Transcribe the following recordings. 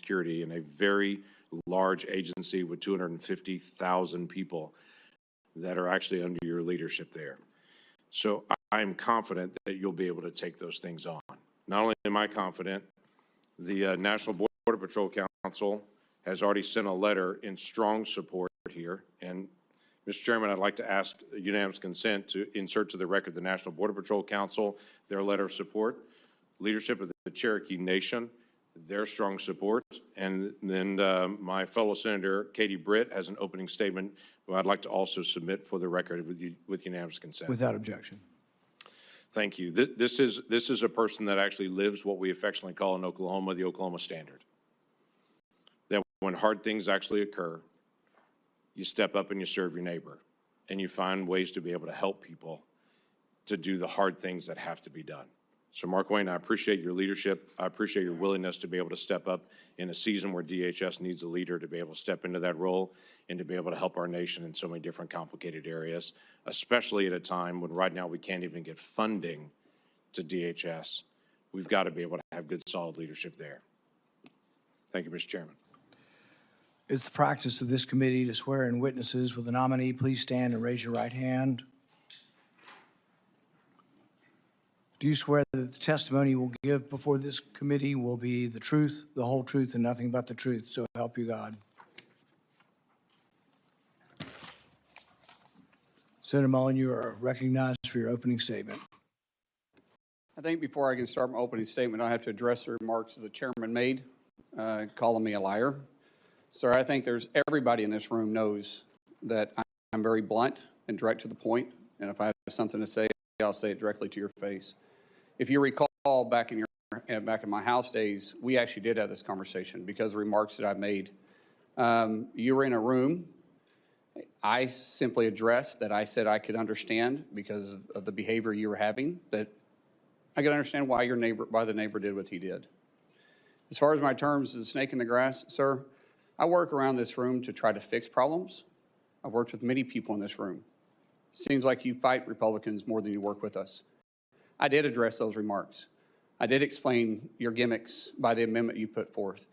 Security in a very large agency with 250,000 people that are actually under your leadership there. So I'm confident that you'll be able to take those things on. Not only am I confident, the National Border Patrol Council has already sent a letter in strong support here. And Mr. Chairman, I'd like to ask unanimous consent to insert to the record the National Border Patrol Council, their letter of support, leadership of the Cherokee Nation, their strong support, and then my fellow Senator Katie Britt has an opening statement who I'd like to also submit for the record with unanimous consent. Without objection. Thank you. This is a person that actually lives what we affectionately call in Oklahoma the Oklahoma Standard. That when hard things actually occur, you step up and you serve your neighbor, and you find ways to be able to help people to do the hard things that have to be done. So Markwayne, I appreciate your leadership. I appreciate your willingness to be able to step up in a season where DHS needs a leader to be able to step into that role and to be able to help our nation in so many different complicated areas, especially at a time when right now we can't even get funding to DHS. We've got to be able to have good, solid leadership there. Thank you, Mr. Chairman. It's the practice of this committee to swear in witnesses. Will the nominee please stand and raise your right hand? Do you swear that the testimony you will give before this committee will be the truth, the whole truth, and nothing but the truth? So help you God. Senator Mullin, you are recognized for your opening statement. I think before I can start my opening statement, I have to address the remarks the chairman made, calling me a liar. Sir, I think everybody in this room knows that I'm very blunt and direct to the point, and if I have something to say, I'll say it directly to your face. If you recall, back in my House days, we actually did have this conversation because of the remarks that I've made. You were in a room. I simply addressed that I said I could understand because of the behavior you were having, that I could understand why the neighbor did what he did. As far as my terms, the snake in the grass, sir, I work around this room to try to fix problems. I've worked with many people in this room. Seems like you fight Republicans more than you work with us. I did address those remarks. I did explain your gimmicks by the amendment you put forth.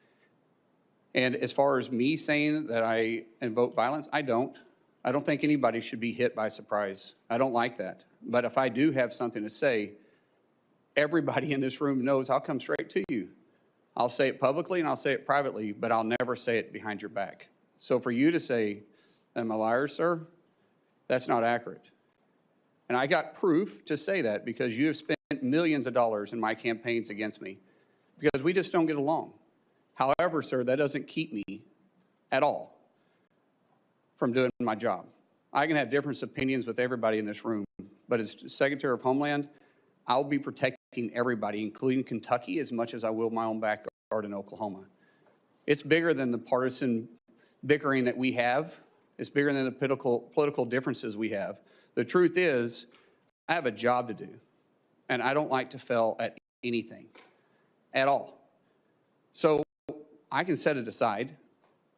And as far as me saying that I invoke violence, I don't. I don't think anybody should be hit by surprise. I don't like that. But if I do have something to say, everybody in this room knows I'll come straight to you. I'll say it publicly and I'll say it privately, but I'll never say it behind your back. So for you to say I'm a liar, sir, that's not accurate. And I got proof to say that because you have spent millions of dollars in my campaigns against me because we just don't get along. However, sir, that doesn't keep me at all from doing my job. I can have different opinions with everybody in this room, but as Secretary of Homeland, I'll be protecting everybody, including Kentucky, as much as I will my own backyard in Oklahoma. It's bigger than the partisan bickering that we have. It's bigger than the political differences we have. The truth is, I have a job to do, and I don't like to fail at anything, at all. So I can set it aside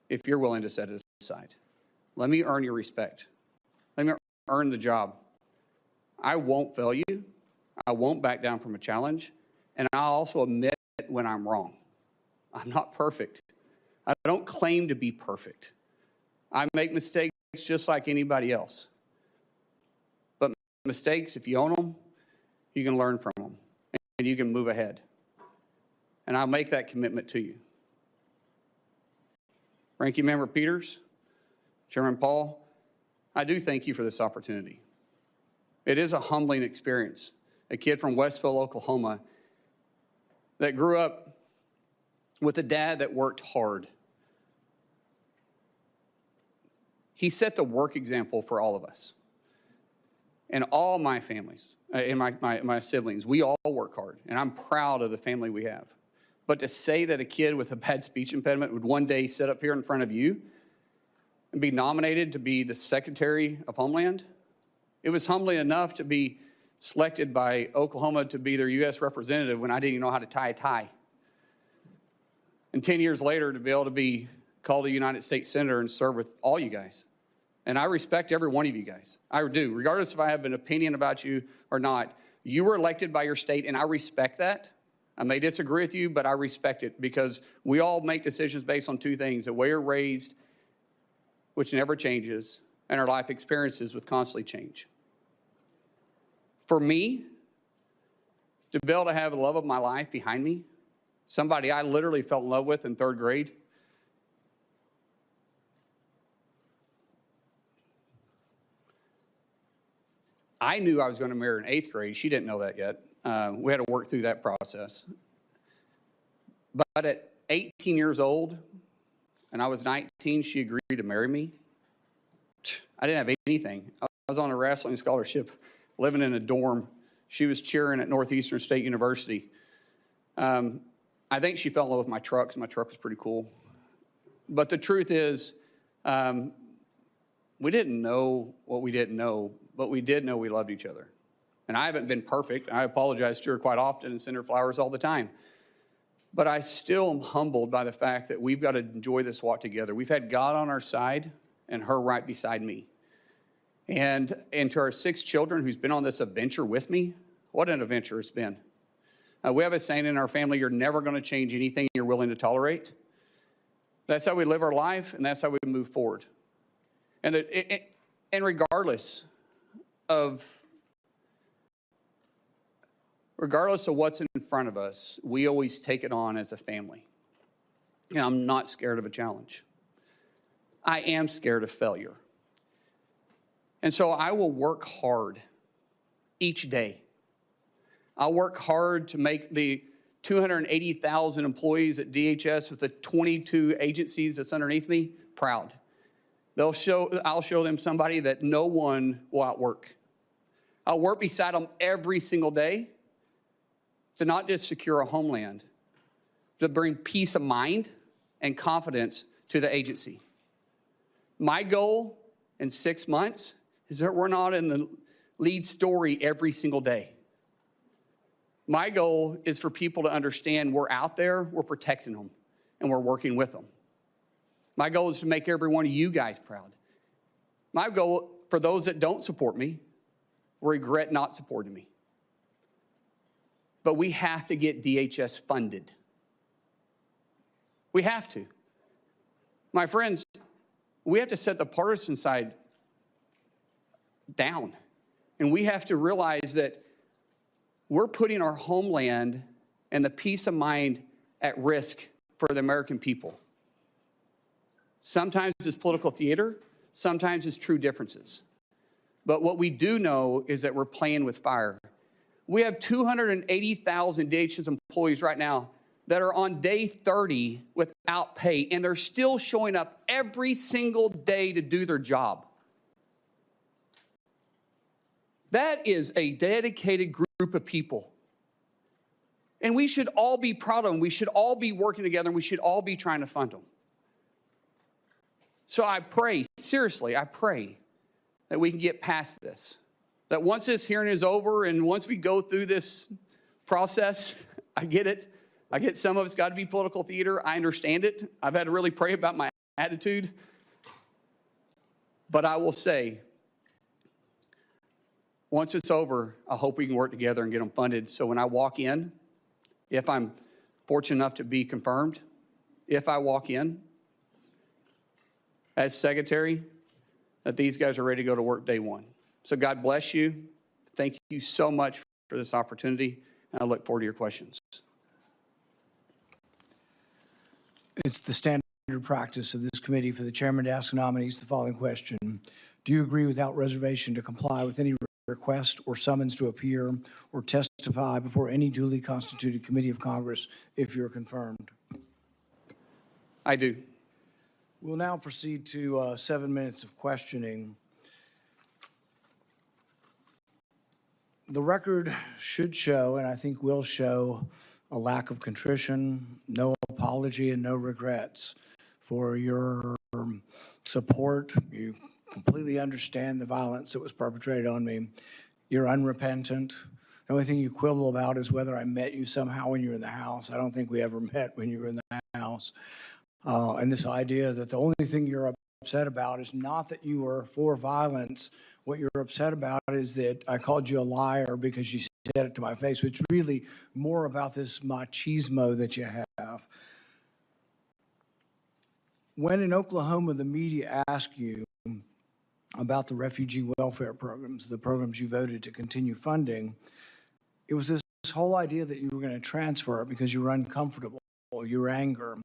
if you're willing to set it aside. Let me earn your respect. Let me earn the job. I won't fail you. I won't back down from a challenge, and I'll also admit when I'm wrong. I'm not perfect. I don't claim to be perfect. I make mistakes just like anybody else. But mistakes, if you own them, you can learn from them, and you can move ahead. And I'll make that commitment to you. Ranking Member Peters, Chairman Paul, I do thank you for this opportunity. It is a humbling experience. A kid from Westville, Oklahoma, that grew up with a dad that worked hard. He set the work example for all of us. And all my families, and my siblings, we all work hard. And I'm proud of the family we have. But to say that a kid with a bad speech impediment would one day sit up here in front of you and be nominated to be the Secretary of Homeland, it was humbling enough to be selected by Oklahoma to be their U.S. representative when I didn't even know how to tie a tie. And 10 years later, to be able to be called a United States Senator and serve with all you guys. And I respect every one of you guys. I do. Regardless if I have an opinion about you or not, you were elected by your state, and I respect that. I may disagree with you, but I respect it because we all make decisions based on two things: the way we're raised, which never changes, and our life experiences, which constantly change. For me, to be able to have the love of my life behind me, somebody I literally fell in love with in 3rd grade, I knew I was going to marry her in 8th grade. She didn't know that yet. We had to work through that process. But at 18 years old, and I was 19, she agreed to marry me. I didn't have anything. I was on a wrestling scholarship, living in a dorm. She was cheering at Northeastern State University. I think she fell in love with my truck, because my truck was pretty cool. But the truth is, we didn't know what we didn't know, but we did know we loved each other. And I haven't been perfect. I apologize to her quite often and send her flowers all the time. But I still am humbled by the fact that we've got to enjoy this walk together. We've had God on our side and her right beside me. And to our 6 children who's been on this adventure with me, what an adventure it's been. We have a saying in our family: you're never going to change anything you're willing to tolerate. That's how we live our life, and that's how we move forward. And regardless of what's in front of us, we always take it on as a family. And I'm not scared of a challenge. I am scared of failure. And so I will work hard each day. I'll work hard to make the 280,000 employees at DHS with the 22 agencies that's underneath me proud. I'll show them somebody that no one will outwork. I'll work beside them every single day to not just secure a homeland, to bring peace of mind and confidence to the agency. My goal in 6 months is that we're not in the lead story every single day. My goal is for people to understand we're out there, we're protecting them, and we're working with them. My goal is to make every one of you guys proud. My goal for those that don't support me, regret not supporting me. But we have to get DHS funded. We have to. My friends, we have to set the partisan side down. And we have to realize that we're putting our homeland and the peace of mind at risk for the American people. Sometimes it's political theater, sometimes it's true differences. But what we do know is that we're playing with fire. We have 280,000 DHS employees right now that are on day 30 without pay, and they're still showing up every single day to do their job. That is a dedicated group of people. And we should all be proud of them. We should all be working together, and we should all be trying to fund them. So I pray, seriously, I pray that we can get past this. That once this hearing is over and once we go through this process, I get it. I get some of it's got to be political theater. I understand it. I've had to really pray about my attitude. But I will say, once it's over, I hope we can work together and get them funded. So when I walk in, if I'm fortunate enough to be confirmed, if I walk in as secretary, that these guys are ready to go to work day one. So God bless you. Thank you so much for this opportunity, and I look forward to your questions. It's the standard practice of this committee for the chairman to ask nominees the following question. Do you agree without reservation to comply with any request or summons to appear or testify before any duly constituted committee of Congress if you're confirmed? I do. We'll now proceed to 7 minutes of questioning. The record should show, and I think will show, a lack of contrition, no apology, and no regrets for your support. You completely understand the violence that was perpetrated on me. You're unrepentant. The only thing you quibble about is whether I met you somehow when you were in the house. I don't think we ever met when you were in the house. And this idea that the only thing you're upset about is not that you were for violence What you're upset about is that I called you a liar because you said it to my face, which is really more about this machismo that you have. When in Oklahoma, the media asked you about the refugee welfare programs, the programs you voted to continue funding, it was this whole idea that you were going to transfer it because you were uncomfortable, your anger,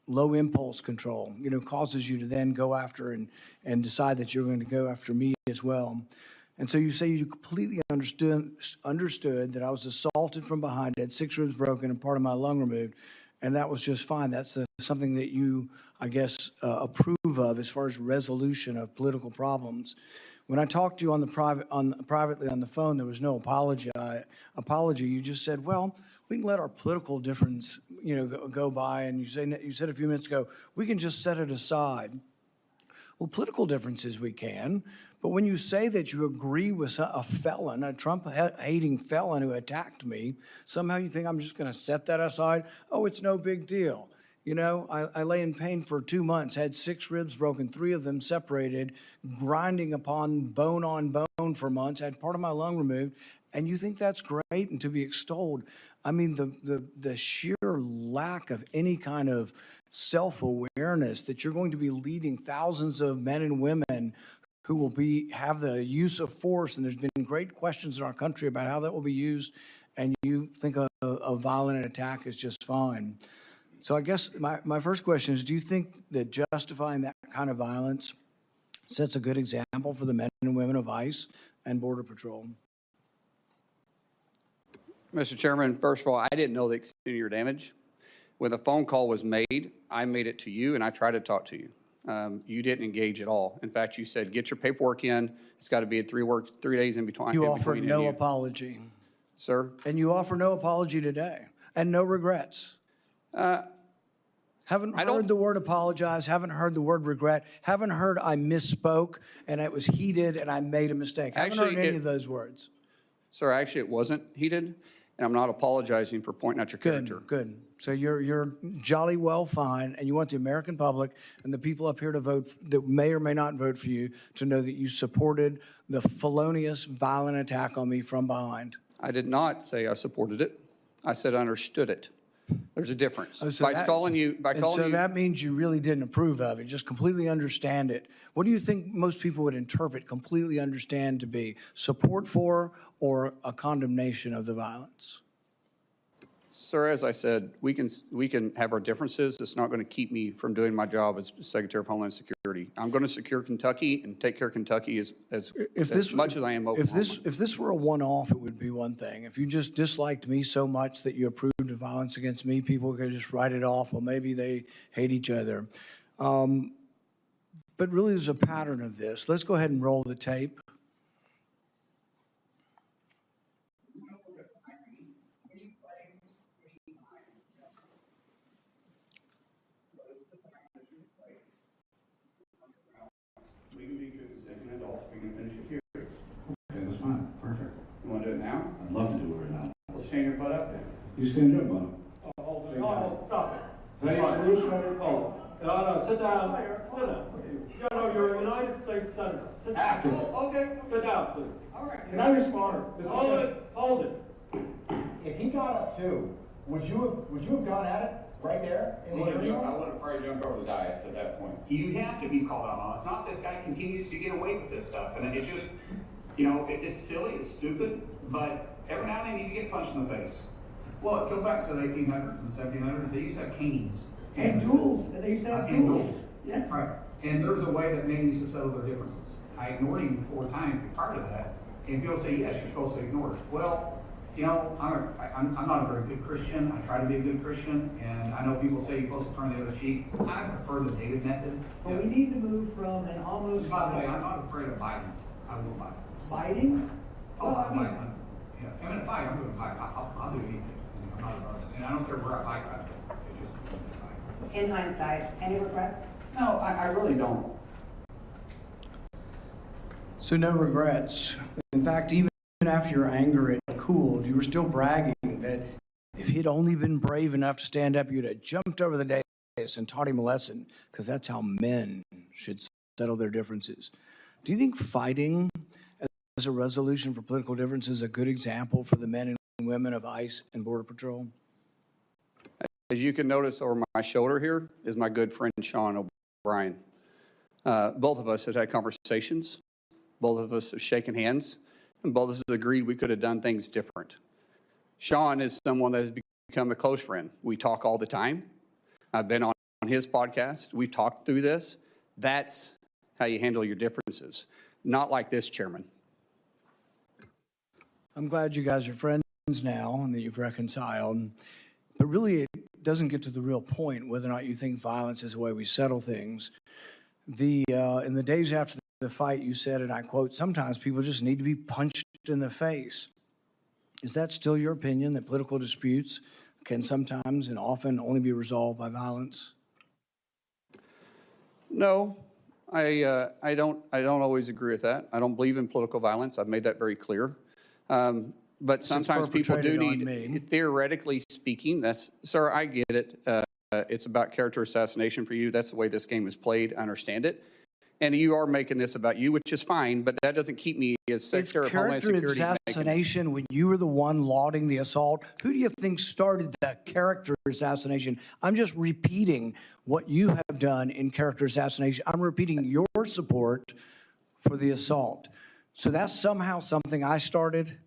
low impulse control, causes you to then go after and decide that you're going to go after me as well. And so you say you completely understood that I was assaulted from behind, had 6 ribs broken and part of my lung removed, and that was just fine. That's something that you, I guess, approve of as far as resolution of political problems. When I talked to you privately on the phone, there was no apology. You just said, well, we can let our political difference, go by. And you said a few minutes ago, we can just set it aside. Well, political differences we can, but when you say that you agree with a felon, a Trump-hating felon who attacked me, somehow you think I'm just going to set that aside? Oh, it's no big deal. I lay in pain for 2 months, had 6 ribs broken, 3 of them separated, grinding upon bone for months, had part of my lung removed, and you think that's great and to be extolled. I mean, the sheer lack of any kind of self-awareness that you're going to be leading thousands of men and women who will have the use of force, and there's been great questions in our country about how that will be used, and you think a violent attack is just fine. So I guess my first question is, do you think that justifying that kind of violence sets a good example for the men and women of ICE and Border Patrol? Mr. Chairman, first of all, I didn't know the extent of your damage. When the phone call was made, I made it to you and I tried to talk to you. You didn't engage at all. In fact, you said, get your paperwork in. It's got to be 3 days in between. You offered no apology. Sir? And you offer no apology today and no regrets. Haven't heard the word apologize, haven't heard the word regret, haven't heard I misspoke and it was heated and I made a mistake. Haven't heard any of those words. Sir, actually, it wasn't heated, and I'm not apologizing for pointing out your character. Good. So you're jolly well fine, and you want the American public and the people up here to vote that may or may not vote for you to know that you supported the felonious, violent attack on me from behind. I did not say I supported it. I said I understood it. There's a difference. So that means you really didn't approve of it, just completely understand it. What do you think most people would interpret completely understand to be? Support for or a condemnation of the violence? Sir, as I said, we can have our differences. It's not going to keep me from doing my job as Secretary of Homeland Security. I'm going to secure Kentucky and take care of Kentucky as much as I am Oklahoma. If this were a one-off, it would be one thing. If you just disliked me so much that you approved of violence against me, people could just write it off. Well, maybe they hate each other. But really, there's a pattern of this. Let's go ahead and roll the tape. We can be good second adults. We can finish it here. Okay, that's fine. Perfect. You want to do it now? I'd love to do it right now. Well, stand your butt up then. You stand up, Bob. Oh, stop it. Is that your solution? Oh, no, sit down. Sit down. You're a United States Senator. Sit down. Active. Okay, sit down, please. All right. Can I respond? Hold it. If he got up too, would you have gone at it right there in the hearing room? I would have probably jumped over the dais at that point. You have to be called out on it. It's not this guy continues to get away with this stuff. And it's just, it's silly, it's stupid, but every now and then you get punched in the face. Well, go back to the 1800s and 1700s. They used to have canes. And duels. And they used to have duels. Yeah. Right. And there's a way that men used to settle their differences. I ignored him 4 times prior to that. And people say, yes, you're supposed to ignore it. Well, I'm not a very good Christian. I try to be a good Christian, and I know people say you're supposed to turn the other cheek. I prefer the David method. But we need to move from an almost. By the way, I'm not afraid of Biden. I will Biden. Fighting? Oh, I'm in a fight. I'm going to fight. I'll do anything. I'm not about it. And I don't care where I fight. It's just. In hindsight, any regrets? No, I really don't. So no regrets. In fact, even after your anger had cooled, you were still bragging that if he'd only been brave enough to stand up, you'd have jumped over the dais and taught him a lesson, because that's how men should settle their differences. Do you think fighting as a resolution for political differences is a good example for the men and women of ICE and Border Patrol? As you can notice over my shoulder here is my good friend Sean O'Brien. Both of us have had conversations. Both of us have shaken hands. And both of us agreed we could have done things different. Sean is someone that has become a close friend. We talk all the time. I've been on his podcast. We've talked through this. That's how you handle your differences. Not like this, Chairman. I'm glad you guys are friends now and that you've reconciled. But really, it doesn't get to the real point whether or not you think violence is the way we settle things. In the days after the fight, you said, and I quote, "Sometimes people just need to be punched in the face." Is that still your opinion, that political disputes can sometimes and often only be resolved by violence? No, I don't always agree with that. I don't believe in political violence. I've made that very clear. But sometimes people do need, theoretically speaking, sir, I get it. It's about character assassination for you. That's the way this game is played. I understand it. And you are making this about you, which is fine, but that doesn't keep me as Secretary of Homeland Security. It's character assassination when you were the one lauding the assault. Who do you think started that character assassination? I'm just repeating what you have done in character assassination. I'm repeating your support for the assault. So that's somehow something I started?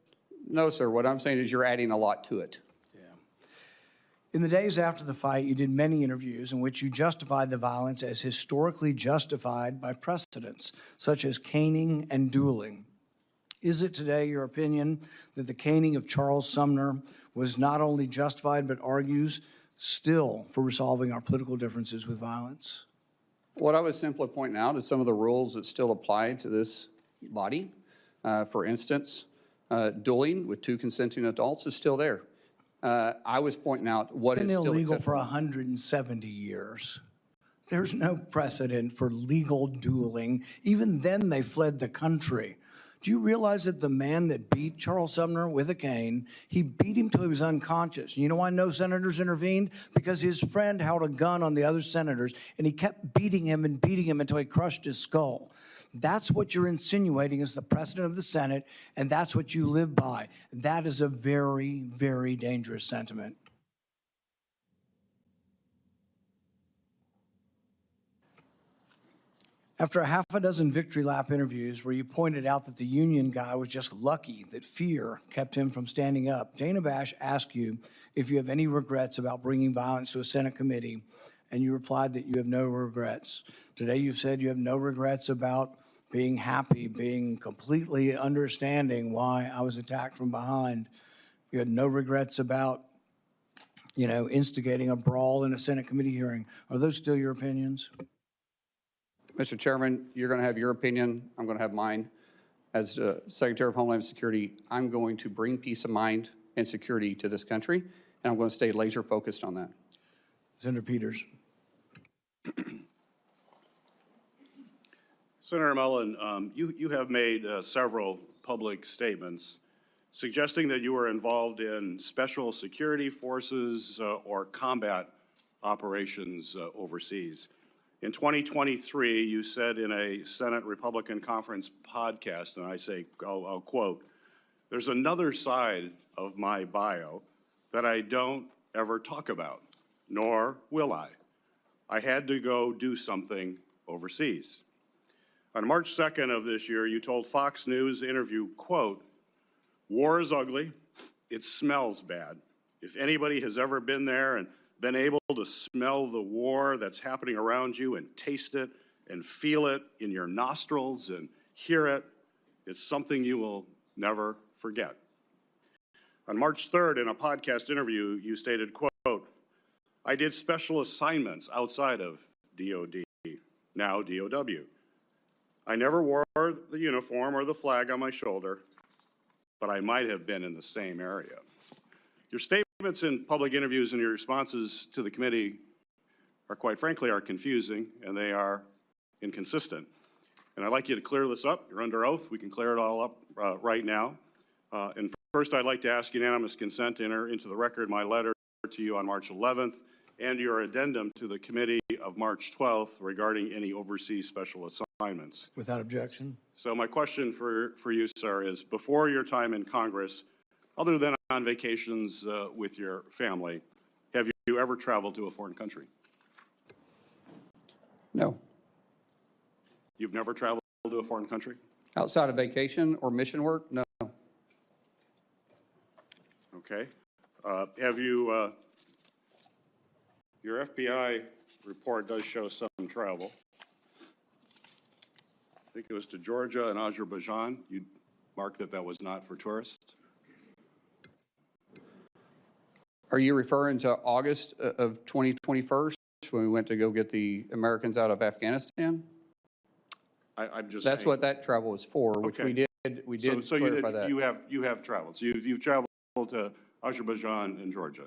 No, sir. What I'm saying is you're adding a lot to it. In the days after the fight, you did many interviews in which you justified the violence as historically justified by precedents, such as caning and dueling. Is it today your opinion that the caning of Charles Sumner was not only justified, but argues still for resolving our political differences with violence? What I was simply pointing out is some of the rules that still apply to this body. For instance, dueling with 2 consenting adults is still there. I was pointing out what is still illegal for 170 years. There's no precedent for legal dueling. Even then, they fled the country. Do you realize that the man that beat Charles Sumner with a cane, he beat him till he was unconscious? You know why no senators intervened? Because his friend held a gun on the other senators, and he kept beating him until he crushed his skull. That's what you're insinuating as the president of the Senate, and that's what you live by. That is a very, very dangerous sentiment. After a half a dozen victory lap interviews where you pointed out that the union guy was just lucky that fear kept him from standing up, Dana Bash asked you if you have any regrets about bringing violence to a Senate committee, and you replied that you have no regrets. Today you've said you have no regrets about being happy, being completely understanding why I was attacked from behind. You had no regrets about, instigating a brawl in a Senate committee hearing. Are those still your opinions? Mr. Chairman, you're going to have your opinion. I'm going to have mine. As Secretary of Homeland Security, I'm going to bring peace of mind and security to this country, and I'm going to stay laser focused on that. Senator Peters. Senator Mullin, you have made several public statements suggesting that you were involved in special security forces or combat operations overseas. In 2023, you said in a Senate Republican Conference podcast, and I'll quote, "There's another side of my bio that I don't ever talk about, nor will I. I had to go do something overseas." On March 2nd of this year, you told Fox News interview, quote, "War is ugly. It smells bad. If anybody has ever been there and been able to smell the war that's happening around you and taste it and feel it in your nostrils and hear it, it's something you will never forget." On March 3rd, in a podcast interview, you stated, quote, "I did special assignments outside of DOD, now DOW. I never wore the uniform or the flag on my shoulder, but I might have been in the same area." Your statements in public interviews and your responses to the committee are, quite frankly, confusing, and they are inconsistent. And I'd like you to clear this up. You're under oath. We can clear it all up right now. And first, I'd like to ask unanimous consent to enter into the record my letter to you on March 11th and your addendum to the committee of March 12th regarding any overseas special assignments. assignments. Without objection. So my question for you, sir, is before your time in Congress, other than on vacations with your family, have you ever traveled to a foreign country? No. You've never traveled to a foreign country? Outside of vacation or mission work? No. Okay. Have you, your FBI report does show some travel. I think it was to Georgia and Azerbaijan. You marked that that was not for tourists. Are you referring to August of 2021 when we went to go get the Americans out of Afghanistan? I'm just That's saying. what that travel was for, which Okay. we did So clarify that. you have traveled. So you've traveled to Azerbaijan and Georgia.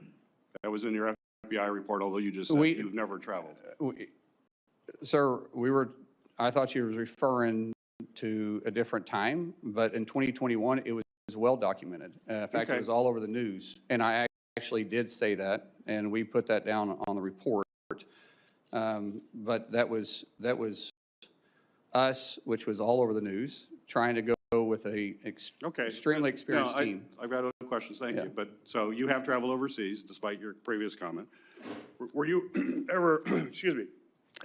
That was in your FBI report, although you just said you've never traveled. Sir, I thought you was referring to a different time, but in 2021, it was well documented. In fact, it was all over the news. And I actually did say that, and we put that down on the report. But that was us, which was all over the news, trying to go with a extremely experienced team. I've got other questions, thank you. But so you have traveled overseas, despite your previous comment. Were you ever, excuse me,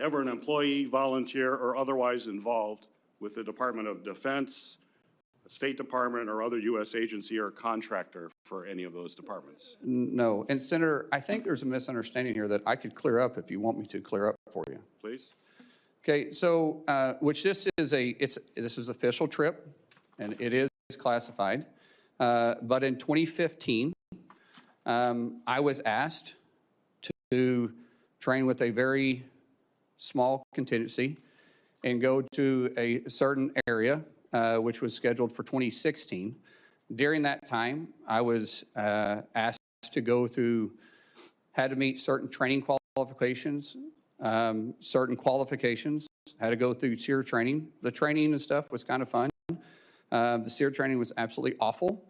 ever an employee, volunteer, or otherwise involved with the Department of Defense, State Department, or other U.S. agency or contractor for any of those departments? No. And Senator, I think there's a misunderstanding here that I could clear up if you want me to clear up for you. Please. Okay, so, which this is official trip, and it is classified. But in 2015, I was asked to train with a very small contingency and go to a certain area, which was scheduled for 2016. During that time, I was asked to go through, had to meet certain training qualifications, certain qualifications, had to go through SEER training. The training and stuff was kind of fun. The SEER training was absolutely awful.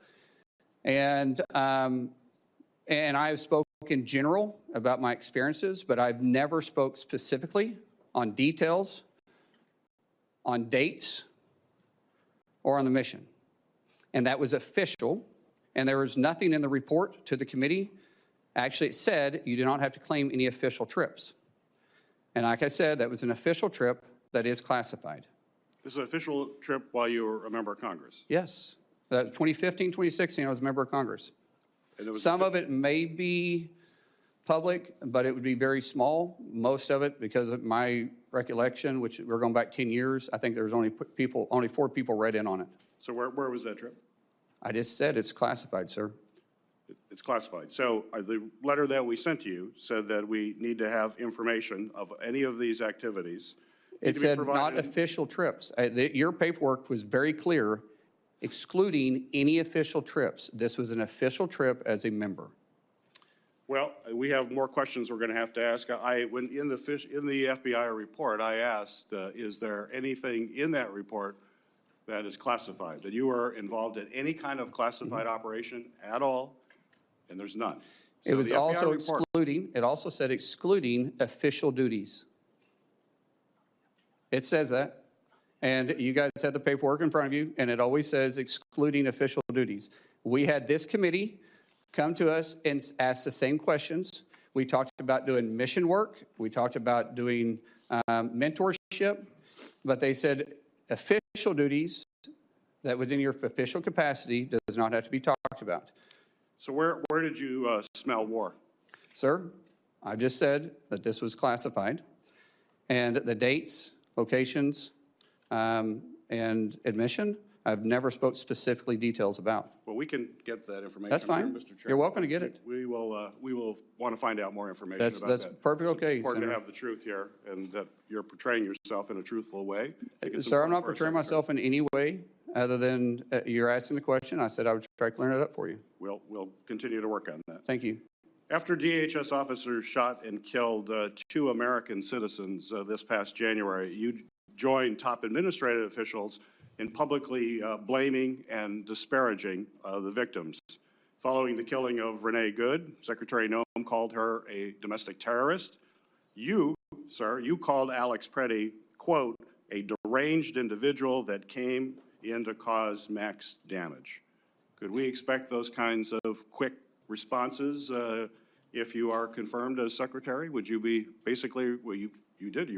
And I spoke in general about my experiences, but I've never spoke specifically on details, on dates, or on the mission. And that was official, and there was nothing in the report to the committee. Actually, it said you do not have to claim any official trips. And like I said, that was an official trip that is classified. This is an official trip while you were a member of Congress? Yes. 2015, 2016, I was a member of Congress. Some of it may be public, but it would be very small. Most of it, because of my recollection, which we're going back 10 years, I think there was only 4 people read in on it. So where was that trip? I just said it's classified, sir. It's classified. So the letter that we sent to you said that we need to have information of any of these activities. It said not official trips. Your paperwork was very clear, excluding any official trips. This was an official trip as a member. Well, we have more questions we're going to have to ask. When in the FBI report, I asked, is there anything in that report that is classified, that you were involved in any kind of classified operation at all? And there's none. So it was also excluding, it also said excluding official duties. It says that. And you guys had the paperwork in front of you, and it always says excluding official duties. We had this committee come to us and ask the same questions. We talked about doing mission work. We talked about doing mentorship. But they said official duties that was in your official capacity does not have to be talked about. So where did you smell war? Sir, I just said that this was classified. And the dates, locations, and admission, I've never spoke specifically details about. Well, we can get that information. That's fine. Mr. Chairman. You're welcome to get it. We will want to find out more information about that. That's perfectly okay, It's important Senator. to have the truth here, and that you're portraying yourself in a truthful way. Sir, I'm not portraying myself in any way other than you're asking the question. I said I would try clearing it up for you. We'll continue to work on that. Thank you. After DHS officers shot and killed 2 American citizens this past January, you joined top administrative officials in publicly blaming and disparaging the victims. Following the killing of Renee Good, Secretary Noem called her a domestic terrorist. You, sir, you called Alex Preddy, quote, a deranged individual that came in to cause max damage. Could we expect those kinds of quick responses if you are confirmed as Secretary? Would you be basically, well, you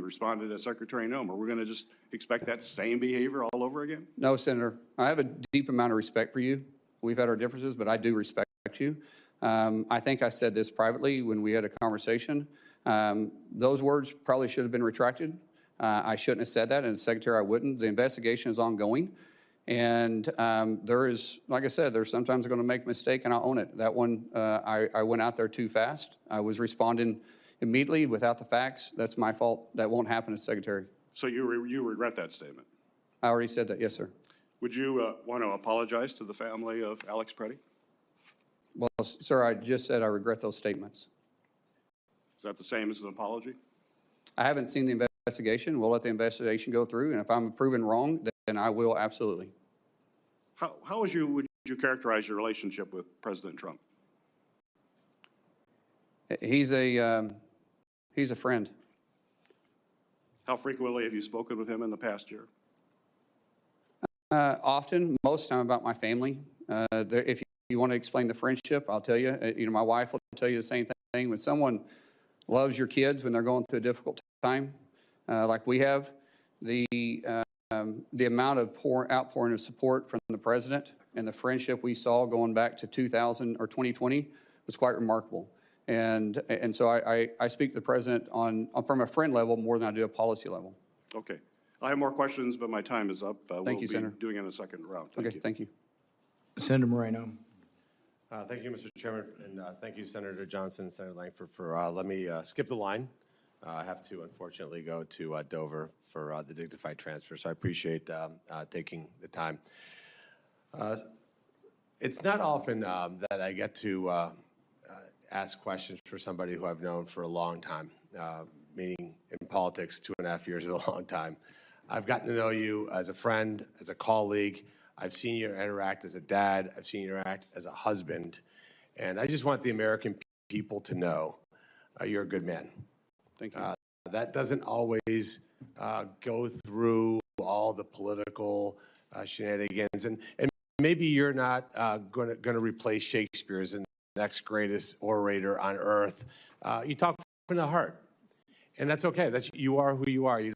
responded as Secretary Noem. Are we going to just expect that same behavior all over again? No, Senator. I have a deep amount of respect for you. We've had our differences, but I do respect you. I think I said this privately when we had a conversation. Those words probably should have been retracted. I shouldn't have said that, and as Secretary, I wouldn't. The investigation is ongoing, and there is, like I said, there's sometimes I'm going to make a mistake, and I'll own it. That one, I went out there too fast. I was responding immediately without the facts. That's my fault. That won't happen as Secretary. So you regret that statement? I already said that, yes, sir. Would you want to apologize to the family of Alex Preddy? Well, sir, I just said I regret those statements. Is that the same as an apology? I haven't seen the investigation. We'll let the investigation go through, and if I'm proven wrong, then I will absolutely. How would you characterize your relationship with President Trump? He's a friend. How frequently have you spoken with him in the past year? Often, most of the time about my family. If you want to explain the friendship, I'll tell you. My wife will tell you the same thing. When someone loves your kids when they're going through a difficult time, like we have, the amount of outpouring of support from the president and the friendship we saw going back to 2000 or 2020 was quite remarkable. And so I speak to the president from a friend level more than I do a policy level. Okay. I have more questions, but my time is up. Thank you, Senator. Doing it in a second round. Thank you. Senator Moreno. Thank you, Mr. Chairman, and thank you, Senator Johnson, Senator Langford, for letting me skip the line. I have to, unfortunately, go to Dover for the dignified transfer, so I appreciate taking the time. It's not often that I get to ask questions for somebody who I've known for a long time, meaning in politics, 2.5 years is a long time. I've gotten to know you as a friend, as a colleague. I've seen you interact as a dad. I've seen you interact as a husband. And I just want the American people to know you're a good man. Thank you. That doesn't always go through all the political shenanigans. And maybe you're not going to replace Shakespeare as the next greatest orator on earth. You talk from the heart. And that's okay. You are who you are. You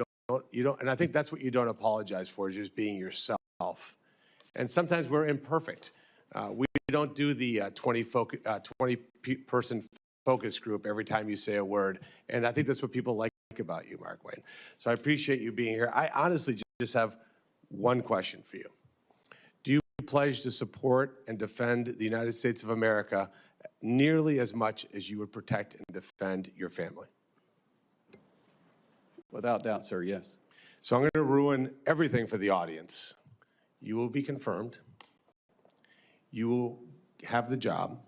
don't, and I think that's what you don't apologize for, is just being yourself. And sometimes we're imperfect. We don't do the 20-person focus group every time you say a word. And I think that's what people like about you, Markwayne. So I appreciate you being here. I honestly just have one question for you. Do you pledge to support and defend the United States of America nearly as much as you would protect and defend your family? Without doubt, sir, yes. So I'm going to ruin everything for the audience. You will be confirmed. You will have the job,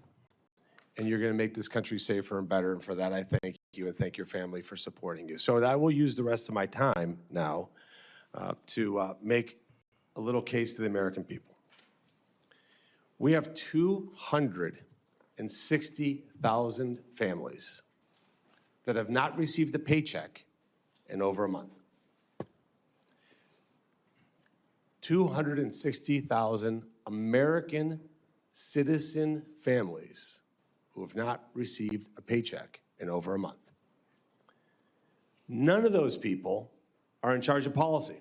and you're going to make this country safer and better. And for that, I thank you and thank your family for supporting you. So I will use the rest of my time now to make a little case to the American people. We have 260,000 families that have not received a paycheck in over a month. 260,000 American citizen families who have not received a paycheck in over a month. None of those people are in charge of policy.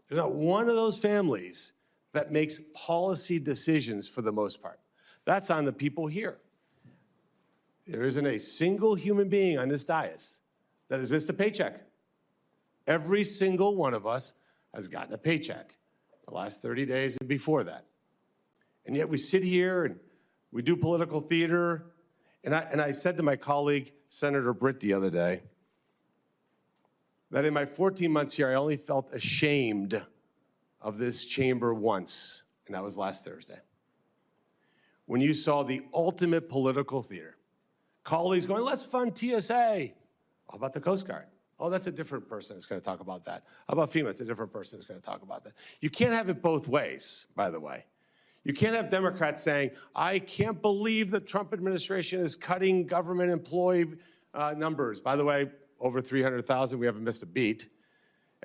There's not one of those families that makes policy decisions for the most part. That's on the people here. There isn't a single human being on this dais that has missed a paycheck. Every single one of us has gotten a paycheck the last 30 days and before that. And yet we sit here and we do political theater. And I said to my colleague, Senator Britt, the other day, that in my 14 months here, I only felt ashamed of this chamber once, and that was last Thursday. When you saw the ultimate political theater, colleagues going, let's fund TSA. How about the Coast Guard? Oh, that's a different person that's going to talk about that. How about FEMA? It's a different person that's going to talk about that. You can't have it both ways, by the way. You can't have Democrats saying, I can't believe the Trump administration is cutting government employee numbers. By the way, over 300,000, we haven't missed a beat.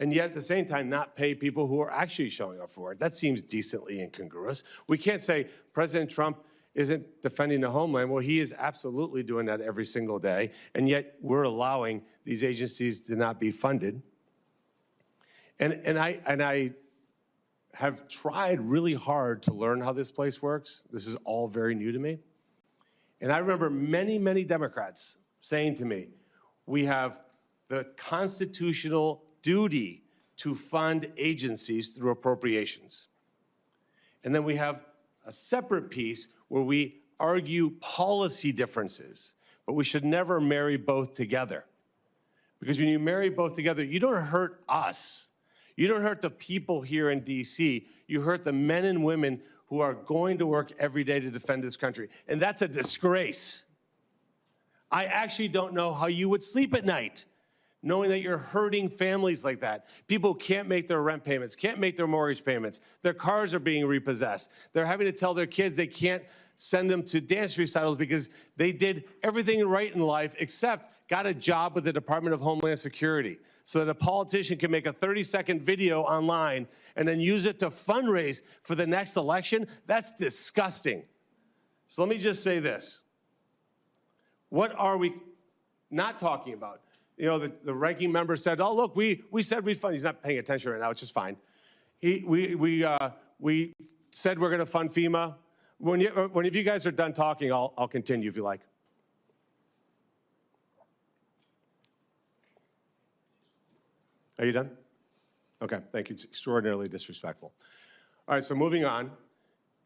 and yet at the same time not pay people who are actually showing up for it. That seems decently incongruous. We can't say President Trump isn't defending the homeland. Well, he is absolutely doing that every single day, and yet we're allowing these agencies to not be funded. And I have tried really hard to learn how this place works. This is all very new to me. And I remember many, many Democrats saying to me, we have the constitutional duty to fund agencies through appropriations. And then we have a separate piece where we argue policy differences, but we should never marry both together. Because when you marry both together, you don't hurt us. You don't hurt the people here in DC. You hurt the men and women who are going to work every day to defend this country. And that's a disgrace. I actually don't know how you would sleep at night knowing that you're hurting families like that. People can't make their rent payments, can't make their mortgage payments. Their cars are being repossessed. They're having to tell their kids they can't send them to dance recitals because they did everything right in life except got a job with the Department of Homeland Security so that a politician can make a 30-second video online and then use it to fundraise for the next election. That's disgusting. So let me just say this. What are we not talking about? You know, the ranking member said, oh, look, we said we'd fund. He's not paying attention right now, which is fine. We said we're going to fund FEMA. When you guys are done talking, I'll continue if you like. Are you done? Okay, thank you. It's extraordinarily disrespectful. All right, so moving on.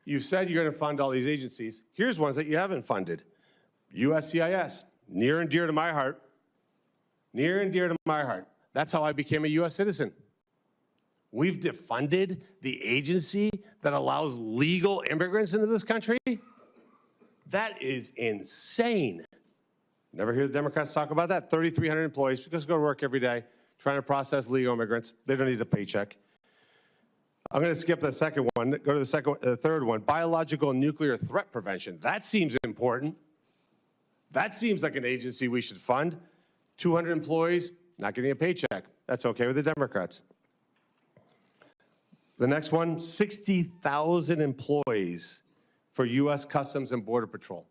You said you're going to fund all these agencies. Here's ones that you haven't funded. USCIS, near and dear to my heart. Near and dear to my heart. That's how I became a U.S. citizen. We've defunded the agency that allows legal immigrants into this country? That is insane. Never hear the Democrats talk about that. 3,300 employees just go to work every day trying to process legal immigrants. They don't need a paycheck. I'm going to skip the second one. Go to the third one. Biological and nuclear threat prevention. That seems important. That seems like an agency we should fund. 200 employees, not getting a paycheck. That's okay with the Democrats. The next one, 60,000 employees for U.S. Customs and Border Patrol.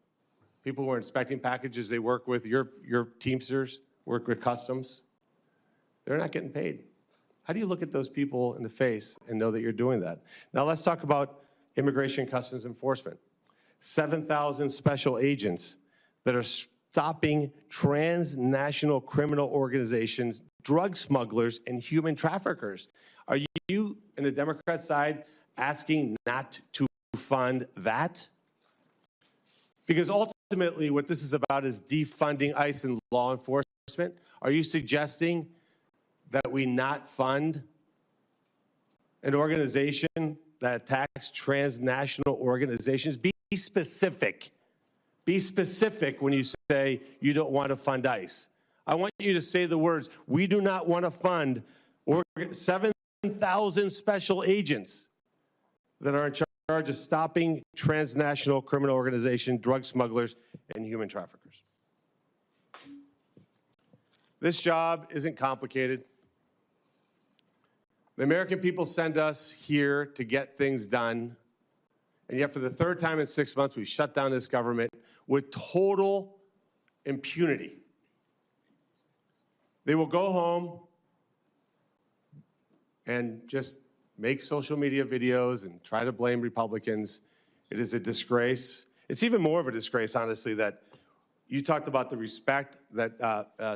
People who are inspecting packages, they work with your Teamsters, work with Customs. They're not getting paid. How do you look at those people in the face and know that you're doing that? Now let's talk about Immigration Customs Enforcement. 7,000 special agents that are stopping transnational criminal organizations, drug smugglers, and human traffickers. Are you, in the Democrat side, asking not to fund that? Because ultimately, what this is about is defunding ICE and law enforcement. Are you suggesting that we not fund an organization that attacks transnational organizations? Be specific. Be specific when you say you don't want to fund ICE. I want you to say the words, we do not want to fund 7,000 special agents that are in charge of stopping transnational criminal organizations, drug smugglers, and human traffickers. This job isn't complicated. The American people send us here to get things done. And yet for the third time in 6 months, we've shut down this government with total impunity. They will go home and just make social media videos and try to blame Republicans. It is a disgrace. It's even more of a disgrace, honestly, that you talked about the respect that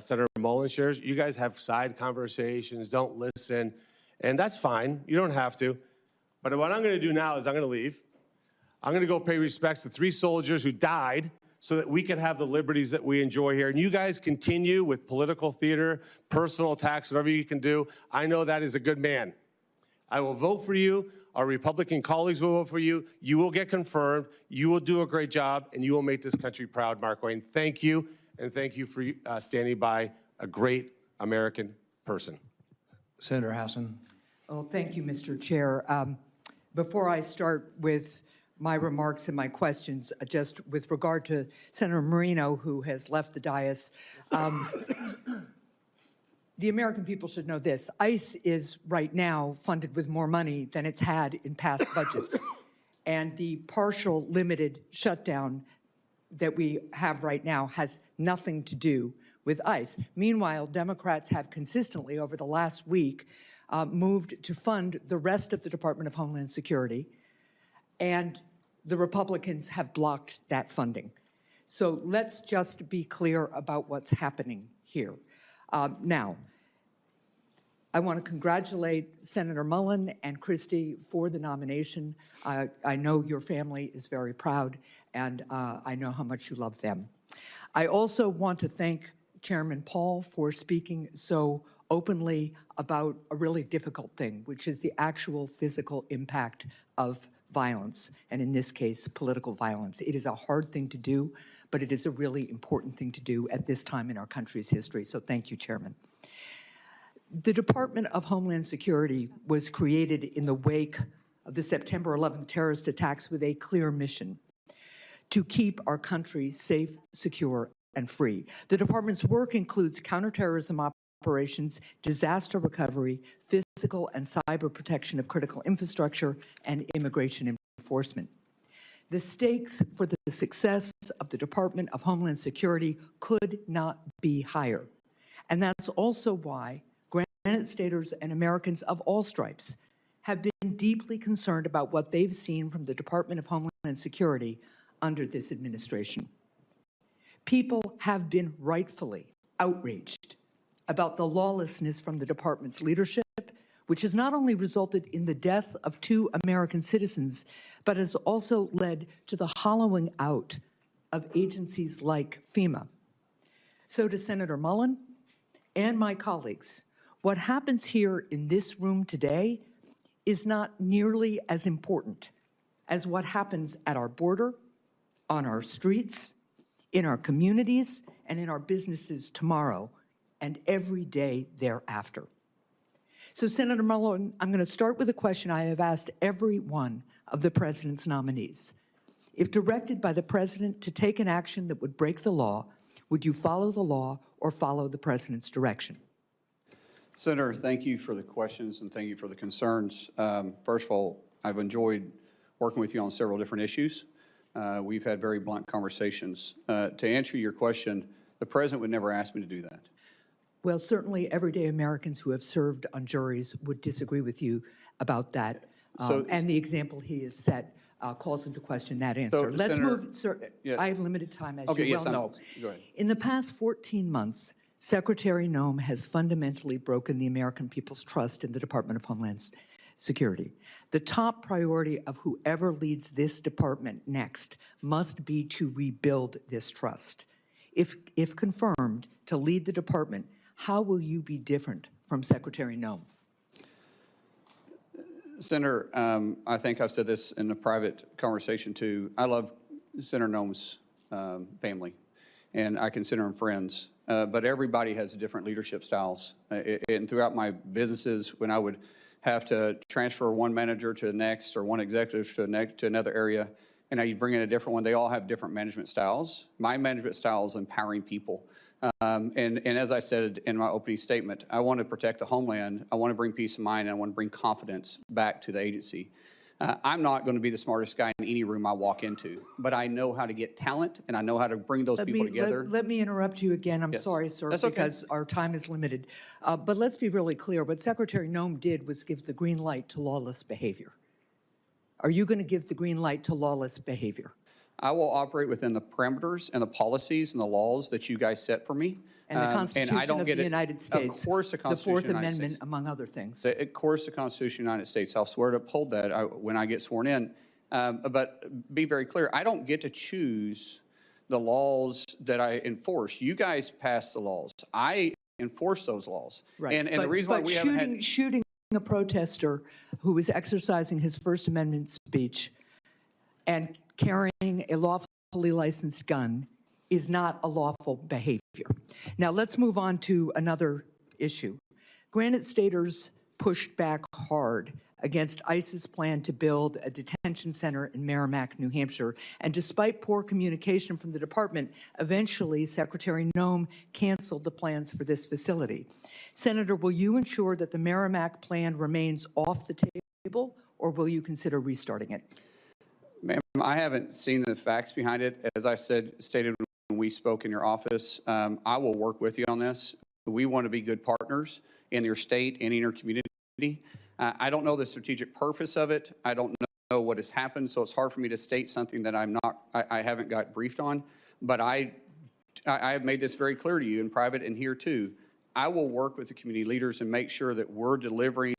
Senator Mullin shares. You guys have side conversations, don't listen, and that's fine. You don't have to. But what I'm going to do now is I'm going to leave. I'm going to go pay respects to 3 soldiers who died so that we can have the liberties that we enjoy here. And you guys continue with political theater, personal attacks, whatever you can do. I know that is a good man. I will vote for you. Our Republican colleagues will vote for you. You will get confirmed. You will do a great job, and you will make this country proud, Markwayne. Thank you, and thank you for standing by a great American person. Senator Hassan. Well, thank you, Mr. Chair. Before I start with my remarks and my questions, just with regard to Senator Marino, who has left the dais, The American people should know this. ICE is right now funded with more money than it's had in past budgets. And the partial limited shutdown that we have right now has nothing to do with ICE. Meanwhile, Democrats have consistently over the last week moved to fund the rest of the Department of Homeland Security, and the Republicans have blocked that funding. So let's just be clear about what's happening here. Now, I want to congratulate Senator Mullin and Christie for the nomination. I know your family is very proud, and I know how much you love them. I also want to thank Chairman Paul for speaking so openly about a really difficult thing, which is the actual physical impact of violence, and in this case, political violence. It is a hard thing to do, but it is a really important thing to do at this time in our country's history. So thank you, Chairman. The Department of Homeland Security was created in the wake of the September 11th terrorist attacks with a clear mission: to keep our country safe, secure, and free. The department's work includes counterterrorism operations, disaster recovery, physical and cyber protection of critical infrastructure, and immigration enforcement. The stakes for the success of the Department of Homeland Security could not be higher. And that's also why Granite Staters and Americans of all stripes have been deeply concerned about what they've seen from the Department of Homeland Security under this administration. People have been rightfully outraged about the lawlessness from the department's leadership, which has not only resulted in the death of 2 American citizens, but has also led to the hollowing out of agencies like FEMA. So to Senator Mullin and my colleagues, what happens here in this room today is not nearly as important as what happens at our border, on our streets, in our communities, and in our businesses tomorrow and every day thereafter. So, Senator Mullin, I'm going to start with a question I have asked every one of the President's nominees. If directed by the President to take an action that would break the law, would you follow the law or follow the President's direction? Senator, thank you for the questions and thank you for the concerns. First of all, I've enjoyed working with you on several different issues. We've had very blunt conversations. To answer your question, the President would never ask me to do that. Well, certainly everyday Americans who have served on juries would disagree with you about that. And the example he has set calls into question that answer. Let's Senator, move, sir. yes. I have limited time, as Okay, you yes, well know. go ahead. In the past 14 months, Secretary Noem has fundamentally broken the American people's trust in the Department of Homeland Security. The top priority of whoever leads this department next must be to rebuild this trust. If confirmed to lead the department, how will you be different from Secretary Noem? Senator, I think I've said this in a private conversation too. I love Senator Noem's family, and I consider them friends. But everybody has different leadership styles. And throughout my businesses, when I would have to transfer one manager to the next or one executive to another area, and I bring in a different one, they all have different management styles. My management style is empowering people. And as I said in my opening statement, I want to protect the homeland. I want to bring peace of mind. And I want to bring confidence back to the agency. I'm not going to be the smartest guy in any room I walk into, but I know how to get talent and I know how to bring those people together. Let me interrupt you again. I'm sorry, sir, That's okay. because our time is limited. But let's be really clear. What Secretary Noem did was give the green light to lawless behavior. Are you going to give the green light to lawless behavior? I will operate within the parameters and the policies and the laws that you guys set for me. And the Constitution of the United States. Of course, the Constitution the Fourth of the United Amendment, States. among other things. Of course, the Constitution of the United States. I'll swear to uphold that when I get sworn in. But be very clear, I don't get to choose the laws that I enforce. You guys pass the laws. I enforce those laws. Right. And the reason why we haven't had... shooting a protester who was exercising his First Amendment speech and carrying a lawfully licensed gun is not a lawful behavior. Now, let's move on to another issue. Granite Staters pushed back hard against ICE's plan to build a detention center in Merrimack, New Hampshire. And despite poor communication from the department, eventually Secretary Noem canceled the plans for this facility. Senator, will you ensure that the Merrimack plan remains off the table, or will you consider restarting it? Ma'am, I haven't seen the facts behind it. As I stated when we spoke in your office, I will work with you on this. We want to be good partners in your state and in your community. I don't know the strategic purpose of it. I don't know what has happened, so it's hard for me to state something that I haven't got briefed on. But I have made this very clear to you in private and here too. I will work with the community leaders and make sure that we're delivering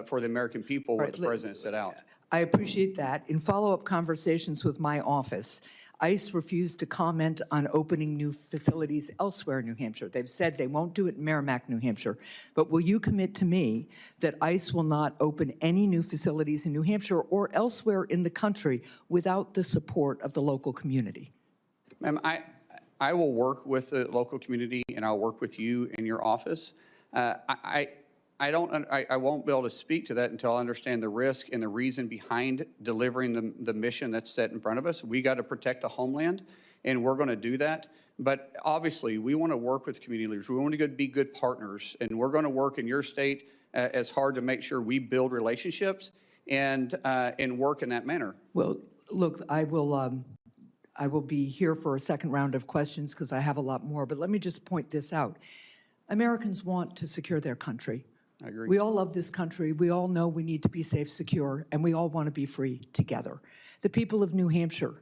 for the American people what the president set out. I appreciate that. In follow-up conversations with my office, ICE refused to comment on opening new facilities elsewhere in New Hampshire. They've said they won't do it in Merrimack, New Hampshire. But will you commit to me that ICE will not open any new facilities in New Hampshire or elsewhere in the country without the support of the local community? Ma'am, I will work with the local community and I'll work with you in your office. I won't be able to speak to that until I understand the risk and the reason behind delivering the mission that's set in front of us. We got to protect the homeland, and we're going to do that. But obviously, we want to work with community leaders. We want to be good partners, and we're going to work in your state as hard to make sure we build relationships and work in that manner. Well, look, I will be here for a second round of questions because I have a lot more. But let me just point this out. Americans want to secure their country. I agree. We all love this country. We all know we need to be safe, secure, and we all want to be free together. The people of New Hampshire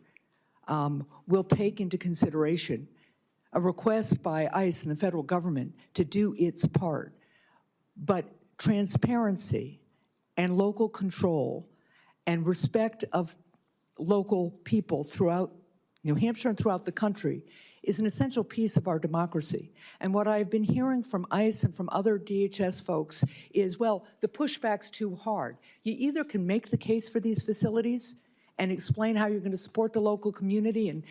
will take into consideration a request by ICE and the federal government to do its part. But transparency and local control and respect of local people throughout New Hampshire and throughout the country is an essential piece of our democracy. And what I've been hearing from ICE and from other DHS folks is, well, the pushback's too hard. You either can make the case for these facilities and explain how you're going to support the local community and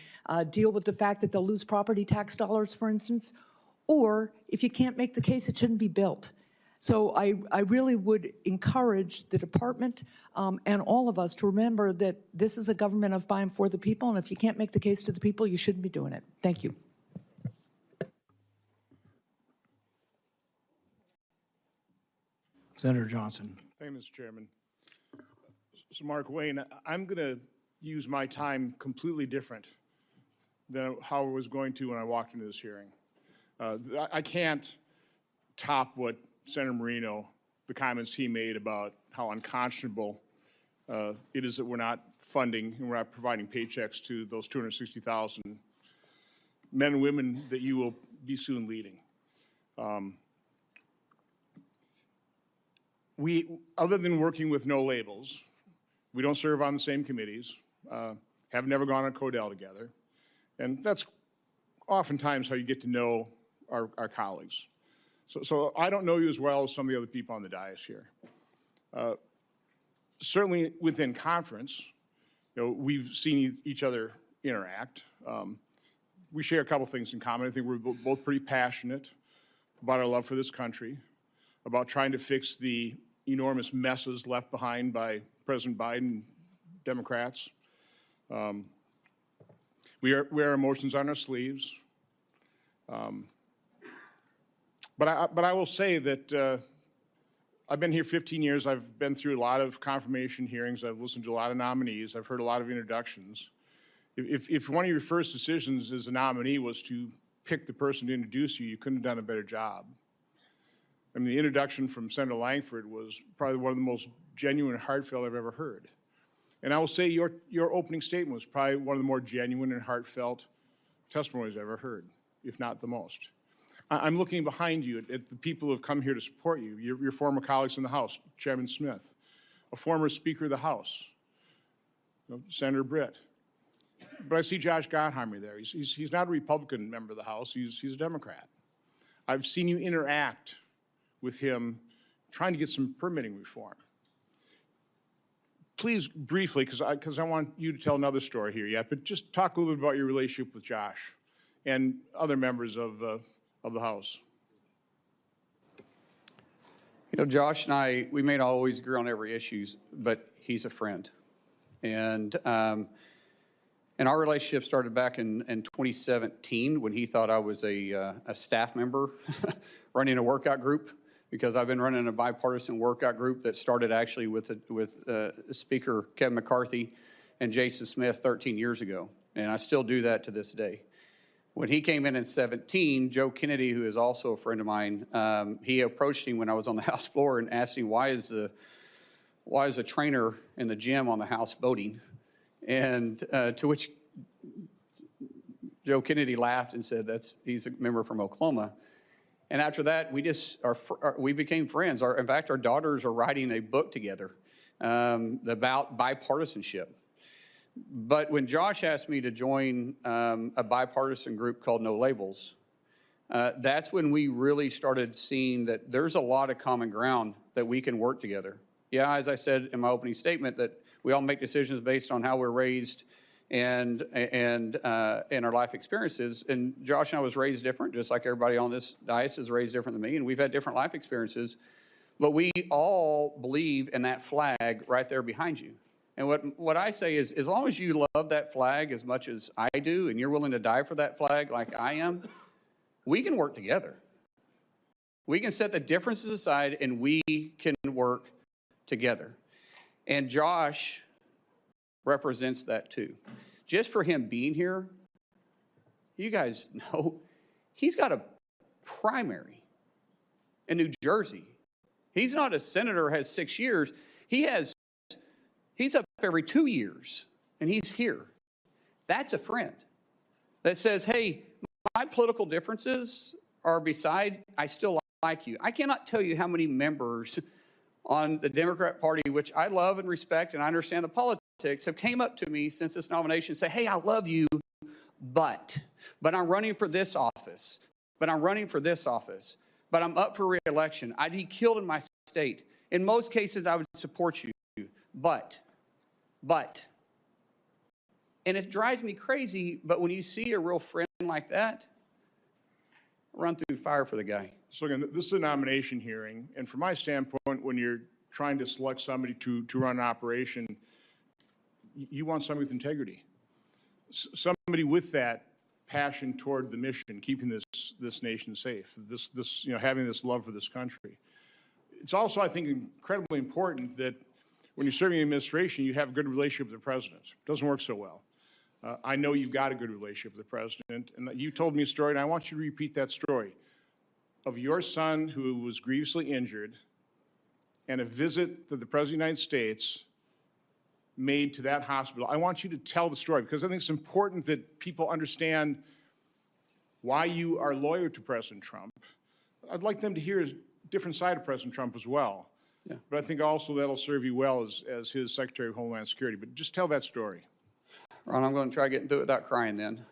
deal with the fact that they'll lose property tax dollars, for instance, or if you can't make the case, it shouldn't be built. So I really would encourage the department and all of us to remember that this is a government of by and for the people, and if you can't make the case to the people, you shouldn't be doing it. Thank you. Senator Johnson. Thank you, Mr. Chairman. So, Markwayne, I'm going to use my time completely different than how I was going to when I walked into this hearing. I can't top what Senator Marino, the comments he made about how unconscionable it is that we're not funding and we're not providing paychecks to those 260,000 men and women that you will be soon leading. Other than working with no labels, we don't serve on the same committees, have never gone on Codell together, and that's oftentimes how you get to know our colleagues. So I don't know you as well as some of the other people on the dais here. Certainly within conference, we've seen each other interact. We share a couple things in common. I think we're both pretty passionate about our love for this country, about trying to fix the enormous messes left behind by President Biden, Democrats. We wear emotions on our sleeves. But I will say that I've been here 15 years. I've been through a lot of confirmation hearings. I've listened to a lot of nominees. I've heard a lot of introductions. If one of your first decisions as a nominee was to pick the person to introduce you, you couldn't have done a better job. I mean, the introduction from Senator Langford was probably one of the most genuine and heartfelt I've ever heard. And I will say your opening statement was probably one of the more genuine and heartfelt testimonies I've ever heard, if not the most. I'm looking behind you at the people who have come here to support you, your former colleagues in the House, Chairman Smith, a former Speaker of the House, Senator Britt. But I see Josh Gottheimer there. He's not a Republican member of the House. He's a Democrat. I've seen you interact with him trying to get some permitting reform. Please, briefly, because I want you to tell another story here yet, but just talk a little bit about your relationship with Josh and other members of the House. You know, Josh and I, we may not always agree on every issue, but he's a friend. And our relationship started back in 2017 when he thought I was a staff member running a workout group, because I've been running a bipartisan workout group that started actually with Speaker Kevin McCarthy and Jason Smith 13 years ago. And I still do that to this day. When he came in 2017, Joe Kennedy, who is also a friend of mine, he approached him when I was on the House floor and asked him, why is a trainer in the gym on the House voting? And to which Joe Kennedy laughed and said, he's a member from Oklahoma. And after that, we became friends. In fact, our daughters are writing a book together about bipartisanship. But when Josh asked me to join a bipartisan group called No Labels, that's when we really started seeing that there's a lot of common ground that we can work together. Yeah, as I said in my opening statement, that we all make decisions based on how we're raised and our life experiences. And Josh and I was raised different, just like everybody on this dais is raised different than me, and we've had different life experiences. But we all believe in that flag right there behind you. And what I say is, as long as you love that flag as much as I do, and you're willing to die for that flag like I am, we can work together. We can set the differences aside, and we can work together. And Josh represents that too. Just for him being here, you guys know, he's got a primary in New Jersey. He's not a senator, has 6 years. He's up every 2 years, and he's here. That's a friend that says, hey, my political differences are beside, I still like you. I cannot tell you how many members on the Democrat Party, which I love and respect, and I understand the politics, have came up to me since this nomination and say, hey, I love you, but I'm running for this office, but I'm running for this office, but I'm up for re-election. I'd be killed in my state. In most cases, I would support you, but. And it drives me crazy, but when you see a real friend like that, run through fire for the guy. So again, this is a nomination hearing, and from my standpoint, when you're trying to select somebody to run an operation, you want somebody with integrity, somebody with that passion toward the mission, keeping this nation safe, having this love for this country. It's also, I think, incredibly important that when you're serving the administration, you have a good relationship with the president. It doesn't work so well. I know you've got a good relationship with the president, and you told me a story, and I want you to repeat that story of your son who was grievously injured and a visit that the President of the United States made to that hospital. I want you to tell the story, because I think it's important that people understand why you are loyal to President Trump. I'd like them to hear a different side of President Trump as well. Yeah. But I think also that'll serve you well as his Secretary of Homeland Security. But just tell that story. Ron, I'm going to try getting through it without crying then.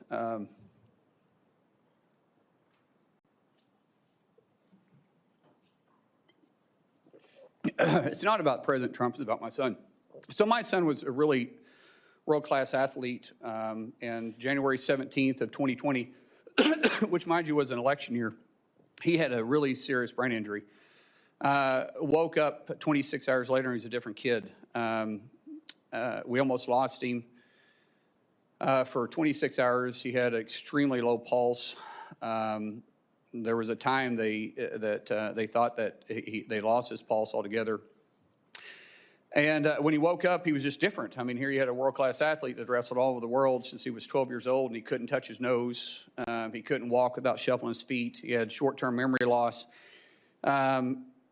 It's not about President Trump, it's about my son. So my son was a really world-class athlete, and January 17th of 2020, which mind you was an election year, he had a really serious brain injury. Woke up 26 hours later and he's a different kid. We almost lost him. For 26 hours, he had an extremely low pulse. There was a time they thought that they lost his pulse altogether. And when he woke up, he was just different. I mean, here you had a world-class athlete that wrestled all over the world since he was 12 years old, and he couldn't touch his nose. He couldn't walk without shuffling his feet. He had short-term memory loss.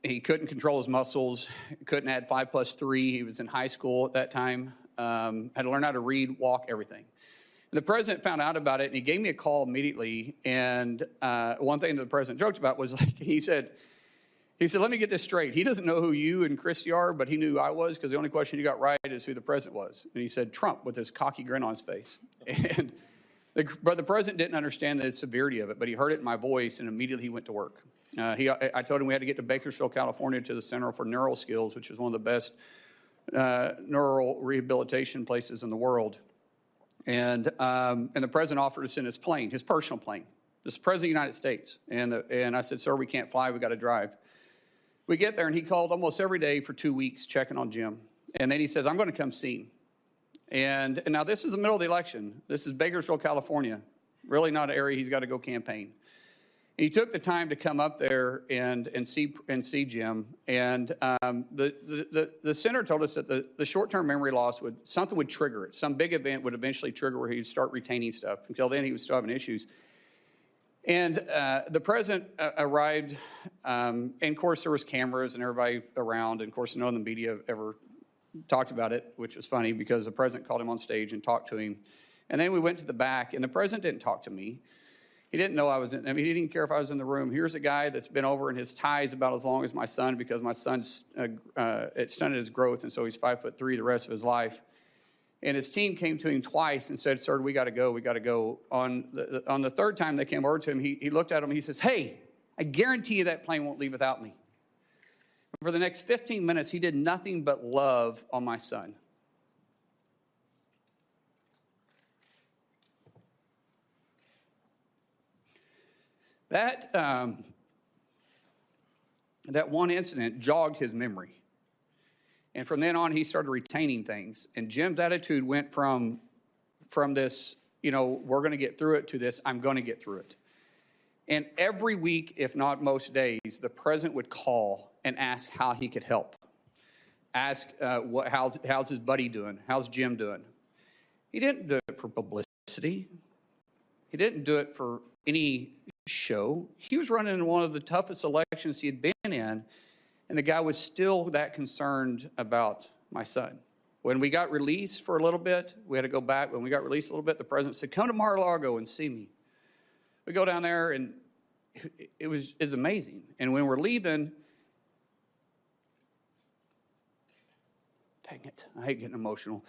He couldn't control his muscles, couldn't add 5 + 3. He was in high school at that time, had to learn how to read, walk, everything. And the president found out about it, and he gave me a call immediately. And one thing that the president joked about was, like, he said, let me get this straight. He doesn't know who you and Christy are, but he knew who I was, because the only question he got right is who the president was. And he said, Trump, with his cocky grin on his face. And but the president didn't understand the severity of it, but he heard it in my voice, and immediately he went to work. I told him we had to get to Bakersfield, California, to the Center for Neural Skills, which is one of the best neural rehabilitation places in the world. And the president offered to send his plane, his personal plane. This is the president of the United States. And I said, sir, we can't fly, we got to drive. We get there, and he called almost every day for 2 weeks checking on Jim. And then he says, I'm going to come see him. And now this is the middle of the election. This is Bakersfield, California. Really not an area he's got to go campaign. And he took the time to come up there and see Jim. And the senator told us that the short-term memory loss something would trigger it. Some big event would eventually trigger where he'd start retaining stuff. Until then, he was still having issues. And the president arrived, and of course there was cameras and everybody around, and of course none of the media ever talked about it, which was funny because the president called him on stage and talked to him. And then we went to the back, and the president didn't talk to me. He didn't know I was in, I mean, he didn't care if I was in the room. Here's a guy that's been over, and his tie is about as long as my son because my son's, it stunted his growth, and so he's 5'3" the rest of his life. And his team came to him twice and said, sir, we got to go, we got to go. On the third time they came over to him, he looked at him and he says, hey, I guarantee you that plane won't leave without me. And for the next 15 minutes, he did nothing but love on my son. That one incident jogged his memory. And from then on, he started retaining things. And Jim's attitude went from this, you know, we're going to get through it, to this, I'm going to get through it. And every week, if not most days, the president would call and ask how he could help. Ask, how's his buddy doing? How's Jim doing? He didn't do it for publicity. He didn't do it for any show. He was running in one of the toughest elections he had been in, and the guy was still that concerned about my son. When we got released for a little bit, we had to go back. When we got released a little bit, the president said, come to Mar-a-Lago and see me. We go down there, and it's amazing. And when we're leaving, dang it, I hate getting emotional.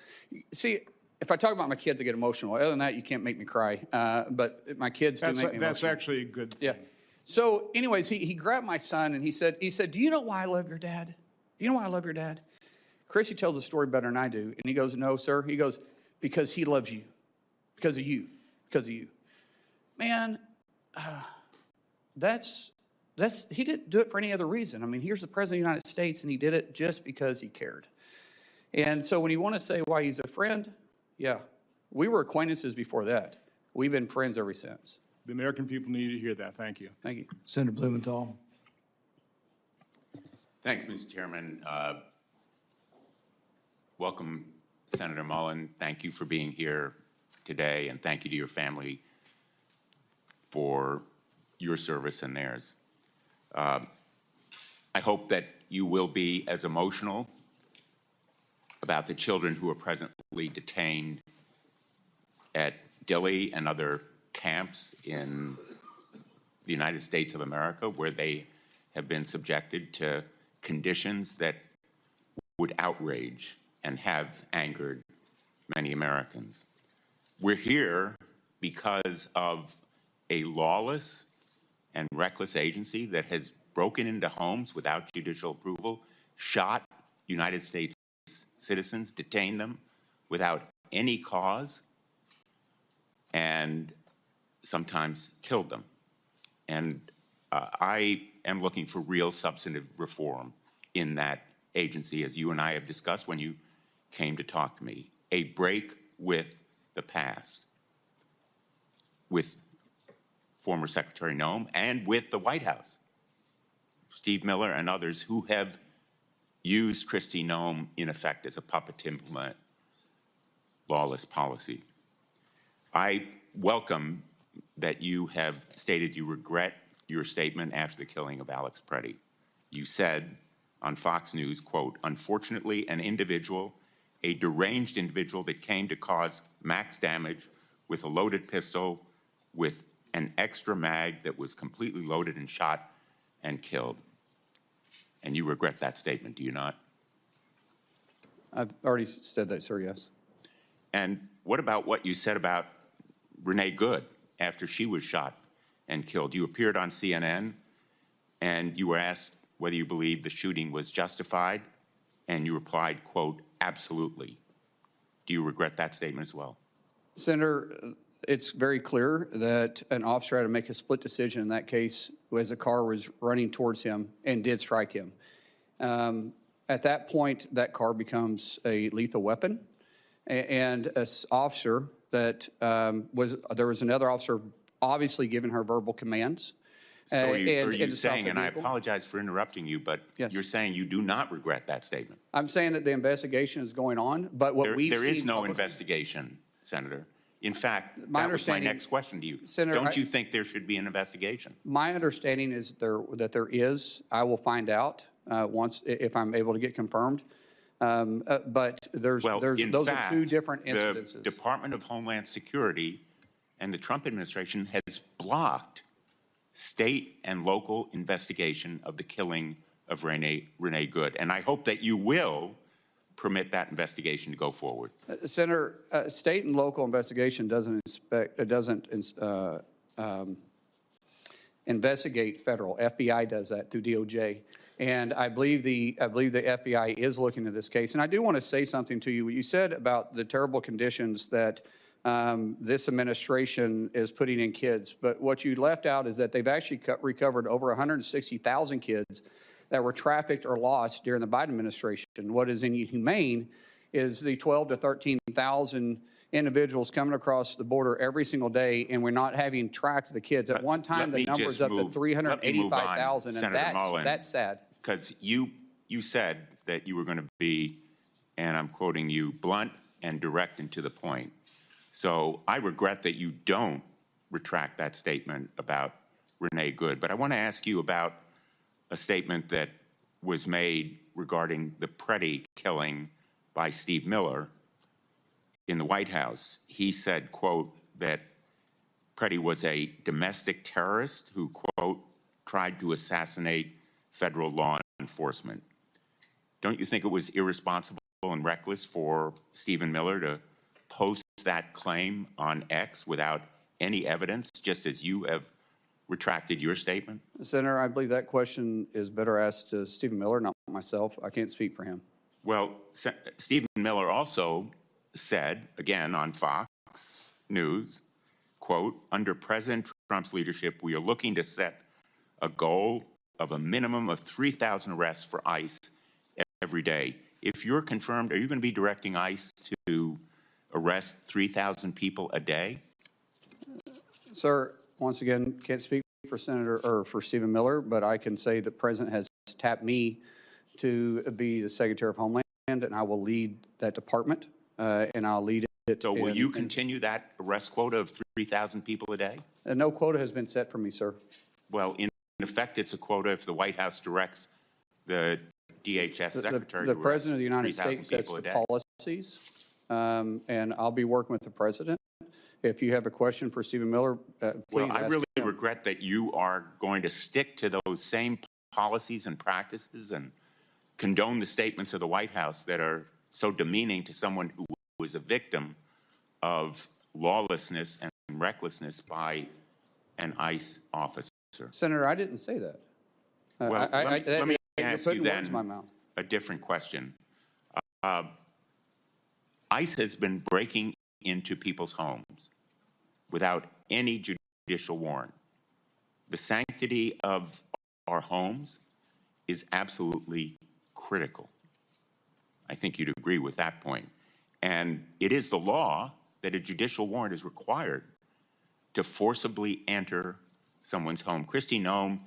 See, if I talk about my kids, I get emotional. Other than that, you can't make me cry. But my kids do make me emotional. That's actually a good thing. Yeah. So anyways, he grabbed my son and he said, do you know why I love your dad? Do you know why I love your dad? Chrissy tells the story better than I do. And he goes, no, sir. He goes, because he loves you. Because of you. Because of you. Man, he didn't do it for any other reason. I mean, here's the president of the United States, and he did it just because he cared. And so when you want to say why he's a friend, yeah, we were acquaintances before that. We've been friends ever since. The American people need to hear that. Thank you. Thank you. Senator Blumenthal. Thanks, Mr. Chairman. Welcome, Senator Mullin. Thank you for being here today, and thank you to your family for your service and theirs. I hope that you will be as emotional about the children who are presently detained at Dilley and other camps in the United States of America, where they have been subjected to conditions that would outrage and have angered many Americans. We're here because of a lawless and reckless agency that has broken into homes without judicial approval, shot United States citizens, detained them without any cause, and sometimes killed them. And I am looking for real substantive reform in that agency, as you and I have discussed when you came to talk to me. A break with the past, with former Secretary Noem and with the White House, Steve Miller and others who have used Kristi Noem, in effect, as a puppet to implement lawless policy. I welcome that you have stated you regret your statement after the killing of Alex Preddy. You said on Fox News, quote, unfortunately, an individual, a deranged individual that came to cause max damage with a loaded pistol with an extra mag that was completely loaded and shot and killed. And you regret that statement, do you not? I've already said that, sir, yes. And what about what you said about Renee Good after she was shot and killed? You appeared on CNN and you were asked whether you believed the shooting was justified, and you replied, quote, absolutely. Do you regret that statement as well? Senator, It's very clear that an officer had to make a split decision in that case as the car was running towards him and did strike him. At that point, that car becomes a lethal weapon. And an officer that there was another officer obviously giving her verbal commands. So are you saying, and I apologize for interrupting you, but you're saying you do not regret that statement? I'm saying that the investigation is going on, but what we've seen... There is no investigation, Senator. In fact, my that was my next question to you. Senator, don't you think there should be an investigation? My understanding is that there is. I will find out if I'm able to get confirmed. But those are two different incidences. The Department of Homeland Security and the Trump administration has blocked state and local investigation of the killing of Renee Good. And I hope that you will permit that investigation to go forward. Senator, state and local investigation doesn't investigate federal. FBI does that through DOJ. And I believe the FBI is looking at this case. And I do want to say something to you. You said about the terrible conditions that this administration is putting in kids. But what you left out is that they've actually recovered over 160,000 kids that were trafficked or lost during the Biden administration. What is inhumane is the 12 to 13,000 individuals coming across the border every single day, and we're not having tracked the kids. At one time, the number's up to 385,000, and that's sad. Because you said that you were going to be, and I'm quoting you, blunt and direct and to the point. So I regret that you don't retract that statement about Renee Good. But I want to ask you about a statement that was made regarding the Preddy killing by Steve Miller in the White House. He said, quote, that Preddy was a domestic terrorist who, quote, tried to assassinate federal law enforcement. Don't you think it was irresponsible and reckless for Stephen Miller to post that claim on X without any evidence, just as you have retracted your statement? Senator, I believe that question is better asked to Stephen Miller, not myself. I can't speak for him. Well, Stephen Miller also said, again on Fox News, quote, under President Trump's leadership, we are looking to set a goal of a minimum of 3,000 arrests for ICE every day. If you're confirmed, are you going to be directing ICE to arrest 3,000 people a day? Sir, once again, can't speak for Senator or for Stephen Miller, but I can say the President has tapped me to be the Secretary of Homeland, and I will lead that department, and I'll lead it. So will you continue that arrest quota of 3,000 people a day? No quota has been set for me, sir. Well, in effect, it's a quota if the White House directs the DHS Secretary the President of the United States sets the policies, and I'll be working with the President. If you have a question for Stephen Miller, please well, I ask really him. regret that you are going to stick to those same policies and practices and condone the statements of the White House that are so demeaning to someone who was a victim of lawlessness and recklessness by an ICE officer. Senator, I didn't say that. Well, let me ask you then my mouth. a different question. ICE has been breaking into people's homes without any judicial warrant. The sanctity of our homes is absolutely critical. I think you'd agree with that point. And it is the law that a judicial warrant is required to forcibly enter someone's home. Kristi Noem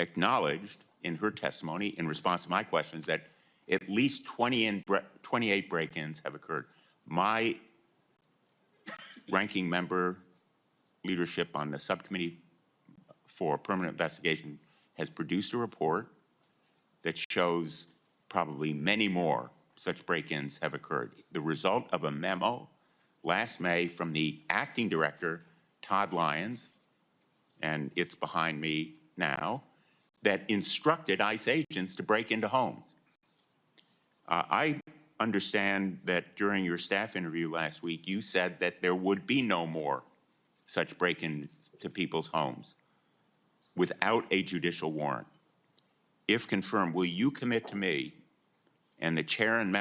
acknowledged in her testimony in response to my questions that at least 28 break-ins have occurred. My ranking member leadership on the subcommittee for permanent investigation has produced a report that shows probably many more such break-ins have occurred. The result of a memo last May from the acting director, Todd Lyons, and it's behind me now, that instructed ICE agents to break into homes. I understand that during your staff interview last week, you said that there would be no more such break-ins to people's homes without a judicial warrant. If confirmed, will you commit to me and the chair and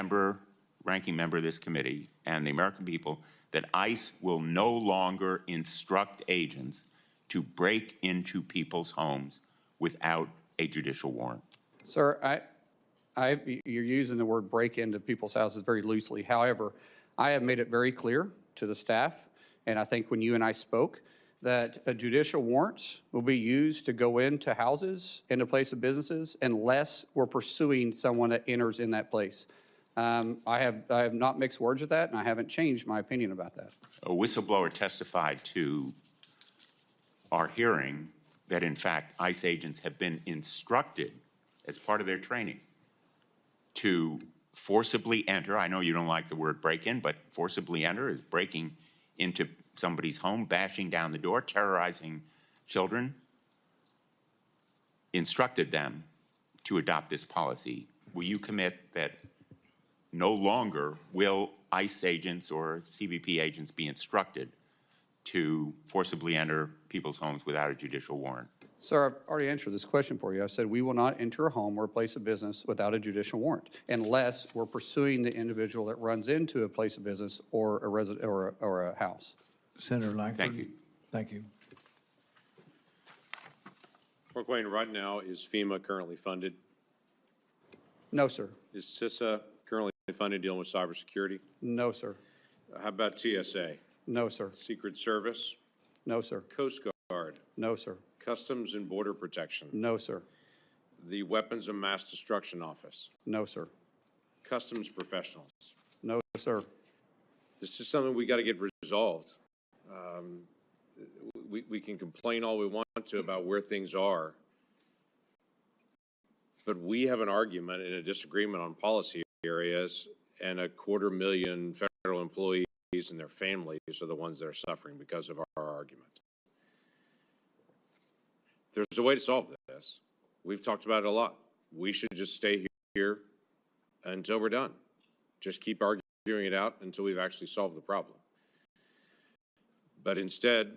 ranking member of this committee and the American people that ICE will no longer instruct agents to break into people's homes without a judicial warrant? Sir, you're using the word break into people's houses very loosely. However, I have made it very clear to the staff, and I think when you and I spoke, that judicial warrants will be used to go into houses, into place of businesses, unless we're pursuing someone that enters in that place. I have not mixed words with that, and I haven't changed my opinion about that. A whistleblower testified to our hearing that, in fact, ICE agents have been instructed as part of their training to forcibly enter. I know you don't like the word break-in, but forcibly enter is breaking into somebody's home, bashing down the door, terrorizing children, instructed them to adopt this policy. Will you commit that no longer will ICE agents or CBP agents be instructed to forcibly enter people's homes without a judicial warrant? Sir, I've already answered this question for you. I said we will not enter a home or a place of business without a judicial warrant unless we're pursuing the individual that runs into a place of business or a resident or a house. Senator Langford. Thank you. Thank you. Markwayne, right now, is FEMA currently funded? No, sir. Is CISA currently funded dealing with cybersecurity? No, sir. How about TSA? No, sir. Secret Service? No, sir. Coast Guard? No, sir. Customs and Border Protection? No, sir. The Weapons of Mass Destruction Office? No, sir. Customs professionals? No, sir. This is something we got to get resolved. We can complain all we want to about where things are, but we have an argument and a disagreement on policy areas, and 250,000 federal employees and their families are the ones that are suffering because of our argument. There's a way to solve this. We've talked about it a lot. We should just stay here until we're done. Just keep arguing it out until we've actually solved the problem. But instead,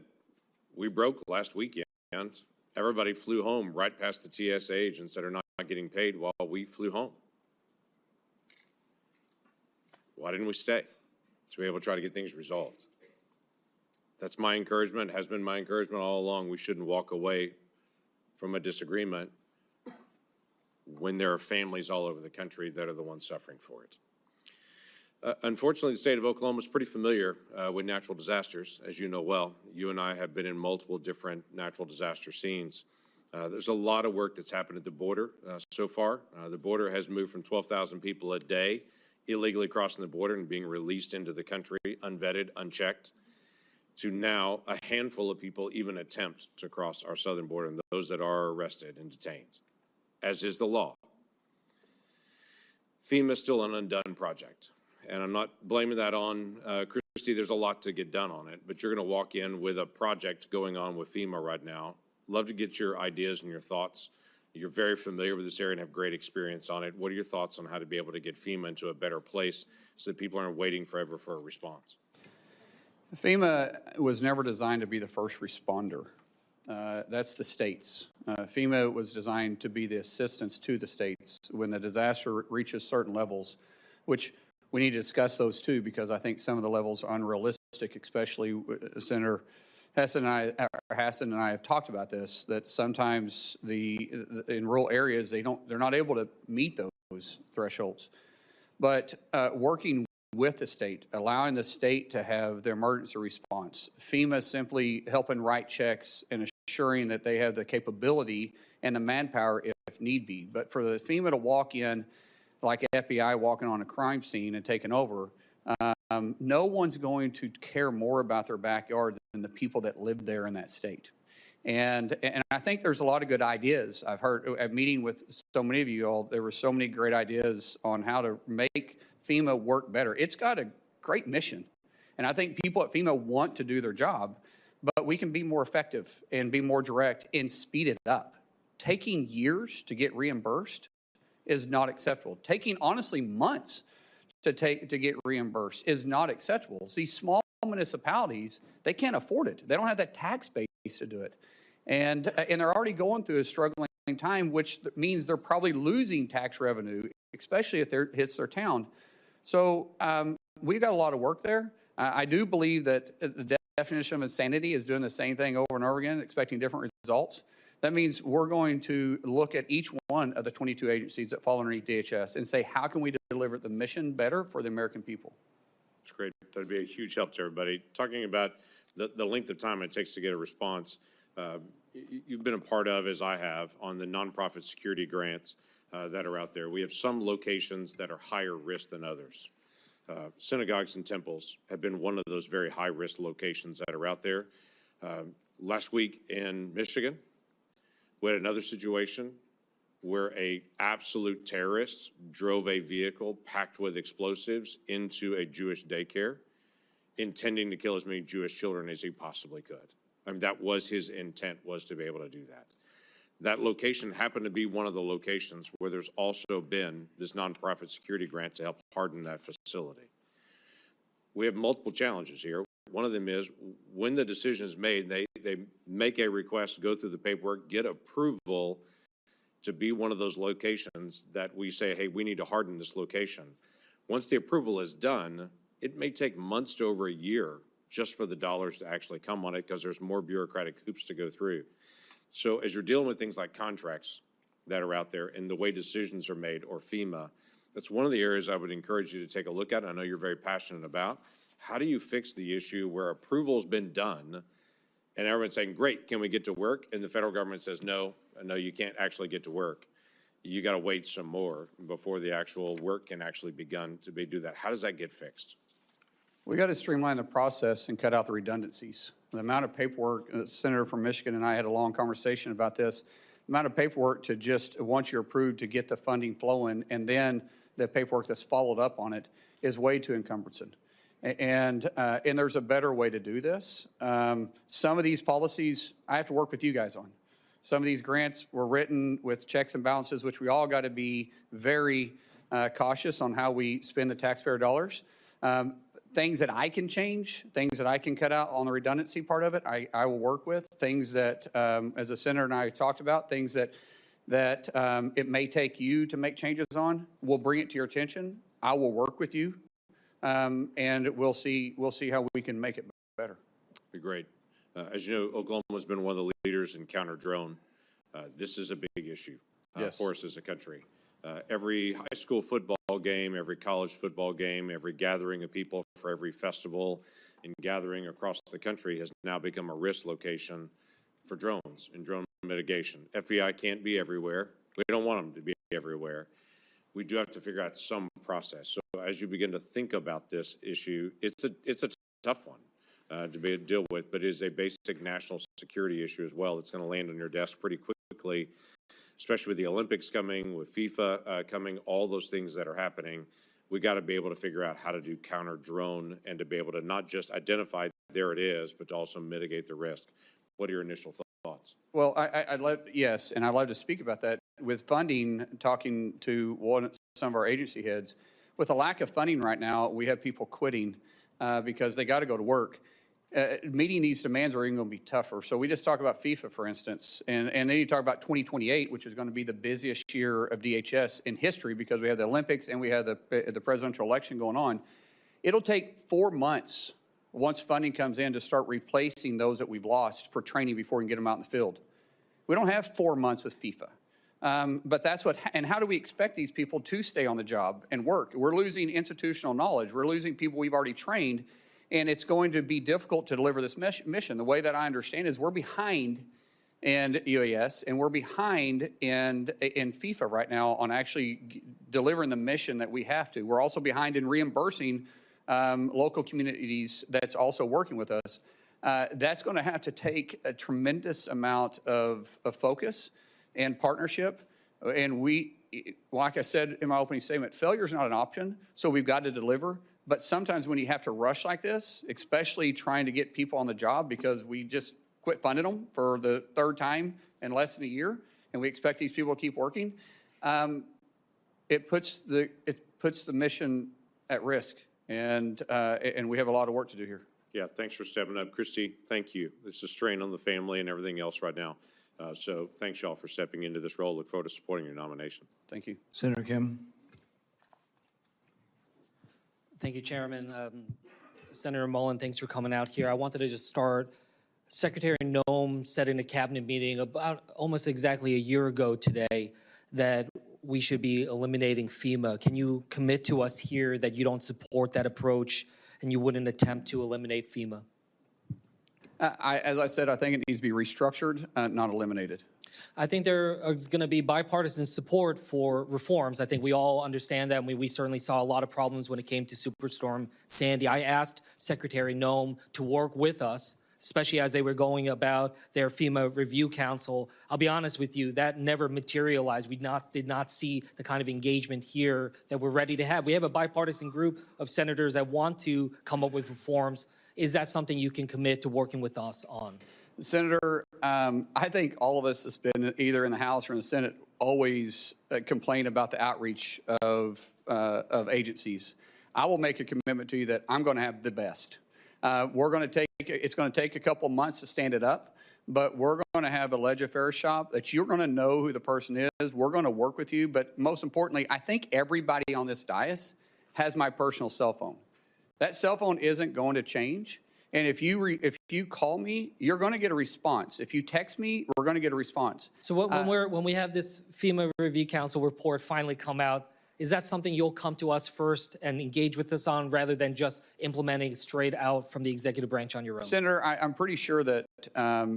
we broke last weekend. Everybody flew home right past the TSA agents that are not getting paid while we flew home. Why didn't we stay? To be able to try to get things resolved. That's my encouragement, has been my encouragement all along. We shouldn't walk away from a disagreement when there are families all over the country that are the ones suffering for it. Unfortunately, the state of Oklahoma is pretty familiar with natural disasters, as you know well. You and I have been in multiple different natural disaster scenes. There's a lot of work that's happened at the border so far. The border has moved from 12,000 people a day illegally crossing the border and being released into the country, unvetted, unchecked, to now a handful of people even attempt to cross our southern border, and those that are arrested and detained, as is the law. FEMA is still an undone project. And I'm not blaming that on Christy. There's a lot to get done on it, but you're going to walk in with a project going on with FEMA right now. Love to get your ideas and your thoughts. You're very familiar with this area and have great experience on it. What are your thoughts on how to be able to get FEMA into a better place so that people aren't waiting forever for a response? FEMA was never designed to be the first responder. That's the states. FEMA was designed to be the assistance to the states when the disaster reaches certain levels, which we need to discuss those too, because I think some of the levels are unrealistic, especially Senator Hassan and I have talked about this, that sometimes in rural areas, they're not able to meet those thresholds. But working with the state, allowing the state to have their emergency response, FEMA simply helping write checks and assuring that they have the capability and the manpower if need be. But for the FEMA to walk in like FBI walking on a crime scene and taking over, no one's going to care more about their backyard than the people that live there in that state. And I think there's a lot of good ideas. I've heard at meeting with so many of you all, there were so many great ideas on how to make FEMA work better. It's got a great mission. And I think people at FEMA want to do their job, but we can be more effective and be more direct and speed it up. Taking years to get reimbursed is not acceptable. Taking, honestly, months to get reimbursed is not acceptable. See, small municipalities, they can't afford it. They don't have that tax base to do it. And they're already going through a struggling time, which means they're probably losing tax revenue, especially if it hits their town. So we've got a lot of work there. I do believe that the definition of insanity is doing the same thing over and over again, expecting different results. That means we're going to look at each one of the 22 agencies that fall underneath DHS and say, how can we deliver the mission better for the American people? That's great. That'd be a huge help to everybody. Talking about the length of time it takes to get a response, you've been a part of, as I have, on the nonprofit security grants that are out there. We have some locations that are higher risk than others. Synagogues and temples have been one of those very high-risk locations that are out there. Last week in Michigan, we had another situation where a absolute terrorist drove a vehicle packed with explosives into a Jewish daycare, intending to kill as many Jewish children as he possibly could. I mean, that was his intent, was to be able to do that. That location happened to be one of the locations where there's also been this nonprofit security grant to help harden that facility. We have multiple challenges here. One of them is when the decision is made, they make a request, go through the paperwork, get approval to be one of those locations that we say, hey, we need to harden this location. Once the approval is done, it may take months to over a year just for the dollars to actually come on it because there's more bureaucratic hoops to go through. So as you're dealing with things like contracts that are out there and the way decisions are made, or FEMA, that's one of the areas I would encourage you to take a look at. I know you're very passionate about. How do you fix the issue where approval's been done and everyone's saying, great, can we get to work? And the federal government says, no, you can't actually get to work. You got to wait some more before the actual work can actually begin to do that. How does that get fixed? We got to streamline the process and cut out the redundancies. The amount of paperwork, the senator from Michigan and I had a long conversation about this, the amount of paperwork to just, once you're approved, to get the funding flowing, and then the paperwork that's followed up on it is way too encumbersome. And there's a better way to do this. Some of these policies I have to work with you guys on. Some of these grants were written with checks and balances, which we all got to be very cautious on how we spend the taxpayer dollars. Things that I can change, things that I can cut out on the redundancy part of it, I will work with. Things that, as the senator and I talked about, things that it may take you to make changes on, we'll bring it to your attention. I will work with you, and we'll see how we can make it better. Be great. As you know, Oklahoma has been one of the leaders in counter-drone. This is a big issue for us as a country. Every high school football game, every college football game, every gathering of people for every festival and gathering across the country has now become a risk location for drones and drone mitigation. FBI can't be everywhere. We don't want them to be everywhere. We do have to figure out some process. So as you begin to think about this issue, it's a tough one to be able to deal with, but it is a basic national security issue as well. It's going to land on your desk pretty quickly, especially with the Olympics coming, with FIFA coming, all those things that are happening. We got to be able to figure out how to do counter drone and to be able to not just identify there it is, but to also mitigate the risk. What are your initial thoughts? Well, I'd love to speak about that. With funding, talking to some of our agency heads, with a lack of funding right now, we have people quitting because they got to go to work. Meeting these demands are even going to be tougher. So we just talk about FIFA, for instance, and then you talk about 2028, which is going to be the busiest year of DHS in history because we have the Olympics and we have the presidential election going on. It'll take 4 months once funding comes in to start replacing those that we've lost for training before we can get them out in the field. We don't have 4 months with FIFA. But that's and how do we expect these people to stay on the job and work? We're losing institutional knowledge. We're losing people we've already trained. And it's going to be difficult to deliver this mission. The way that I understand is we're behind in UAS and we're behind in FIFA right now on actually delivering the mission that we have to. We're also behind in reimbursing local communities that's also working with us. That's going to have to take a tremendous amount of focus and partnership. And like I said in my opening statement, failure is not an option, so we've got to deliver. But sometimes when you have to rush like this, especially trying to get people on the job because we just quit funding them for the third time in less than a year, and we expect these people to keep working, it puts the mission at risk, and we have a lot of work to do here. Yeah, thanks for stepping up. Christy, thank you. This is a strain on the family and everything else right now. So thanks, y'all, for stepping into this role. Look forward to supporting your nomination. Thank you. Senator Kim. Thank you, Chairman. Senator Mullin, thanks for coming out here. I wanted to just start. Secretary Noem said in a cabinet meeting about almost exactly a year ago today that we should be eliminating FEMA. Can you commit to us here that you don't support that approach and you wouldn't attempt to eliminate FEMA? As I said, I think it needs to be restructured, not eliminated. I think there is going to be bipartisan support for reforms. I think we all understand that, and we certainly saw a lot of problems when it came to Superstorm Sandy. I asked Secretary Noem to work with us, especially as they were going about their FEMA Review Council. I'll be honest with you, that never materialized. We did not see the kind of engagement here that we're ready to have. We have a bipartisan group of senators that want to come up with reforms. Is that something you can commit to working with us on? Senator, I think all of us that's been either in the House or in the Senate always complain about the outreach of agencies. I will make a commitment to you that I'm going to have the best. It's going to take a couple months to stand it up, but we're going to have a ledge affairs shop that you're going to know who the person is. We're going to work with you, but most importantly, I think everybody on this dais has my personal cell phone. That cell phone isn't going to change. And if you call me, you're going to get a response. If you text me, we're going to get a response. So when we have this FEMA Review Council report finally come out, is that something you'll come to us first and engage with us on rather than just implementing straight out from the executive branch on your own? Senator, I'm pretty sure that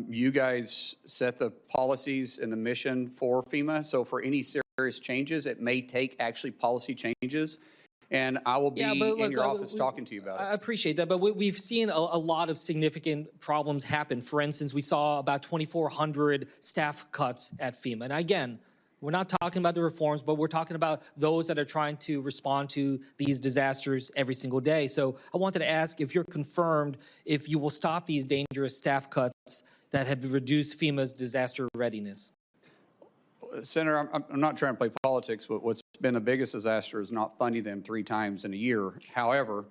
you guys set the policies and the mission for FEMA. So for any serious changes, it may take actually policy changes. And I will be in your office talking to you about it. I appreciate that, but we've seen a lot of significant problems happen. For instance, we saw about 2,400 staff cuts at FEMA. And again, we're not talking about the reforms, but we're talking about those that are trying to respond to these disasters every single day. So I wanted to ask if you're confirmed if you will stop these dangerous staff cuts that have reduced FEMA's disaster readiness. Senator, I'm not trying to play politics, but what's been the biggest disaster is not funding them 3 times in a year. However,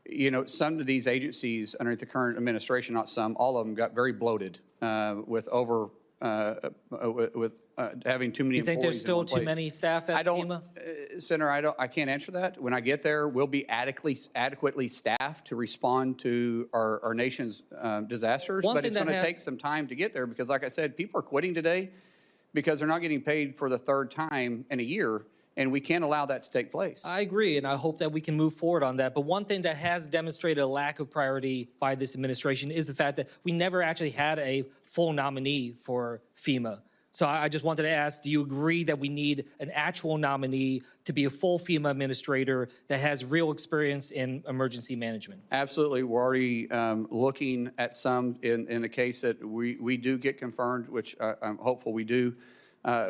you know, some of these agencies under the current administration, not some, all of them got very bloated with having too many employees. You think there's still too many staff at FEMA? Senator, I can't answer that. When I get there, we'll be adequately staffed to respond to our nation's disasters. But it's going to take some time to get there because, like I said, people are quitting today because they're not getting paid for the 3rd time in a year, and we can't allow that to take place. I agree, and I hope that we can move forward on that. But one thing that has demonstrated a lack of priority by this administration is the fact that we never actually had a full nominee for FEMA. So I just wanted to ask, do you agree that we need an actual nominee to be a full FEMA administrator that has real experience in emergency management? Absolutely. We're already looking at some in the case that we do get confirmed, which I'm hopeful we do.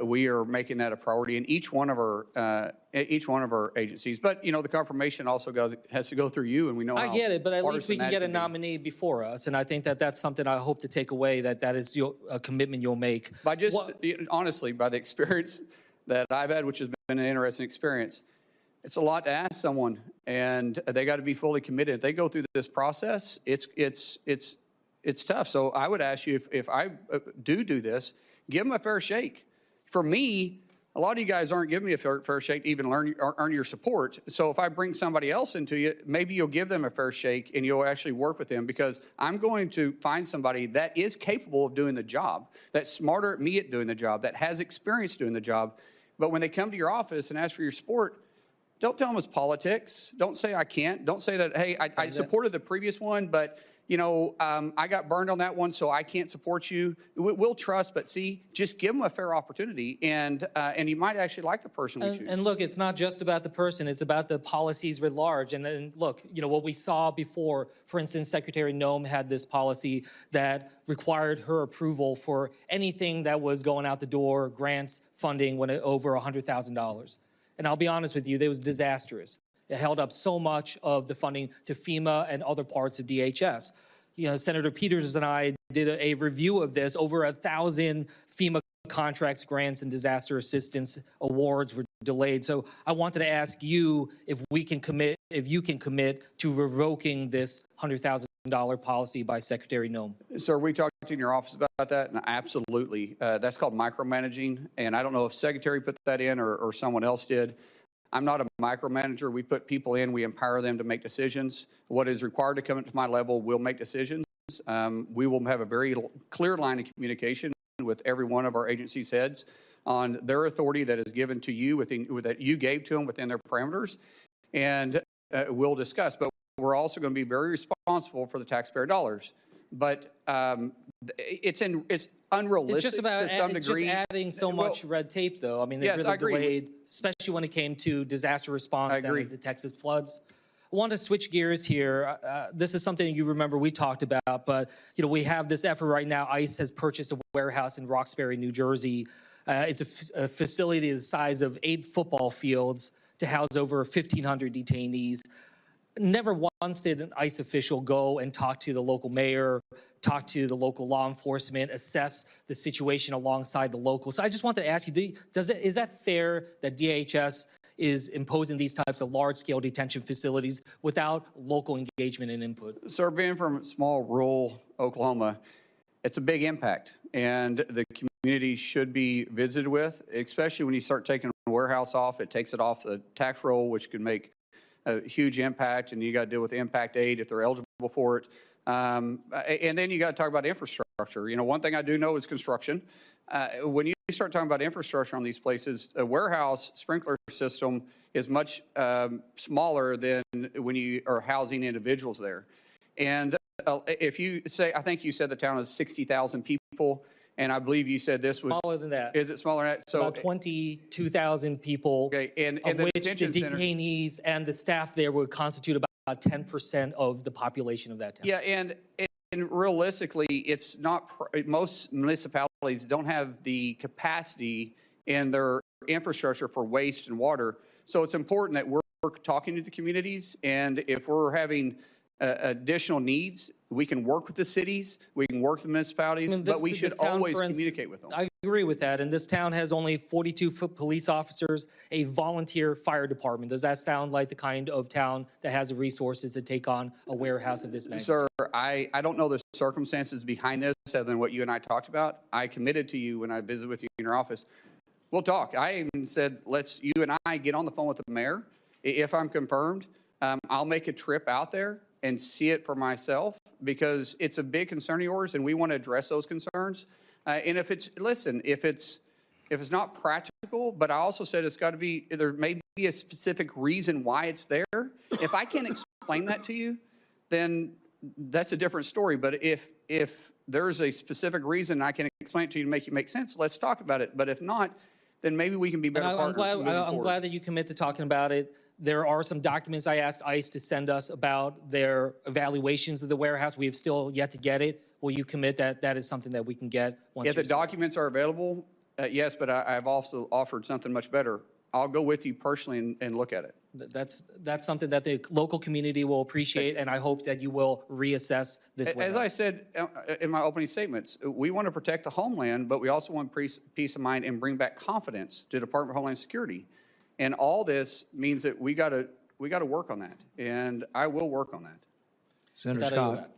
We are making that a priority in each one of our agencies. But you know, the confirmation also has to go through you, and we know. I get it, but at least we can get a nominee before us, and I think that that's something I hope to take away. That is a commitment you'll make. By honestly, by the experience that I've had, which has been an interesting experience, it's a lot to ask someone, and they got to be fully committed. If they go through this process, it's tough. So I would ask you if I do this, give them a fair shake. For me, a lot of you guys aren't giving me a fair shake to even earn your support. So if I bring somebody else into you, maybe you'll give them a fair shake and you'll actually work with them because I'm going to find somebody that is capable of doing the job, that's smarter at me at doing the job, that has experience doing the job. But when they come to your office and ask for your support, don't tell them it's politics. Don't say I can't. Don't say that, hey, I supported the previous one, but you know, I got burned on that one, so I can't support you. We'll trust, but see, just give them a fair opportunity, and you might actually like the person we choose. And look, it's not just about the person; it's about the policies writ large. And then look, you know what we saw before. For instance, Secretary Noem had this policy that required her approval for anything that was going out the door, grants, funding, when it over $100,000. And I'll be honest with you, it was disastrous. It held up so much of the funding to FEMA and other parts of DHS. You know, Senator Peters and I did a review of this. Over 1,000 FEMA contracts, grants, and disaster assistance awards were delayed. So I wanted to ask you if you can commit to revoking this $100,000 policy by Secretary Noem. Sir, we talked in your office about that, and absolutely. That's called micromanaging, and I don't know if Secretary put that in or someone else did. I'm not a micromanager. We put people in, we empower them to make decisions. What is required to come to my level will make decisions. We will have a very clear line of communication with every one of our agency's heads on their authority that is given to you that you gave to them within their parameters, and we'll discuss. But we're also going to be very responsible for the taxpayer dollars. But it's unrealistic to some degree. It's just adding so much red tape, though. I mean, they really delayed, especially when it came to disaster response down at the Texas floods. I want to switch gears here. This is something you remember we talked about, but we have this effort right now. ICE has purchased a warehouse in Roxbury, New Jersey. It's a facility the size of 8 football fields to house over 1,500 detainees. Never once did an ICE official go and talk to the local mayor, talk to the local law enforcement, assess the situation alongside the locals. So I just wanted to ask you, is that fair that DHS is imposing these types of large-scale detention facilities without local engagement and input? Sir, being from small rural Oklahoma, it's a big impact, and the community should be visited with, especially when you start taking a warehouse off. It takes it off the tax roll, which could make a huge impact, and you got to deal with impact aid if they're eligible for it. And then you got to talk about infrastructure. One thing I do know is construction. When you start talking about infrastructure on these places, a warehouse sprinkler system is much smaller than when you are housing individuals there. And if you say, I think you said the town is 60,000 people, and I believe you said this was smaller than that. Is it smaller than that? So about 22,000 people, okay, and of the which the detention center, detainees and the staff there would constitute about 10% of the population of that town. yeah, and realistically, it's not. Most municipalities don't have the capacity in their infrastructure for waste and water. So it's important that we're talking to the communities, and if we're having additional needs, we can work with the cities, we can work with the municipalities, but we should always communicate with them. I agree with that, and this town has only 42 police officers, a volunteer fire department. Does that sound like the kind of town that has the resources to take on a warehouse of this magnitude? Sir, I don't know the circumstances behind this other than what you and I talked about. I committed to you when I visited with you in your office. We'll talk. I even said, let's you and I get on the phone with the mayor. If I'm confirmed, I'll make a trip out there and see it for myself, because it's a big concern of yours, and we want to address those concerns. And if it's not practical, but I also said it's got to be, there may be a specific reason why it's there. If I can't explain that to you, then that's a different story. But if there's a specific reason I can explain it to you to make you make sense, let's talk about it. But if not, then maybe we can be better partners. I'm glad that you commit to talking about it. There are some documents I asked ICE to send us about their evaluations of the warehouse. We have still yet to get it. Will you commit that that is something that we can get once? If the documents are available, yes, but I've also offered something much better. I'll go with you personally and look at it. That's something that the local community will appreciate, and I hope that you will reassess this warehouse. As I said in my opening statements, we want to protect the homeland, but we also want peace of mind and bring back confidence to the Department of Homeland Security. And all this means that we got to work on that, and I will work on that. Senator Scott.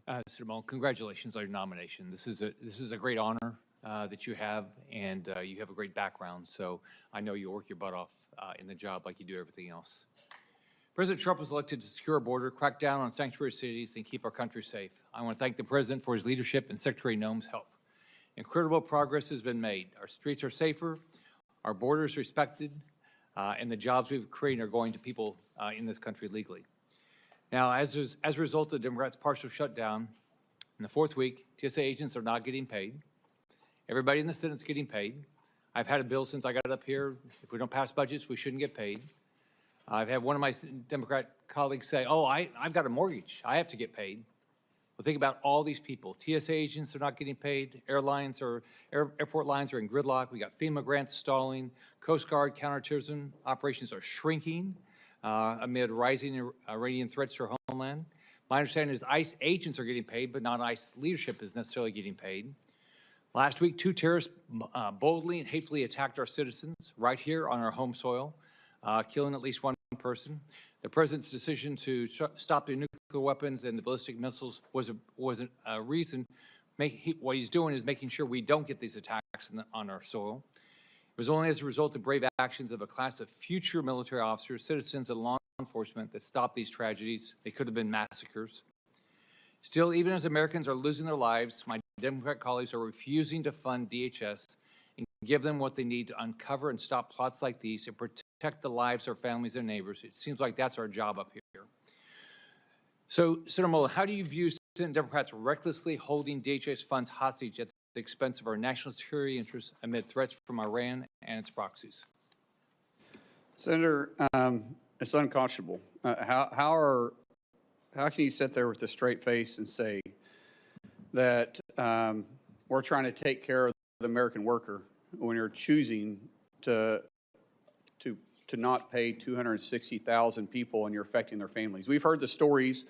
Senator Mullin, congratulations on your nomination. This is a great honor that you have, and you have a great background. So I know you'll work your butt off in the job like you do everything else. President Trump was elected to secure our border, crack down on sanctuary cities, and keep our country safe. I want to thank the President for his leadership and Secretary Noem's help. Incredible progress has been made. Our streets are safer, our borders respected, and the jobs we've created are going to people in this country legally. Now, as a result of the Democrats' partial shutdown, in the 4th week, TSA agents are not getting paid. Everybody in the Senate's getting paid. I've had a bill since I got up here. If we don't pass budgets, we shouldn't get paid. I've had one of my Democrat colleagues say, oh, I've got a mortgage. I have to get paid. Well, think about all these people. TSA agents are not getting paid. Airport lines are in gridlock. We got FEMA grants stalling. Coast Guard counterterrorism operations are shrinking amid rising Iranian threats to our homeland. My understanding is ICE agents are getting paid, but not ICE leadership is necessarily getting paid. Last week, 2 terrorists boldly and hatefully attacked our citizens right here on our home soil, killing at least 1 person. The President's decision to stop the nuclear weapons and the ballistic missiles was a reason. What he's doing is making sure we don't get these attacks on our soil. It was only as a result of brave actions of a class of future military officers, citizens, and law enforcement that stopped these tragedies. They could have been massacres. Still, even as Americans are losing their lives, my Democrat colleagues are refusing to fund DHS and give them what they need to uncover and stop plots like these and protect the lives of our families and neighbors. It seems like that's our job up here. So, Senator Mullin, how do you view Senate Democrats recklessly holding DHS funds hostage at the expense of our national security interests amid threats from Iran and its proxies? Senator, it's unconscionable. How can you sit there with a straight face and say that we're trying to take care of the American worker when you're choosing to not pay 260,000 people and you're affecting their families? We've heard the stories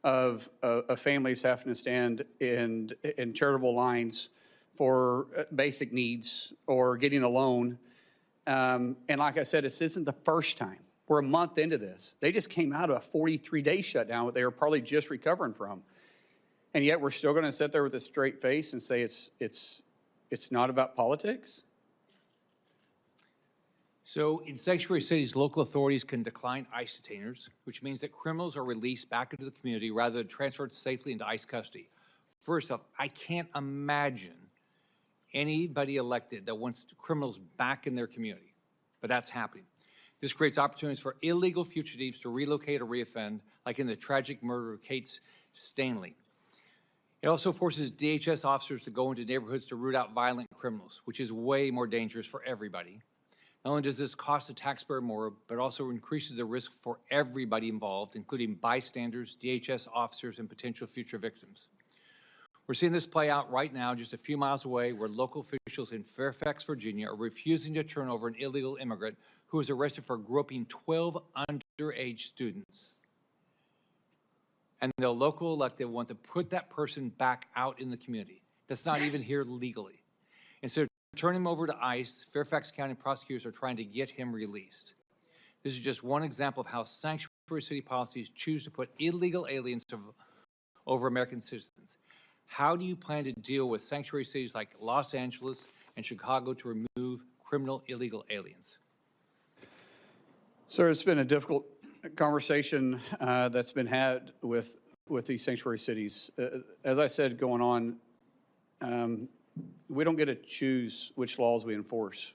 of families having to stand in charitable lines for basic needs or getting a loan. And like I said, this isn't the first time. We're a month into this. They just came out of a 43-day shutdown that they were probably just recovering from. And yet we're still going to sit there with a straight face and say it's not about politics? So in sanctuary cities, local authorities can decline ICE detainers, which means that criminals are released back into the community rather than transferred safely into ICE custody. First off, I can't imagine anybody elected that wants criminals back in their community, but that's happening. This creates opportunities for illegal fugitives to relocate or reoffend, like in the tragic murder of Kate Stanley. It also forces DHS officers to go into neighborhoods to root out violent criminals, which is way more dangerous for everybody. Not only does this cost the taxpayer more, but also increases the risk for everybody involved, including bystanders, DHS officers, and potential future victims. We're seeing this play out right now just a few miles away, where local officials in Fairfax, Virginia are refusing to turn over an illegal immigrant who was arrested for groping 12 underage students. And the local elected want to put that person back out in the community. That's not even here legally. Instead of turning him over to ICE, Fairfax County prosecutors are trying to get him released. This is just one example of how sanctuary city policies choose to put illegal aliens over American citizens. How do you plan to deal with sanctuary cities like Los Angeles and Chicago to remove criminal illegal aliens? Sir, it's been a difficult conversation that's been had with these sanctuary cities. As I said going on, we don't get to choose which laws we enforce.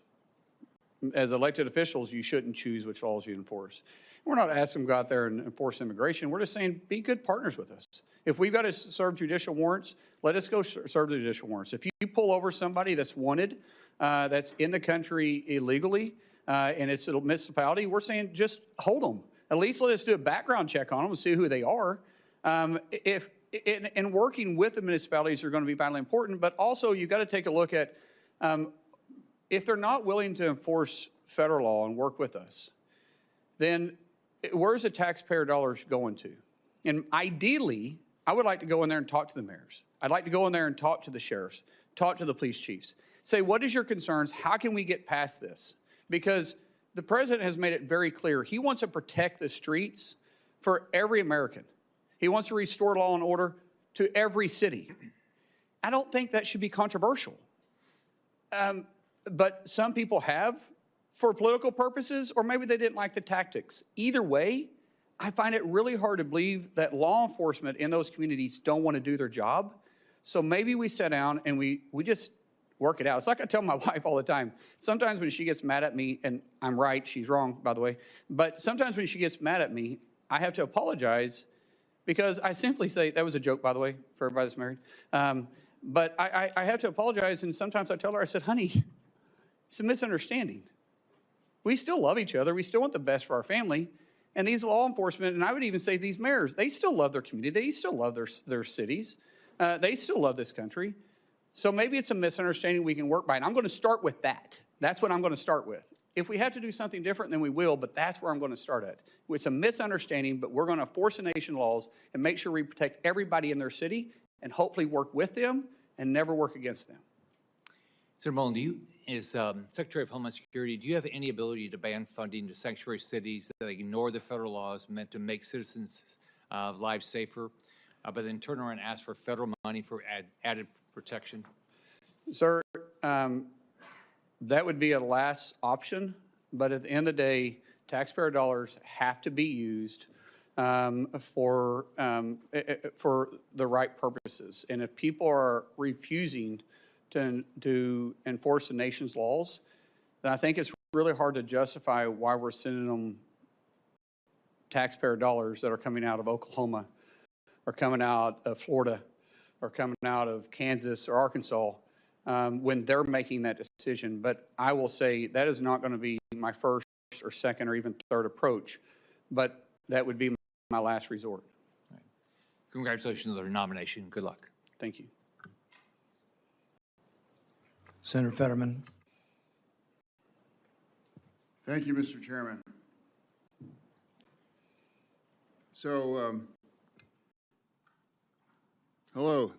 As elected officials, you shouldn't choose which laws you enforce. We're not asking them to go out there and enforce immigration. We're just saying, be good partners with us. If we've got to serve judicial warrants, let us go serve the judicial warrants. If you pull over somebody that's wanted, that's in the country illegally, and it's a municipality, we're saying just hold them. At least let us do a background check on them and see who they are. And working with the municipalities are going to be vitally important, but also you've got to take a look at if they're not willing to enforce federal law and work with us, then where's the taxpayer dollars going to? And ideally, I would like to go in there and talk to the mayors. I'd like to go in there and talk to the sheriffs, talk to the police chiefs. Say, what is your concerns? How can we get past this? Because the president has made it very clear he wants to protect the streets for every American. He wants to restore law and order to every city. I don't think that should be controversial. But some people have for political purposes, or maybe they didn't like the tactics. Either way, I find it really hard to believe that law enforcement in those communities don't want to do their job. So maybe we sit down and we just work it out. It's like I tell my wife all the time. Sometimes when she gets mad at me, and I'm right, she's wrong, by the way, but sometimes when she gets mad at me, I have to apologize because I simply say, that was a joke, by the way, for everybody that's married. But I have to apologize, and sometimes I tell her, I said, honey, it's a misunderstanding. We still love each other. We still want the best for our family. And these law enforcement, and I would even say these mayors, they still love their community. They still love their cities. They still love this country. So maybe it's a misunderstanding we can work by. And I'm going to start with that. That's what I'm going to start with. If we have to do something different, then we will, but that's where I'm going to start at. It's a misunderstanding, but we're going to force the nation laws and make sure we protect everybody in their city and hopefully work with them and never work against them. Senator Mullin, as Secretary of Homeland Security, do you have any ability to ban funding to sanctuary cities that ignore the federal laws meant to make citizens' lives safer, but then turn around and ask for federal money for added protection? Sir, That would be a last option, but at the end of the day, taxpayer dollars have to be used for the right purposes. And if people are refusing to enforce the nation's laws, then I think it's really hard to justify why we're sending them taxpayer dollars that are coming out of Oklahoma or coming out of Florida or coming out of Kansas or Arkansas when they're making that decision. But I will say that is not going to be my first or second or even third approach, but that would be my last resort. Congratulations on your nomination. Good luck. Thank you. Senator Fetterman. Thank you, Mr. Chairman. So, hello,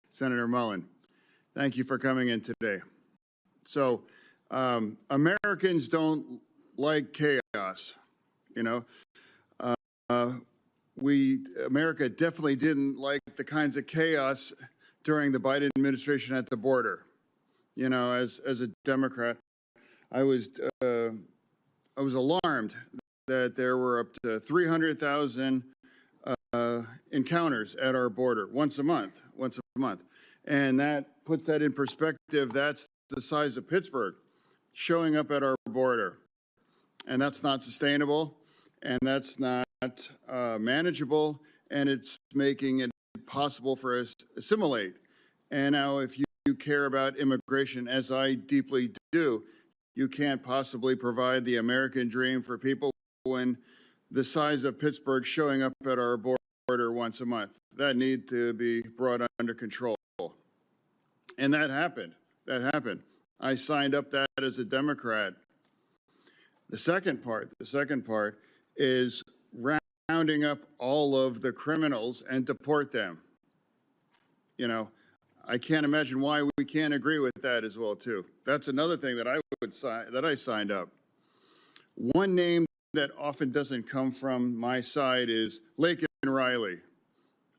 Senator Mullin. Thank you for coming in today. So, Americans don't like chaos, you know. America definitely didn't like the kinds of chaos during the Biden administration at the border. You know, as a Democrat, I was alarmed that there were up to 300,000 encounters at our border once a month. And that puts that in perspective. That's the size of Pittsburgh showing up at our border. And that's not sustainable, and that's not manageable, and it's making it possible for us to assimilate. And now if you care about immigration, as I deeply do, you can't possibly provide the American dream for people when the size of Pittsburgh showing up at our border once a month. That need to be brought under control. And that happened. I signed up that as a Democrat. The second part is rounding up all of the criminals and deport them. You know, I can't imagine why we can't agree with that as well too. That's another thing that I signed up. One name that often doesn't come from my side is Laken Riley.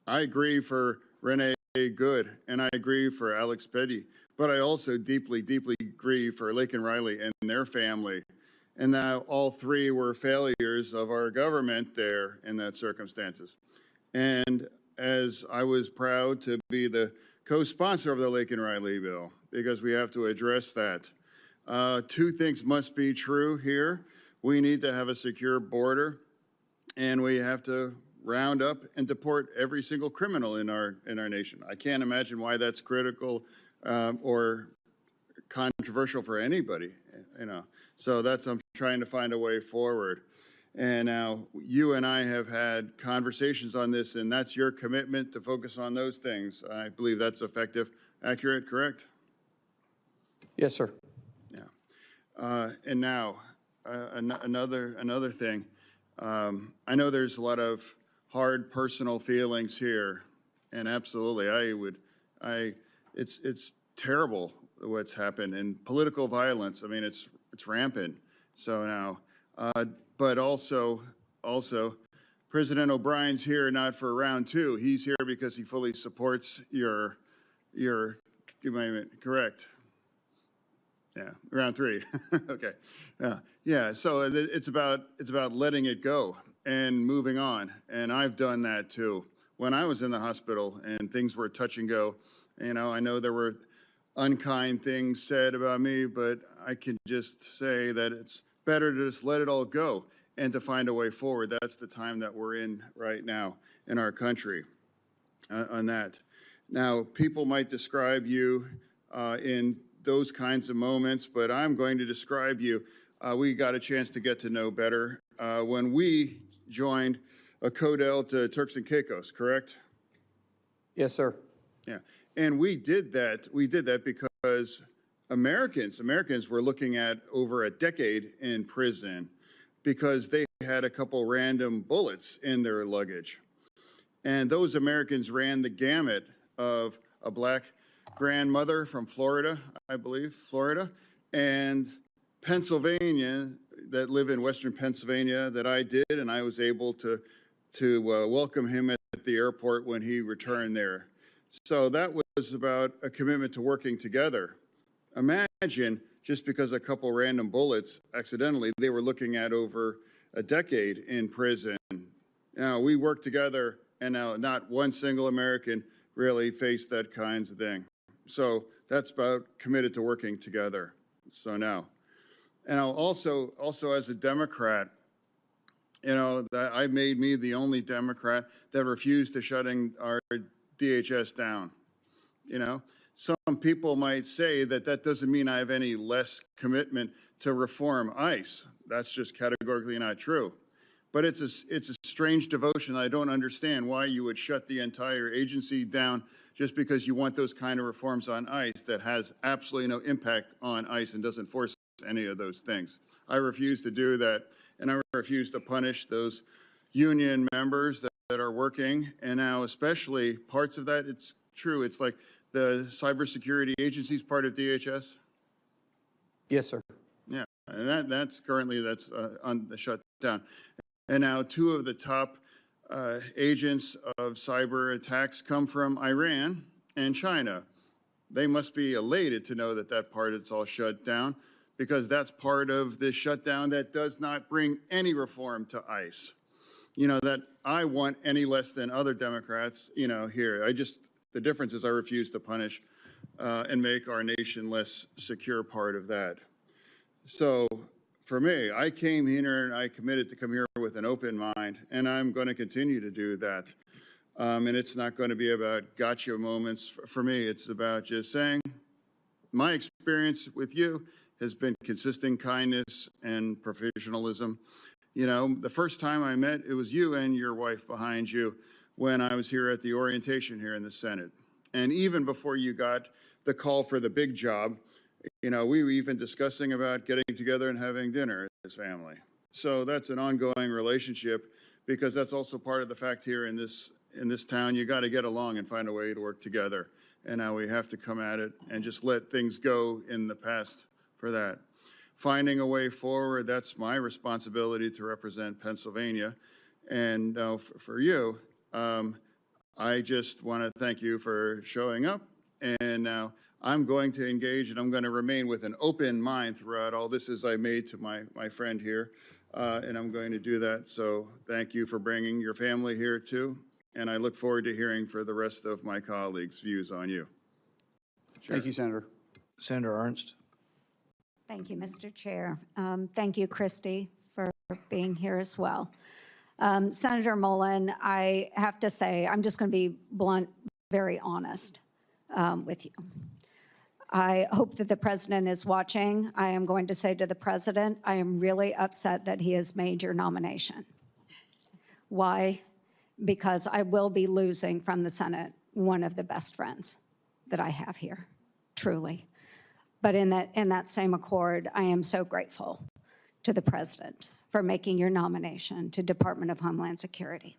I agree for Renee Good and I agree for Alex Petty, but I also deeply agree for Laken Riley and their family. And now all three were failures of our government there in that circumstances. And as I was proud to be the co-sponsor of the Laken Riley bill, because we have to address that. Two things must be true here. We need to have a secure border, and we have to round up and deport every single criminal in our nation. I can't imagine why that's critical or controversial for anybody, you know. So I'm trying to find a way forward. And now you and I have had conversations on this, and that's your commitment to focus on those things. I believe that's effective, accurate, correct? Yes, sir. Yeah. And now another thing. I know there's a lot of hard personal feelings here, and absolutely, it's terrible what's happened, and political violence. I mean, it's rampant. So now, but also, President O'Brien's here not for round two. He's here because he fully supports your correct. Yeah, round three. Okay. Yeah. So it's about letting it go and moving on. And I've done that too. When I was in the hospital and things were touch and go, you know, I know there were unkind things said about me, but I can just say that it's better to just let it all go and to find a way forward. That's the time that we're in right now in our country on that. Now, people might describe you in those kinds of moments, but I'm going to describe you. We got a chance to get to know better when we joined a Codel to Turks and Caicos, correct? Yes, sir. Yeah, and we did that because Americans were looking at over a decade in prison because they had a couple random bullets in their luggage. And those Americans ran the gamut of a black grandmother from Florida, I believe, and Pennsylvania, that live in Western Pennsylvania that I did, and I was able to welcome him at the airport when he returned there. So that was about a commitment to working together imagine just because a couple random bullets accidentally, they were looking at over a decade in prison. Now, we work together, and now not one single American really faced that kinds of thing. So that's about committed to working together. So now, and also as a Democrat, you know, that I made me the only Democrat that refused to shutting our DHS down. You know, some people might say that that doesn't mean I have any less commitment to reform ICE. That's just categorically not true. But it's a strange devotion. I don't understand why you would shut the entire agency down just because you want those kind of reforms on ICE that has absolutely no impact on ICE and doesn't force any of those things. I refuse to do that, and I refuse to punish those union members that are working. And now especially parts of that, it's true. It's like the cybersecurity agency is part of DHS? Yes, sir. Yeah, and that's currently on the shutdown. And now 2 of the top agents of cyber attacks come from Iran and China. They must be elated to know that that part is all shut down, because that's part of the shutdown that does not bring any reform to ICE. You know, that I want any less than other Democrats, you know, here. The difference is I refuse to punish and make our nation less secure part of that. So for me, I came here and I committed to come here with an open mind, and I'm going to continue to do that. And it's not going to be about gotcha moments. For me, it's about just saying my experience with you has been consistent kindness and professionalism. You know, the first time I met, it was you and your wife behind you when I was here at the orientation here in the Senate. And even before you got the call for the big job, you know, we were even discussing about getting together and having dinner as family. So that's an ongoing relationship, because that's also part of the fact here in this town, you got to get along and find a way to work together. And now we have to come at it and just let things go in the past for that. Finding a way forward, that's my responsibility to represent Pennsylvania. And for you, I just want to thank you for showing up. And now I'm going to engage, and I'm going to remain with an open mind throughout all this, as I made to my friend here. And I'm going to do that. So thank you for bringing your family here too. And I look forward to hearing for the rest of my colleagues' views on you. Thank you, Senator. Senator Ernst. Thank you, Mr. Chair. Thank you, Christy, for being here as well. Senator Mullin, I have to say, I'm just going to be blunt, very honest with you. I hope that the president is watching. I am going to say to the president, I am really upset that he has made your nomination. Why? Because I will be losing from the Senate one of the best friends that I have here, truly. But in that same accord, I am so grateful to the president for making your nomination to Department of Homeland Security.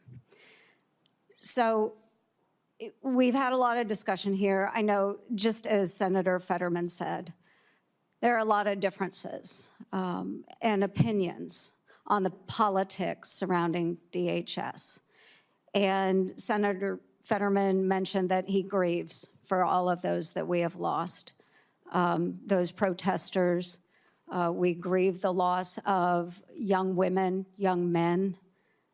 So we've had a lot of discussion here. I know, just as Senator Fetterman said, there are a lot of differences and opinions on the politics surrounding DHS. And Senator Fetterman mentioned that he grieves for all of those that we have lost, those protesters. We grieve the loss of young women, young men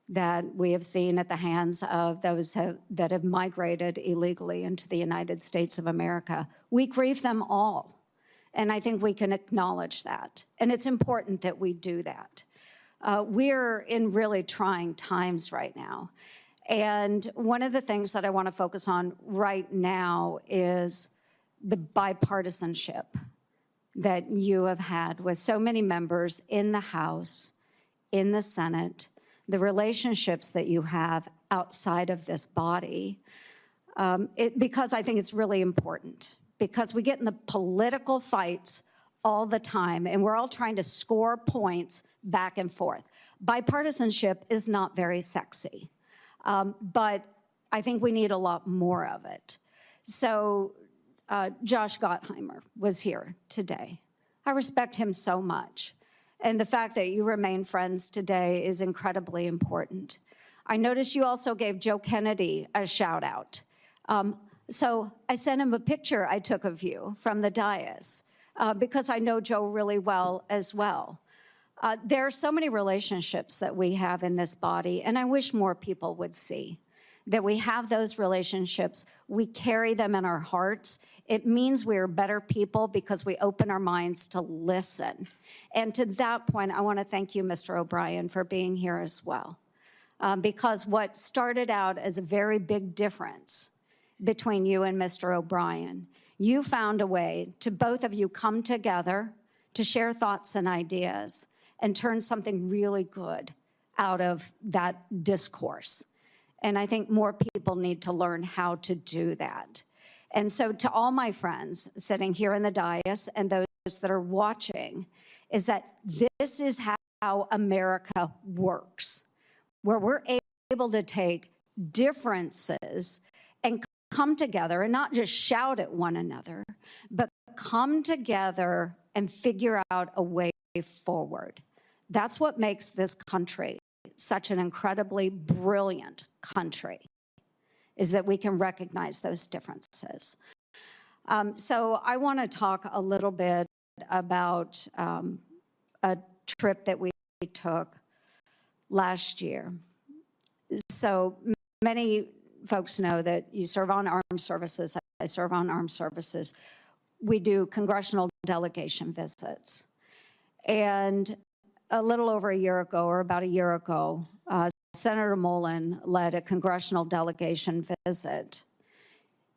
that we have seen at the hands of those that have migrated illegally into the United States of America. We grieve them all, and I think we can acknowledge that. And it's important that we do that. We're in really trying times right now. And one of the things that I want to focus on right now is the bipartisanship that you have had with so many members in the House, in the Senate, the relationships that you have outside of this body, because I think it's really important, because we get in the political fights all the time, and we're all trying to score points back and forth. Bipartisanship is not very sexy, but I think we need a lot more of it. So Josh Gottheimer was here today. I respect him so much. And the fact that you remain friends today is incredibly important. I noticed you also gave Joe Kennedy a shout out. So I sent him a picture I took of you from the dais. because I know Joe really well as well. There are so many relationships that we have in this body, and I wish more people would see that we have those relationships. We carry them in our hearts. It means we are better people because we open our minds to listen. And to that point, I want to thank you, Mr. O'Brien, for being here as well. Because what started out as a very big difference between you and Mr. O'Brien, you found a way to both of you come together to share thoughts and ideas and turn something really good out of that discourse. And I think more people need to learn how to do that. And so to all my friends sitting here in the dais and those that are watching, is that this is how America works, where we're able to take differences and come together and not just shout at one another, but come together and figure out a way forward. That's what makes this country such an incredibly brilliant country, is that we can recognize those differences. So I want to talk a little bit about a trip that we took last year. So many folks know that you serve on armed services. I serve on armed services. We do congressional delegation visits. And a little over a year ago, or about a year ago, Senator Mullin led a congressional delegation visit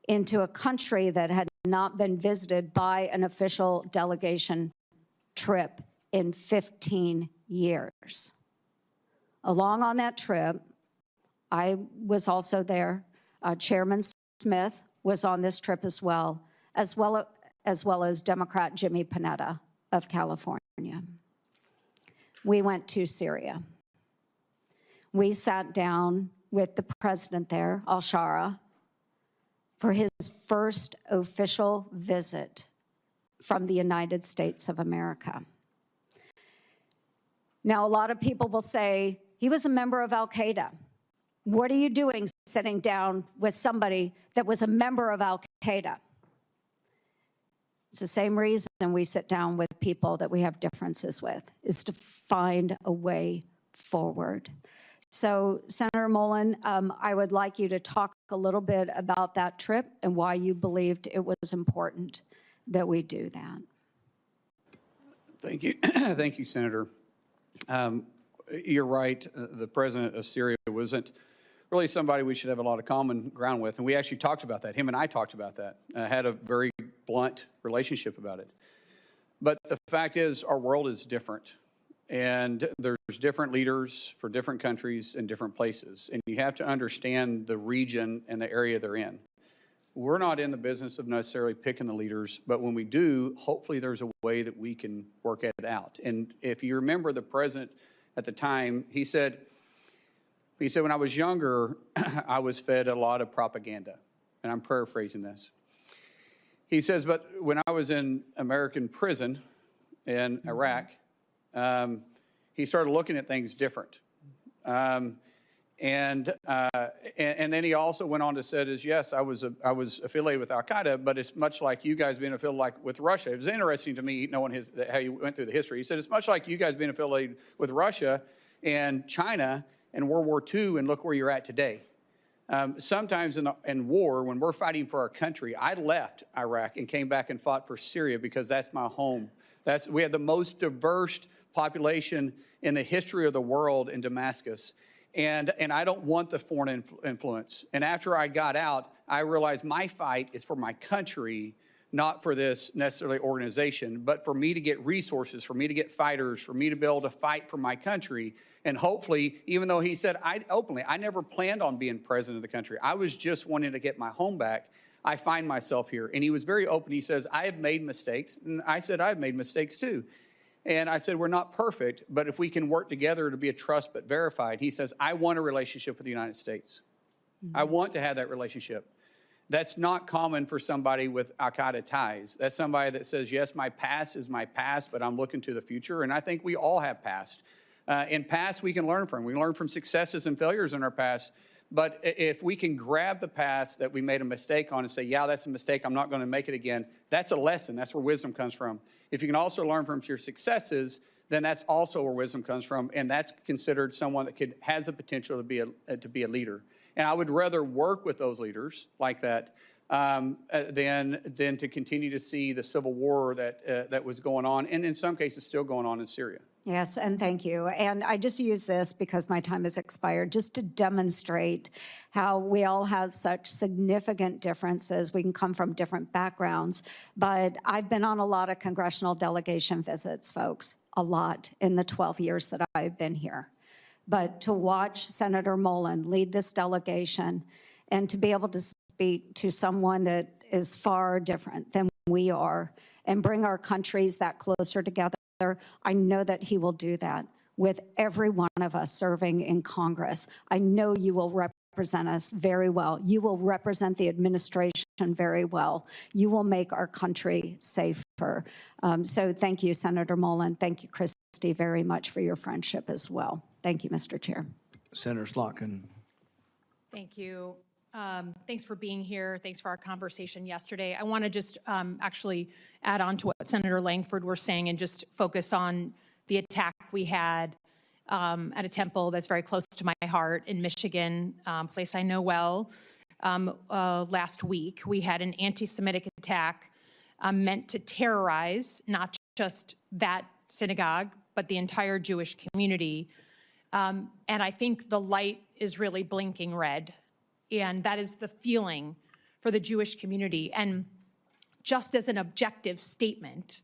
into a country that had not been visited by an official delegation trip in 15 years. Along on that trip, I was also there. Chairman Smith was on this trip as well as Democrat Jimmy Panetta of California. We went to Syria. We sat down with the president there, al-Shara, for his first official visit from the United States of America. Now, a lot of people will say, he was a member of Al-Qaeda. What are you doing sitting down with somebody that was a member of Al-Qaeda? It's the same reason we sit down with people that we have differences with, is to find a way forward. So, Senator Mullin, I would like you to talk a little bit about that trip and why you believed it was important that we do that. Thank you. Thank you, Senator. You're right. The president of Syria wasn't really somebody we should have a lot of common ground with. And we actually talked about that. Him and I talked about that. Had a very blunt relationship about it. But the fact is, our world is different. And there's different leaders for different countries and different places. And you have to understand the region and the area they're in. We're not in the business of necessarily picking the leaders, but when we do, hopefully there's a way that we can work it out. And if you remember the president at the time, he said, when I was younger, I was fed a lot of propaganda. And I'm paraphrasing this. He says, but when I was in American prison in Iraq, he started looking at things different. And then he also went on to say, yes, I was affiliated with Al-Qaeda, but it's much like you guys being affiliated with Russia. It was interesting to me knowing how he went through the history. He said, it's much like you guys being affiliated with Russia and China and World War II, and look where you're at today. Sometimes in war, when we're fighting for our country, I left Iraq and came back and fought for Syria because that's my home. We have the most diverse population in the history of the world in Damascus. And I don't want the foreign influence. And after I got out, I realized my fight is for my country, not for this necessarily organization, but for me to get resources, for me to get fighters, for me to be able to fight for my country. And hopefully, even though he said openly, I never planned on being president of the country. I was just wanting to get my home back. I find myself here. And he was very open. He says, I have made mistakes. And I said, I've made mistakes too. And I said, we're not perfect, but if we can work together to be a trust but verified, he says, I want a relationship with the United States. I want to have that relationship. That's not common for somebody with Al-Qaeda ties. That's somebody that says, yes, my past is my past, but I'm looking to the future. And I think we all have past. In past, we can learn from. We learn from successes and failures in our past. But if we can grab the past that we made a mistake on and say, yeah, that's a mistake, I'm not going to make it again, that's a lesson. That's where wisdom comes from. If you can also learn from your successes, then that's also where wisdom comes from, and that's considered someone that has the potential to be a leader. And I would rather work with those leaders like that than to continue to see the civil war that was going on, and in some cases still going on in Syria. Yes, and thank you. And I just use this because my time has expired, just to demonstrate how we all have such significant differences. We can come from different backgrounds, but I've been on a lot of congressional delegation visits, folks, a lot in the 12 years that I've been here. But to watch Senator Mullin lead this delegation and to be able to speak to someone that is far different than we are and bring our countries that closer together, I know that he will do that with every one of us serving in Congress. I know you will represent us very well. You will represent the administration very well. You will make our country safer. So thank you, Senator Mullin. Thank you, Christy, very much for your friendship as well. Thank you, Mr. Chair. Senator Slotkin. Thank you. Thanks for being here. Thanks for our conversation yesterday. I want to just actually add on to what Senator Langford was saying and just focus on the attack we had at a temple that's very close to my heart in Michigan, a place I know well. Last week, we had an anti-Semitic attack meant to terrorize not just that synagogue, but the entire Jewish community. And I think the light is really blinking red. And that is the feeling for the Jewish community. And just as an objective statement,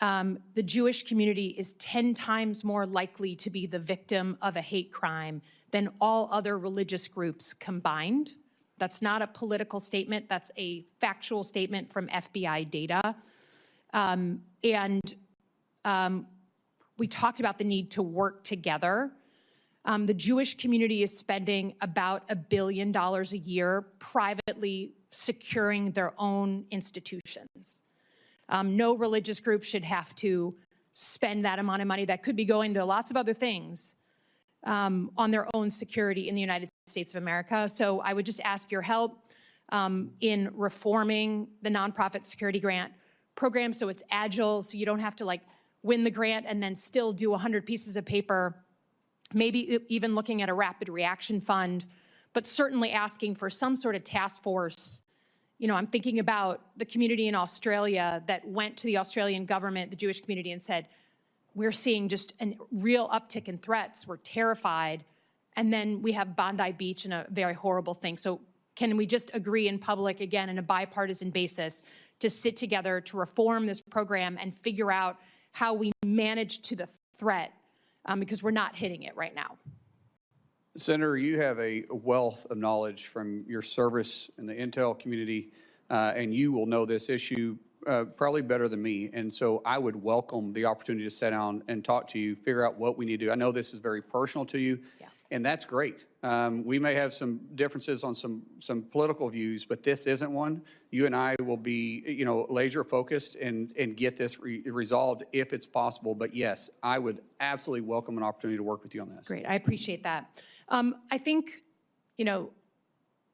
the Jewish community is 10 times more likely to be the victim of a hate crime than all other religious groups combined. That's not a political statement. That's a factual statement from FBI data. We talked about the need to work together. The Jewish community is spending about $1 billion a year privately securing their own institutions. No religious group should have to spend that amount of money that could be going to lots of other things on their own security in the United States of America. So I would just ask your help in reforming the nonprofit security grant program so it's agile, so you don't have to win the grant and then still do 100 pieces of paper. Maybe even looking at a rapid reaction fund, but certainly asking for some sort of task force. You know, I'm thinking about the community in Australia that went to the Australian government, the Jewish community, and said, we're seeing just a real uptick in threats. We're terrified. And then we have Bondi Beach and a very horrible thing. So can we just agree in public, again, on a bipartisan basis, to sit together to reform this program and figure out how we manage to the threat? Because we're not hitting it right now. Senator, you have a wealth of knowledge from your service in the intel community, and you will know this issue probably better than me. And so I would welcome the opportunity to sit down and talk to you, figure out what we need to do. I know this is very personal to you, and that's great. We may have some differences on some political views, but this isn't one. You and I will be, laser focused and get this resolved if it's possible. But yes, I would absolutely welcome an opportunity to work with you on this. Great, I appreciate that. I think,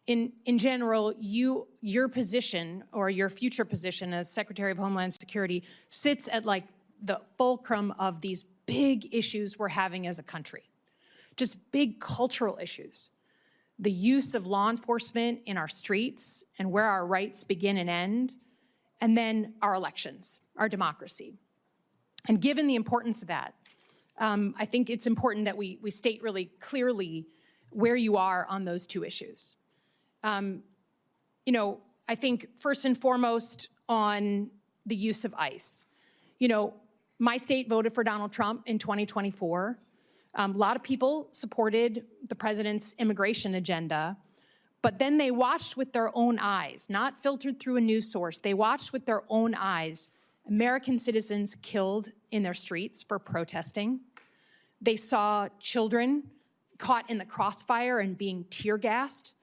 in general, your position or your future position as Secretary of Homeland Security sits at the fulcrum of these big issues we're having as a country. Just big cultural issues. The use of law enforcement in our streets and where our rights begin and end, and then our elections, our democracy. And given the importance of that, I think it's important that we state really clearly where you are on those two issues. I think first and foremost on the use of ICE. My state voted for Donald Trump in 2024. A lot of people supported the president's immigration agenda, but then they watched with their own eyes, not filtered through a news source. They watched with their own eyes American citizens killed in their streets for protesting. They saw children caught in the crossfire and being tear gassed.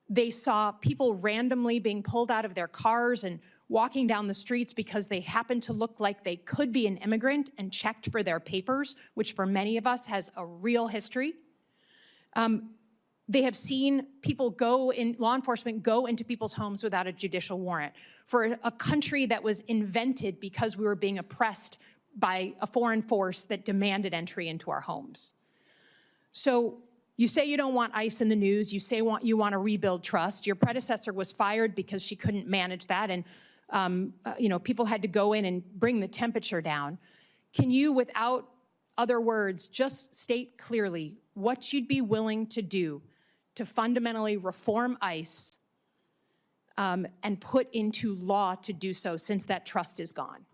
They saw people randomly being pulled out of their cars and walking down the streets because they happened to look like they could be an immigrant and checked for their papers, which for many of us has a real history. They have seen people law enforcement go into people's homes without a judicial warrant. For a country that was invented because we were being oppressed by a foreign force that demanded entry into our homes. So you say you don't want ICE in the news. You say you want to rebuild trust. Your predecessor was fired because she couldn't manage that, and people had to go in and bring the temperature down. Can you, without other words, just state clearly what you'd be willing to do to fundamentally reform ICE and put into law to do so, since that trust is gone?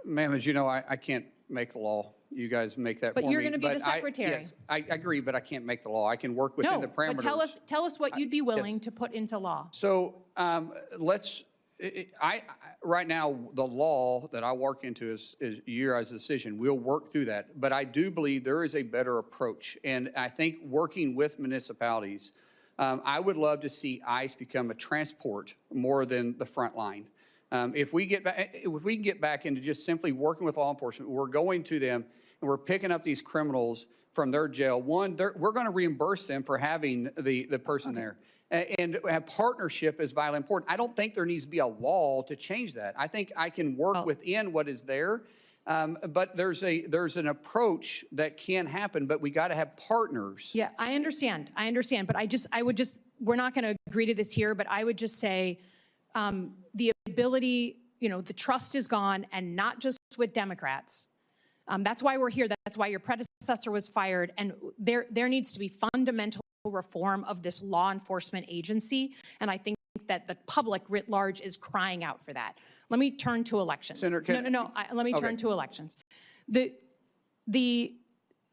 Ma'am, as you know, I can't make the law. You guys make that for me. But you're going to be the secretary. Yes, I agree, but I can't make the law. I can work within the parameters. No, but tell us what you'd be willing to put into law. So right now, the law that I work into is your guys' decision. We'll work through that. But I do believe there is a better approach. And I think working with municipalities, I would love to see ICE become a transport more than the front line. If we can get back into just simply working with law enforcement, we're going to them and we're picking up these criminals from their jail. One, we're going to reimburse them for having the person there. And have partnership is vitally important. I don't think there needs to be a law to change that. I think I can work within what is there, but there's an approach that can happen, but we got to have partners. Yeah, I understand, but we're not going to agree to this here, but I would just say the ability, the trust is gone, and not just with Democrats. That's why we're here. That's why your predecessor was fired, and there needs to be fundamental reform of this law enforcement agency, and I think that the public writ large is crying out for that. Let me turn to elections. Senator, let me turn to elections. The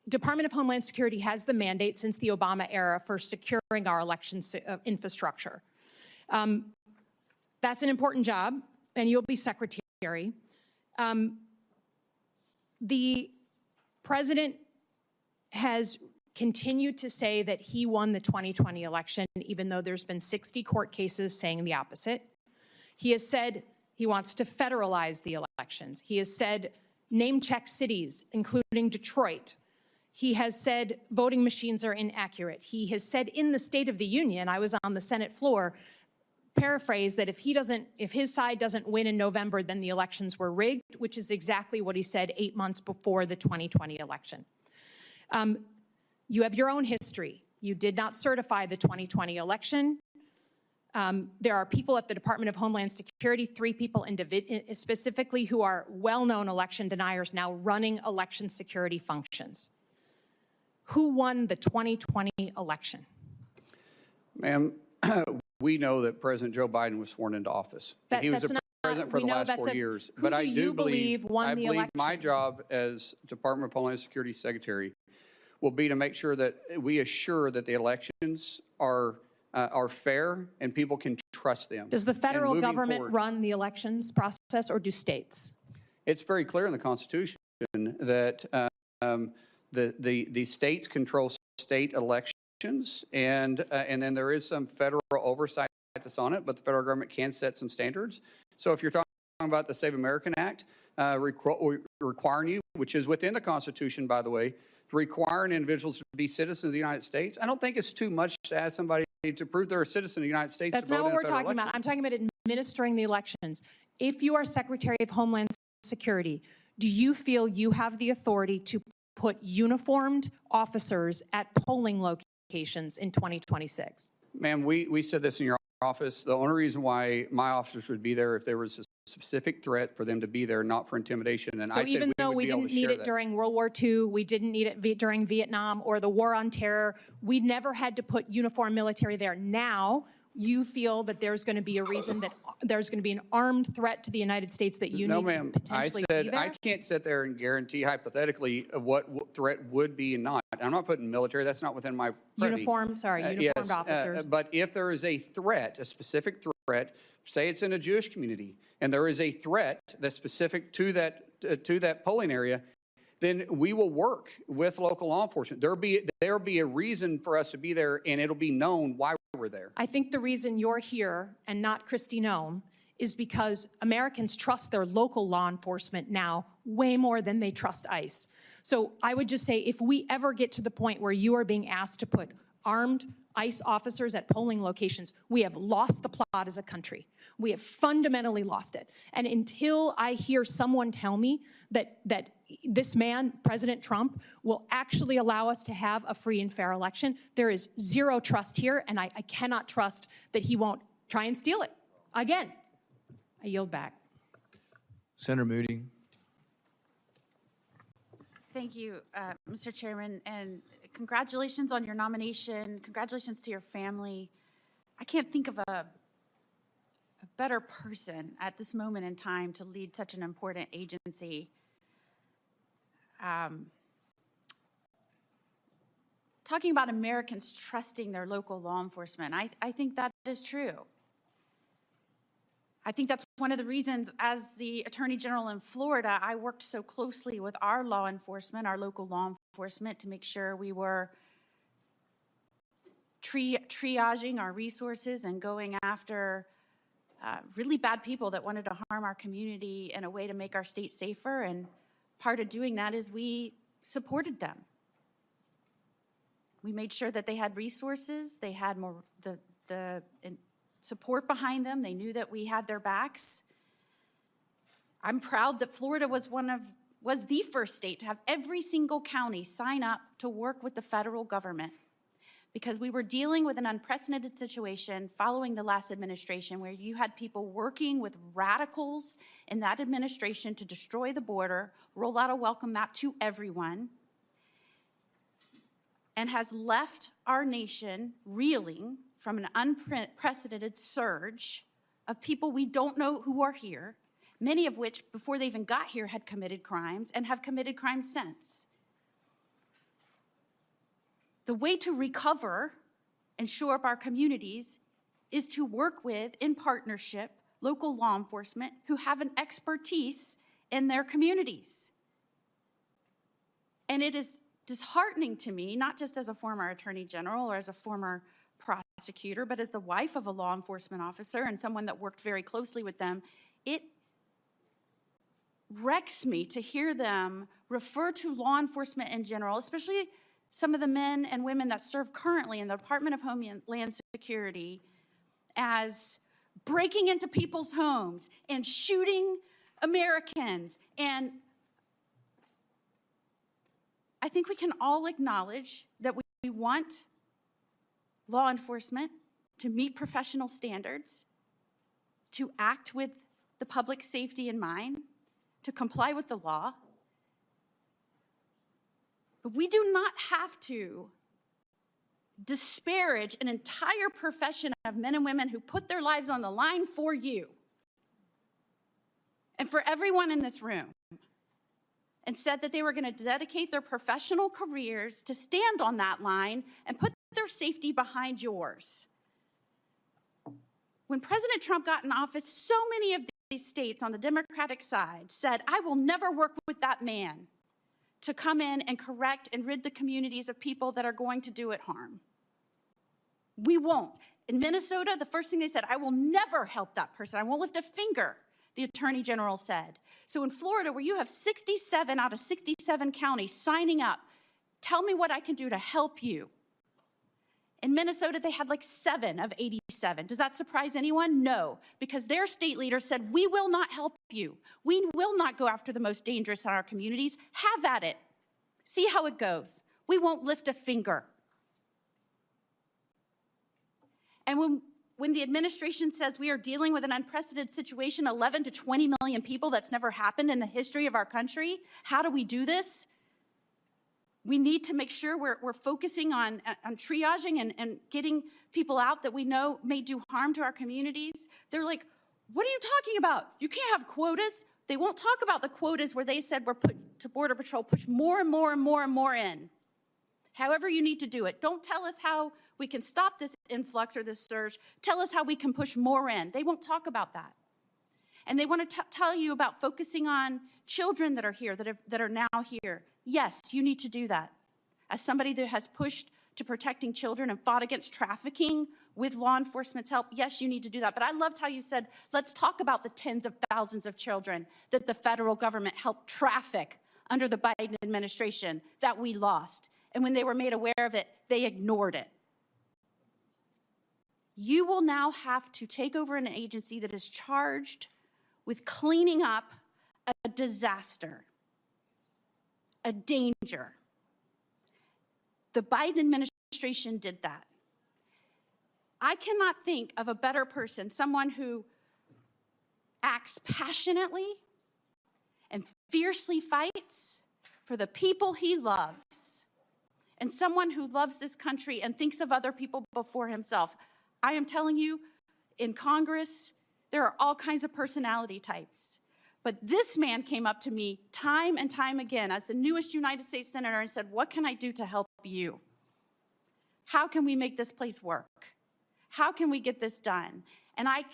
Department of Homeland Security has the mandate since the Obama era for securing our election infrastructure. That's an important job, and you'll be secretary. The president has continued to say that he won the 2020 election, even though there's been 60 court cases saying the opposite. He has said he wants to federalize the elections. He has said name-check cities, including Detroit. He has said voting machines are inaccurate. He has said in the State of the Union, I was on the Senate floor, paraphrase, that if his side doesn't win in November, then the elections were rigged, which is exactly what he said 8 months before the 2020 election. You have your own history. You did not certify the 2020 election. There are people at the Department of Homeland Security, 3 people specifically, who are well-known election deniers now running election security functions. Who won the 2020 election? Ma'am, we know that President Joe Biden was sworn into office. He was the president for the last 4 years. But I do believe my job as Department of Homeland Security Secretary will be to make sure that we assure that the elections are fair and people can trust them. Does the federal government run the elections process, or do states? It's very clear in the Constitution that the states control state elections, and then there is some federal oversight that's on it, but the federal government can set some standards. So if you're talking about the Save American Act, requiring you, which is within the Constitution, by the way, requiring individuals to be citizens of the United States, I don't think it's too much to ask somebody to prove they're a citizen of the United States. That's not what we're talking about. I'm talking about administering the elections. If you are Secretary of Homeland Security, do you feel you have the authority to put uniformed officers at polling locations in 2026? Ma'am, we said this in your office. The only reason why my officers would be there if there was a specific threat for them to be there, not for intimidation. And so I said even though we didn't need it during World War II, we didn't need it during Vietnam or the War on Terror, we never had to put uniformed military there. Now, you feel that there's going to be a reason that there's going to be an armed threat to the United States that you need to potentially be there? No, ma'am. I can't sit there and guarantee hypothetically what threat would be and not. I'm not putting military. That's not within my purview. Uniformed officers. But if there is a threat, a specific threat, say it's in a Jewish community, and there is a threat that's specific to that polling area, then we will work with local law enforcement. There'll be a reason for us to be there, and it'll be known why we're there. I think the reason you're here and not Kristi Noem is because Americans trust their local law enforcement now way more than they trust ICE. So I would just say, if we ever get to the point where you are being asked to put armed ICE officers at polling locations. We have lost the plot as a country. We have fundamentally lost it. And until I hear someone tell me that this man, President Trump, will actually allow us to have a free and fair election, there is zero trust here, and I cannot trust that he won't try and steal it. Again, I yield back. Senator Moody. Thank you, Mr. Chairman, and congratulations on your nomination. Congratulations to your family. I can't think of a better person at this moment in time to lead such an important agency. Talking about Americans trusting their local law enforcement, I think that is true. I think that's one of the reasons, as the Attorney General in Florida, I worked so closely with our law enforcement, our local law enforcement, to make sure we were triaging our resources and going after really bad people that wanted to harm our community in a way to make our state safer. And part of doing that is we supported them. We made sure that they had resources, they had more the support behind them. They knew that we had their backs. I'm proud that Florida was the first state to have every single county sign up to work with the federal government, because we were dealing with an unprecedented situation following the last administration where you had people working with radicals in that administration to destroy the border, roll out a welcome mat to everyone, and has left our nation reeling from an unprecedented surge of people we don't know who are here, many of which, before they even got here, had committed crimes and have committed crimes since. The way to recover and shore up our communities is to work with, in partnership, local law enforcement who have an expertise in their communities. And it is disheartening to me, not just as a former Attorney General or as a former prosecutor, but as the wife of a law enforcement officer and someone that worked very closely with them, it wrecks me to hear them refer to law enforcement in general, especially some of the men and women that serve currently in the Department of Homeland Security, as breaking into people's homes and shooting Americans. And I think we can all acknowledge that we want law enforcement to meet professional standards, to act with the public safety in mind, to comply with the law. But we do not have to disparage an entire profession of men and women who put their lives on the line for you and for everyone in this room, and said that they were going to dedicate their professional careers to stand on that line and put their safety behind yours. When President Trump got in office, so many of these states on the Democratic side said, I will never work with that man to come in and correct and rid the communities of people that are going to do it harm. We won't. In Minnesota, the first thing they said, I will never help that person. I won't lift a finger, the Attorney General said. So in Florida, where you have 67 out of 67 counties signing up, tell me what I can do to help you. In Minnesota, they had like 7 of 87. Does that surprise anyone? No, because their state leader said, we will not help you. We will not go after the most dangerous in our communities. Have at it. See how it goes. We won't lift a finger. And when the administration says we are dealing with an unprecedented situation, 11 to 20 million people, that's never happened in the history of our country, how do we do this? We need to make sure we're focusing on triaging and getting people out that we know may do harm to our communities. They're like, what are you talking about? You can't have quotas. They won't talk about the quotas where they said we're put to Border Patrol, push more and more and more and more in. However you need to do it. Don't tell us how we can stop this influx or this surge. Tell us how we can push more in. They won't talk about that. And they want to tell you about focusing on children that are here, that are now here. Yes, you need to do that. As somebody that has pushed to protecting children and fought against trafficking with law enforcement's help, yes, you need to do that. But I loved how you said, let's talk about the tens of thousands of children that the federal government helped traffic under the Biden administration that we lost. And when they were made aware of it, they ignored it. You will now have to take over an agency that is charged with cleaning up a disaster, a danger. The Biden administration did that. I cannot think of a better person, someone who acts passionately and fiercely fights for the people he loves, and someone who loves this country and thinks of other people before himself. I am telling you, in Congress, there are all kinds of personality types. But this man came up to me time and time again as the newest United States Senator and said, what can I do to help you? How can we make this place work? How can we get this done? And I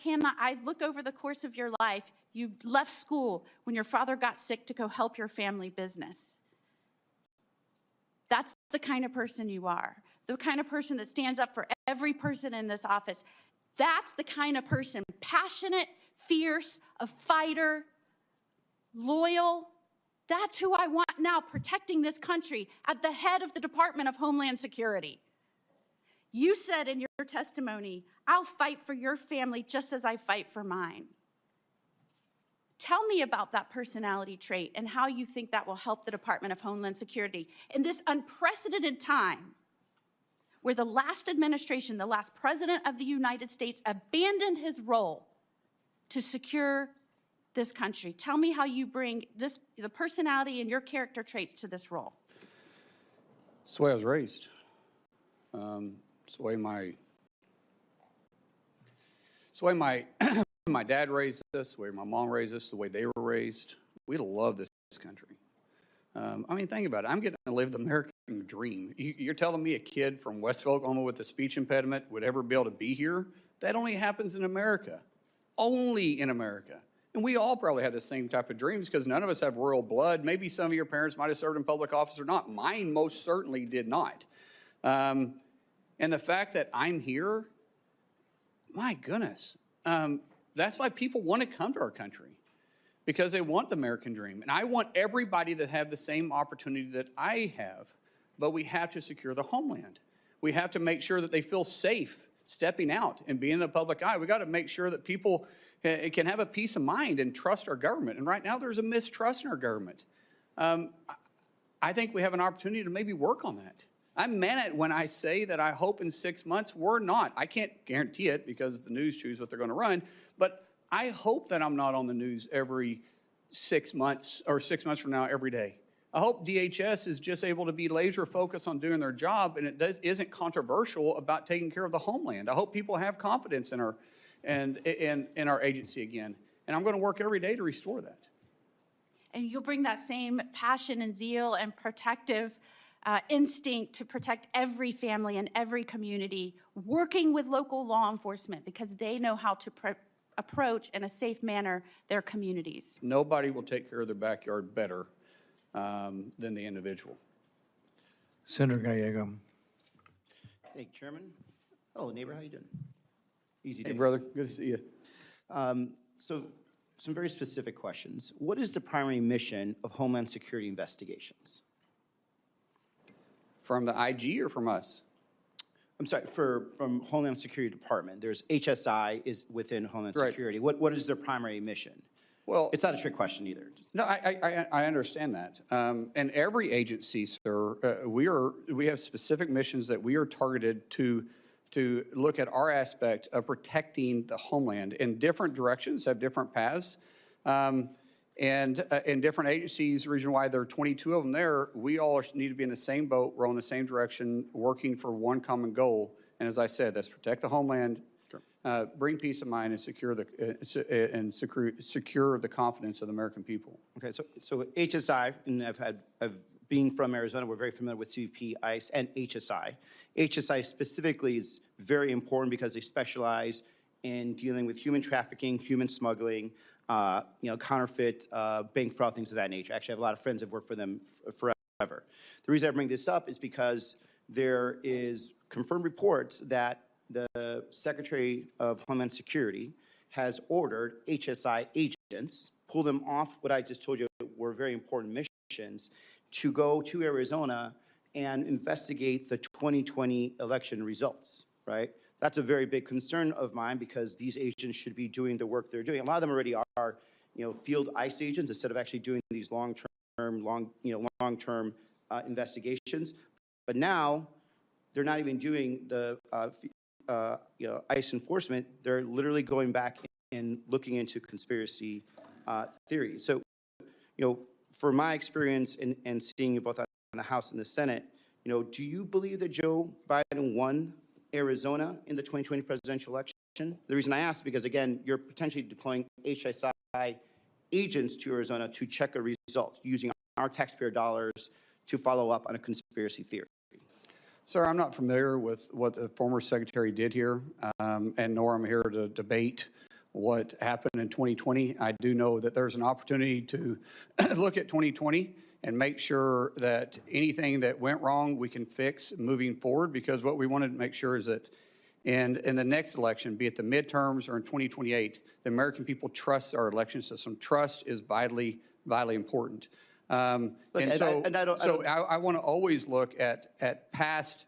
look over the course of your life, you left school when your father got sick to go help your family business. That's the kind of person you are. The kind of person that stands up for every person in this office. That's the kind of person, passionate, fierce, a fighter, loyal. That's who I want now protecting this country at the head of the Department of Homeland Security. You said in your testimony, I'll fight for your family just as I fight for mine. Tell me about that personality trait and how you think that will help the Department of Homeland Security in this unprecedented time where the last administration, the last president of the United States abandoned his role to secure this country. Tell me how you bring the personality and your character traits to this role. It's the way I was raised. It's the way my dad raised us, the way my mom raised us, the way they were raised. We love this country. I mean, think about it. I'm getting to live the American dream. You're telling me a kid from Westville, Oklahoma with a speech impediment would ever be able to be here? That only happens in America. Only in America. And we all probably have the same type of dreams because none of us have royal blood. Maybe some of your parents might have served in public office or not. Mine most certainly did not. And the fact that I'm here, my goodness, that's why people want to come to our country, because they want the American dream. And I want everybody to have the same opportunity that I have, but we have to secure the homeland. We have to make sure that they feel safe stepping out and being in the public eye. We got to make sure that people can have a peace of mind and trust our government. And right now there's a mistrust in our government. I think we have an opportunity to maybe work on that. I meant it when I say that I hope in 6 months we're not. I can't guarantee it because the news choose what they're going to run, but I hope that I'm not on the news every 6 months or 6 months from now every day. I hope DHS is just able to be laser focused on doing their job and it isn't controversial about taking care of the homeland. I hope people have confidence in our agency again. And I'm going to work every day to restore that. And you'll bring that same passion and zeal and protective instinct to protect every family and every community, working with local law enforcement because they know how to approach in a safe manner their communities. Nobody will take care of their backyard better than the individual. Senator Gallego. Thank you, Chairman. Hello, neighbor. How you doing? Easy day. Hey, brother. Good to see you. So, some very specific questions. What is the primary mission of Homeland Security investigations? From the IG or from us? I'm sorry, from Homeland Security Department. There's HSI is within Homeland Right. Security. What is their primary mission? Well, it's not a trick question either. No, I understand that. And every agency, sir, we have specific missions that we are targeted to look at our aspect of protecting the homeland. And different directions have different paths. And in different agencies, region-wide, there are 22 of them there. We all need to be in the same boat, row in the same direction, working for one common goal. And as I said, that's protect the homeland, bring peace of mind, and secure the confidence of the American people. Okay, so HSI, and being from Arizona, we're very familiar with CBP, ICE, and HSI. HSI specifically is very important because they specialize in dealing with human trafficking, human smuggling, counterfeit, bank fraud, things of that nature. Actually, I have a lot of friends that have worked for them forever. The reason I bring this up is because there is confirmed reports that the Secretary of Homeland Security has ordered HSI agents, pull them off what I just told you were very important missions, to go to Arizona and investigate the 2020 election results, right? That's a very big concern of mine because these agents should be doing the work they're doing. A lot of them already are, field ICE agents instead of actually doing these long-term investigations. But now they're not even doing the ICE enforcement. They're literally going back and looking into conspiracy theory. So, for my experience and seeing you both on the House and the Senate, do you believe that Joe Biden won Arizona in the 2020 presidential election? The reason I ask is because, again, you're potentially deploying HSI agents to Arizona to check a result using our taxpayer dollars to follow up on a conspiracy theory. Sir, I'm not familiar with what the former secretary did here, and nor am I here to debate what happened in 2020. I do know that there's an opportunity to look at 2020 and make sure that anything that went wrong we can fix moving forward, because what we wanted to make sure is that in the next election, be it the midterms or in 2028, the American people trust our election system. Trust is vitally important. I want to always look at past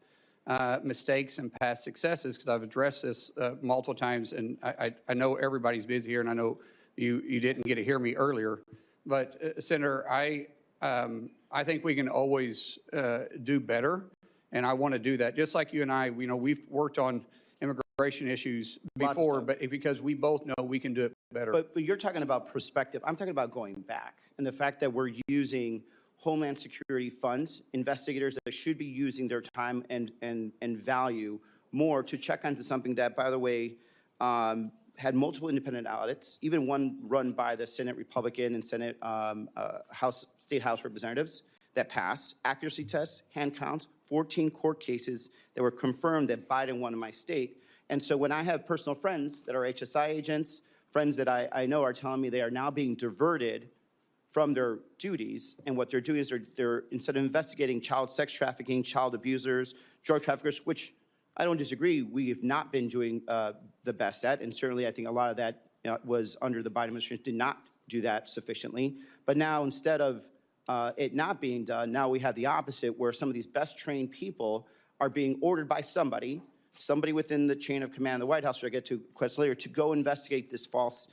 mistakes and past successes, because I've addressed this multiple times, and I know everybody's busy here, and I know you didn't get to hear me earlier. But Senator, I think we can always do better, and I want to do that. Just like you and I, we've worked on immigration issues before, but because we both know we can do it better. But you're talking about perspective. I'm talking about going back, and the fact that we're using Homeland Security funds, investigators that should be using their time and value more to check onto something that, by the way, had multiple independent audits, even one run by the Senate Republican and Senate State House representatives that passed, accuracy tests, hand counts, 14 court cases that were confirmed that Biden won in my state. And so when I have personal friends that are HSI agents, friends that I know are telling me they are now being diverted from their duties, and what they're doing is they're instead of investigating child sex trafficking, child abusers, drug traffickers, which I don't disagree, we have not been doing the best at, and certainly I think a lot of that was under the Biden administration, did not do that sufficiently. But now instead of it not being done, now we have the opposite, where some of these best trained people are being ordered by somebody within the chain of command of the White House, which I get to quest later, to go investigate this false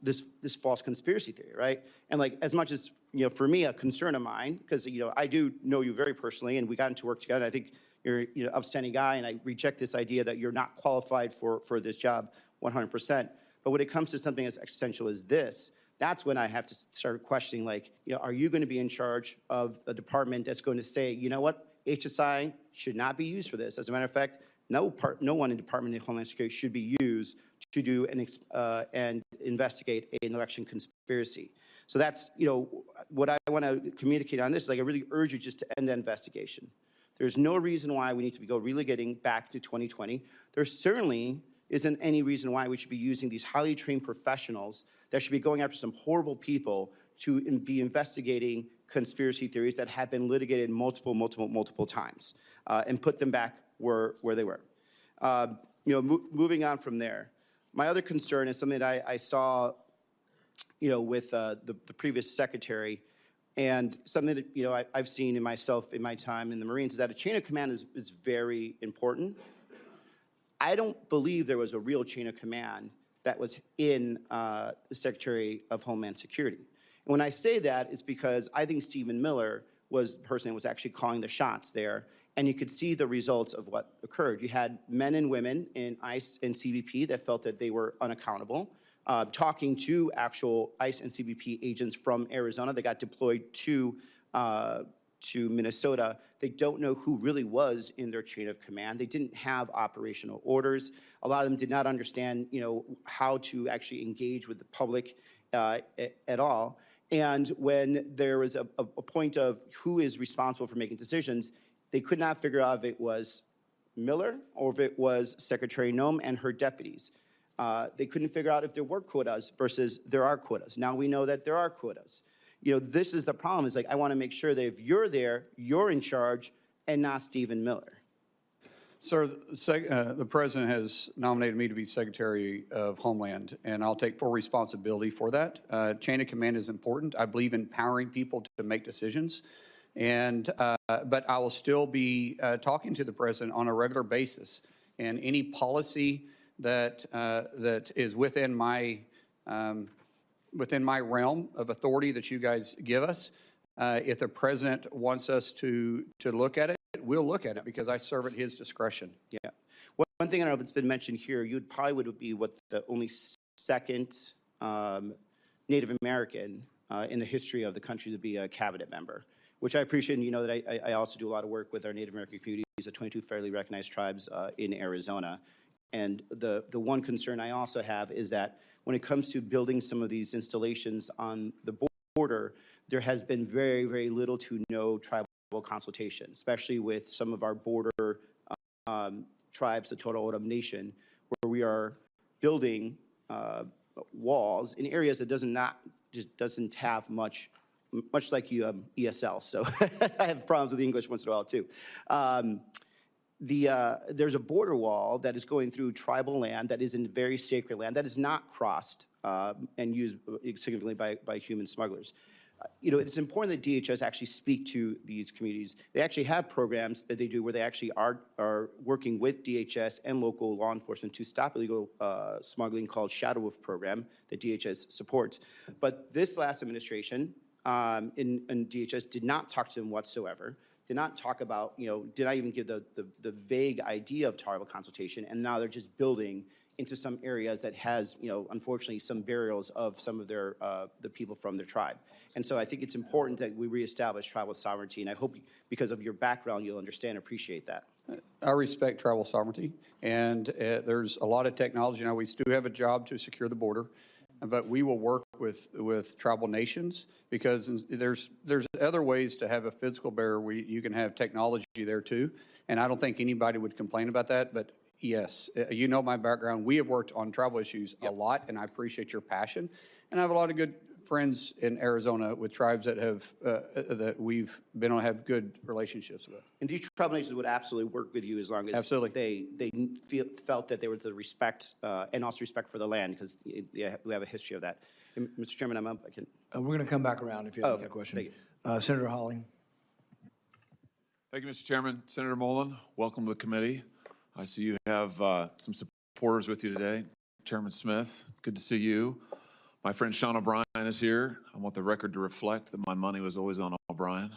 this false conspiracy theory, right? And like, as much as, for me, a concern of mine, because, I do know you very personally, and we got into work together. I think you're an upstanding guy, and I reject this idea that you're not qualified for this job 100%. But when it comes to something as existential as this, that's when I have to start questioning, like, are you going to be in charge of a department that's going to say, you know what, HSI should not be used for this? As a matter of fact, no one in the Department of Homeland Security should be used to do and investigate an election conspiracy. So that's, what I want to communicate on this is, like, I really urge you just to end the investigation. There's no reason why we need to go really getting back to 2020. There certainly isn't any reason why we should be using these highly trained professionals that should be going after some horrible people to be investigating conspiracy theories that have been litigated multiple times and put them back where they were. Moving on from there, my other concern is something that I saw, with the previous secretary, and something that I've seen in myself in my time in the Marines, is that a chain of command is very important. I don't believe there was a real chain of command that was in the Secretary of Homeland Security. And when I say that, it's because I think Stephen Miller was the person that was actually calling the shots there, and you could see the results of what occurred. You had men and women in ICE and CBP that felt that they were unaccountable, talking to actual ICE and CBP agents from Arizona that got deployed to Minnesota. They don't know who really was in their chain of command. They didn't have operational orders. A lot of them did not understand, how to actually engage with the public at all. And when there was a point of who is responsible for making decisions, they could not figure out if it was Miller or if it was Secretary Noem and her deputies. They couldn't figure out if there were quotas versus there are quotas. Now we know that there are quotas. This is the problem. Is like, I want to make sure that if you're there, you're in charge and not Stephen Miller. Sir, the President has nominated me to be Secretary of Homeland, and I'll take full responsibility for that. Chain of command is important. I believe in empowering people to make decisions, but I will still be talking to the President on a regular basis and any policy that that is within my realm of authority that you guys give us. If the president wants us to look at it, we'll look at it because I serve at his discretion. Yeah. One thing I don't know if it's been mentioned here, you would be what the only second Native American in the history of the country to be a cabinet member, which I appreciate. And you know that I also do a lot of work with our Native American communities, the 22 federally recognized tribes in Arizona. And the one concern I also have is that when it comes to building some of these installations on the border, there has been very, very little to no tribal consultation, especially with some of our border tribes, the Totowa O'odham Nation, where we are building walls in areas that doesn't have much like you ESL. So I have problems with English once in a while too. There's a border wall that is going through tribal land that is in very sacred land that is not crossed and used significantly by human smugglers. You know, it's important that DHS actually speak to these communities. They actually have programs that they do where they actually are working with DHS and local law enforcement to stop illegal smuggling, called Shadow Wolf program that DHS supports. But this last administration in DHS did not talk to them whatsoever. Did not talk about, you know, did not even give the vague idea of tribal consultation, and now they're just building into some areas that has, you know, unfortunately some burials of some of their the people from their tribe. And so I think it's important that we reestablish tribal sovereignty, and I hope because of your background you'll understand and appreciate that. I respect tribal sovereignty, and there's a lot of technology. Now, we do have a job to secure the border, but we will work with tribal nations because there's other ways to have a physical barrier where you can have technology there too. And I don't think anybody would complain about that, but yes, you know my background. We have worked on tribal issues a lot, and I appreciate your passion. And I have a lot of good friends in Arizona with tribes that have that we've been on have good relationships with. And these tribal nations would absolutely work with you as long as they felt that there was the respect and also respect for the land, because we have a history of that. And Mr. Chairman, I'm up. I can. We're going to come back around if you have a question. Senator Hawley. Thank you, Mr. Chairman. Senator Mullin, welcome to the committee. I see you have some supporters with you today. Chairman Smith, good to see you. My friend Sean O'Brien is here. I want the record to reflect that my money was always on O'Brien.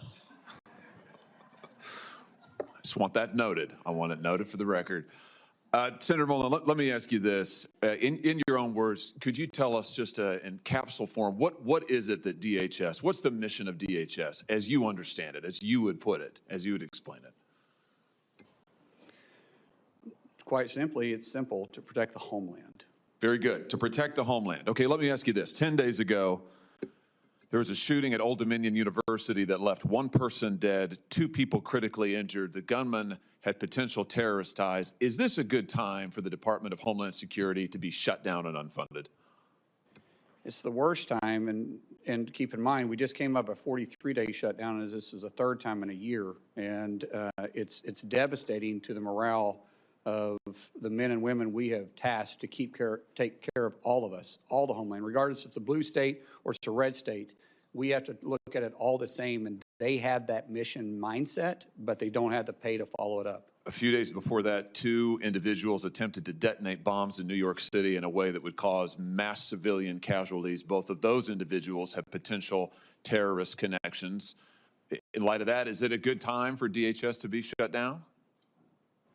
I just want that noted. I want it noted for the record. Senator Mullin, let me ask you this. In your own words, could you tell us just in capsule form, what is it that DHS, what's the mission of DHS as you understand it, as you would put it, as you would explain it? Quite simply, it's simple: to protect the homeland. Very good. To protect the homeland. Okay, let me ask you this. 10 days ago, there was a shooting at Old Dominion University that left one person dead, 2 people critically injured. The gunman had potential terrorist ties. Is this a good time for the Department of Homeland Security to be shut down and unfunded? It's the worst time, and keep in mind, we just came up a 43-day shutdown, as this is the 3rd time in a year, and it's devastating to the morale of the men and women we have tasked to take care of all of us, all the homeland, regardless if it's a blue state or it's a red state. We have to look at it all the same, and they have that mission mindset, but they don't have the pay to follow it up. A few days before that, 2 individuals attempted to detonate bombs in New York City in a way that would cause mass civilian casualties. Both of those individuals have potential terrorist connections. In light of that, is it a good time for DHS to be shut down?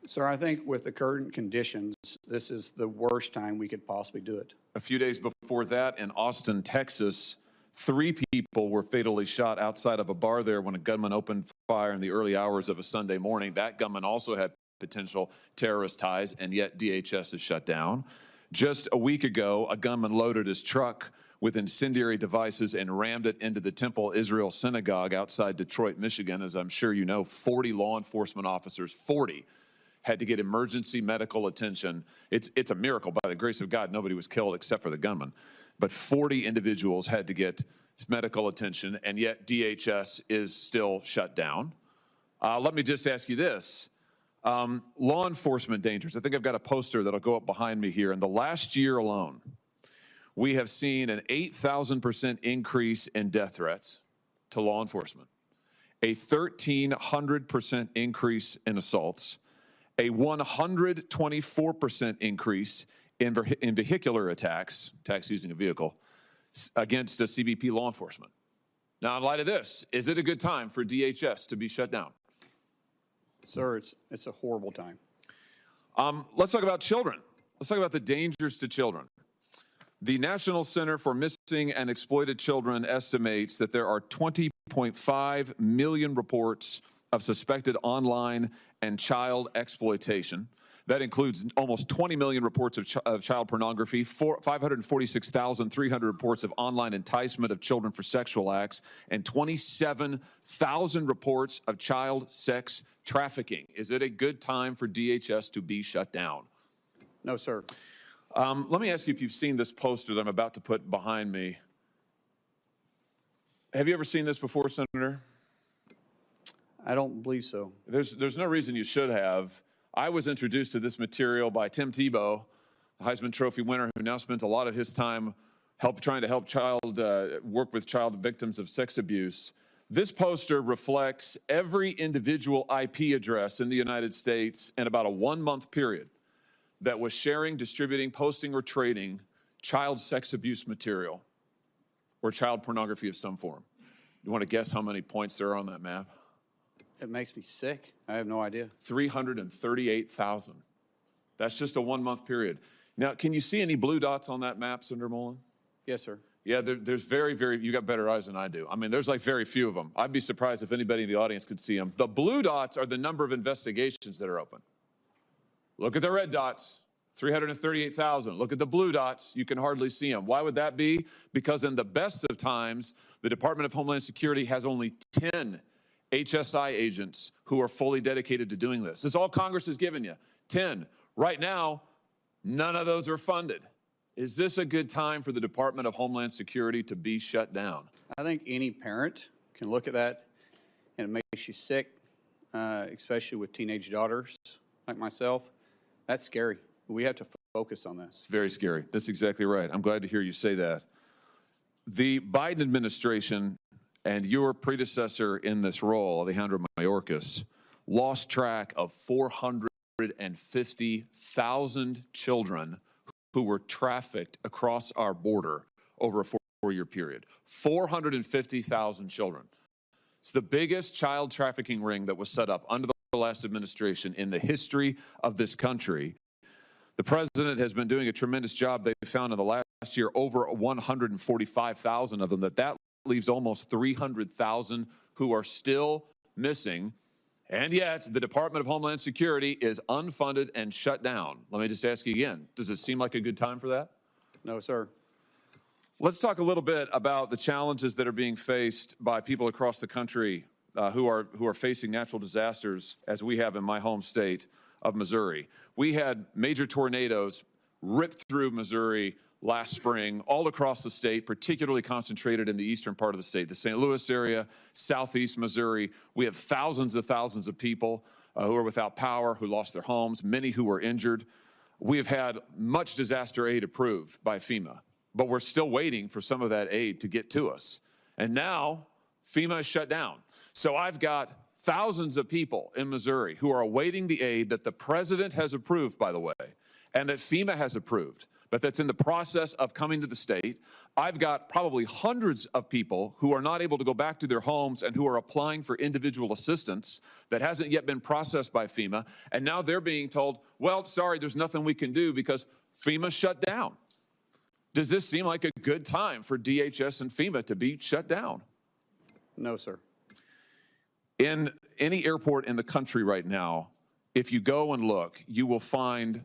Sir, I think with the current conditions, this is the worst time we could possibly do it. A few days before that, in Austin, Texas, 3 people were fatally shot outside of a bar there when a gunman opened fire in the early hours of a Sunday morning. That gunman also had potential terrorist ties, and yet DHS is shut down. Just a week ago, a gunman loaded his truck with incendiary devices and rammed it into the Temple Israel Synagogue outside Detroit, Michigan. As I'm sure you know, 40 law enforcement officers, 40, had to get emergency medical attention. It's a miracle. By the grace of God, nobody was killed except for the gunman. But 40 individuals had to get medical attention, and yet DHS is still shut down. Let me just ask you this. Law enforcement dangers. I think I've got a poster that'll go up behind me here. In the last year alone, we have seen an 8,000% increase in death threats to law enforcement, a 1,300% increase in assaults, a 124% increase in vehicular attacks using a vehicle, against CBP law enforcement. Now, in light of this, is it a good time for DHS to be shut down? Sir, it's a horrible time. Let's talk about children. Let's talk about the dangers to children. The National Center for Missing and Exploited Children estimates that there are 20.5 million reports of suspected online and child exploitation. That includes almost 20 million reports of child pornography, 546,300 reports of online enticement of children for sexual acts, and 27,000 reports of child sex trafficking. Is it a good time for DHS to be shut down? No, sir. Let me ask you if you've seen this poster that I'm about to put behind me. Have you ever seen this before, Senator? I don't believe so. There's no reason you should have. I was introduced to this material by Tim Tebow, the Heisman Trophy winner, who now spends a lot of his time trying to help work with child victims of sex abuse. This poster reflects every individual IP address in the United States in about a 1-month period that was sharing, distributing, posting, or trading child sex abuse material or child pornography of some form. You want to guess how many points there are on that map? It makes me sick. I have no idea. 338,000. That's just a 1-month period. Now, can you see any blue dots on that map, Senator Mullin? Yes, sir. Yeah, there's very, you got better eyes than I do. I mean, there's like very few of them. I'd be surprised if anybody in the audience could see them. The blue dots are the number of investigations that are open. Look at the red dots, 338,000. Look at the blue dots, you can hardly see them. Why would that be? Because in the best of times, the Department of Homeland Security has only 10 HSI agents who are fully dedicated to doing this. It's all Congress has given you, 10. Right now, none of those are funded. Is this a good time for the Department of Homeland Security to be shut down? I think any parent can look at that and it makes you sick, especially with teenage daughters like myself. That's scary. We have to focus on this. It's very scary. That's exactly right. I'm glad to hear you say that. The Biden administration and your predecessor in this role, Alejandro Mayorkas, lost track of 450,000 children who were trafficked across our border over a 4-year period. 450,000 children. It's the biggest child trafficking ring that was set up under the last administration in the history of this country. The president has been doing a tremendous job. They found in the last year over 145,000 of them. That leaves almost 300,000 who are still missing. And yet, the Department of Homeland Security is unfunded and shut down. Let me just ask you again, does it seem like a good time for that? No, sir. Let's talk a little bit about the challenges that are being faced by people across the country who are facing natural disasters, as we have in my home state of Missouri. We had major tornadoes rip through Missouri last spring, all across the state, particularly concentrated in the eastern part of the state, the St. Louis area, southeast Missouri. We have thousands of people who are without power, who lost their homes, many who were injured. We have had much disaster aid approved by FEMA, but we're still waiting for some of that aid to get to us. And now FEMA is shut down. So I've got thousands of people in Missouri who are awaiting the aid that the president has approved, by the way, and that FEMA has approved, but that's in the process of coming to the state. I've got probably hundreds of people who are not able to go back to their homes and who are applying for individual assistance that hasn't yet been processed by FEMA. And now they're being told, well, sorry, there's nothing we can do because FEMA's shut down. Does this seem like a good time for DHS and FEMA to be shut down? No, sir. In any airport in the country right now, if you go and look, you will find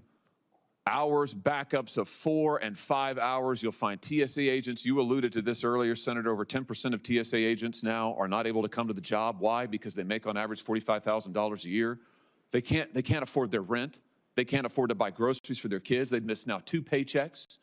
hours, backups of 4 and 5 hours. You'll find TSA agents. You alluded to this earlier, Senator. Over 10% of TSA agents now are not able to come to the job. Why? Because they make on average $45,000 a year. They can't afford their rent. They can't afford to buy groceries for their kids. They've missed now 2 paychecks.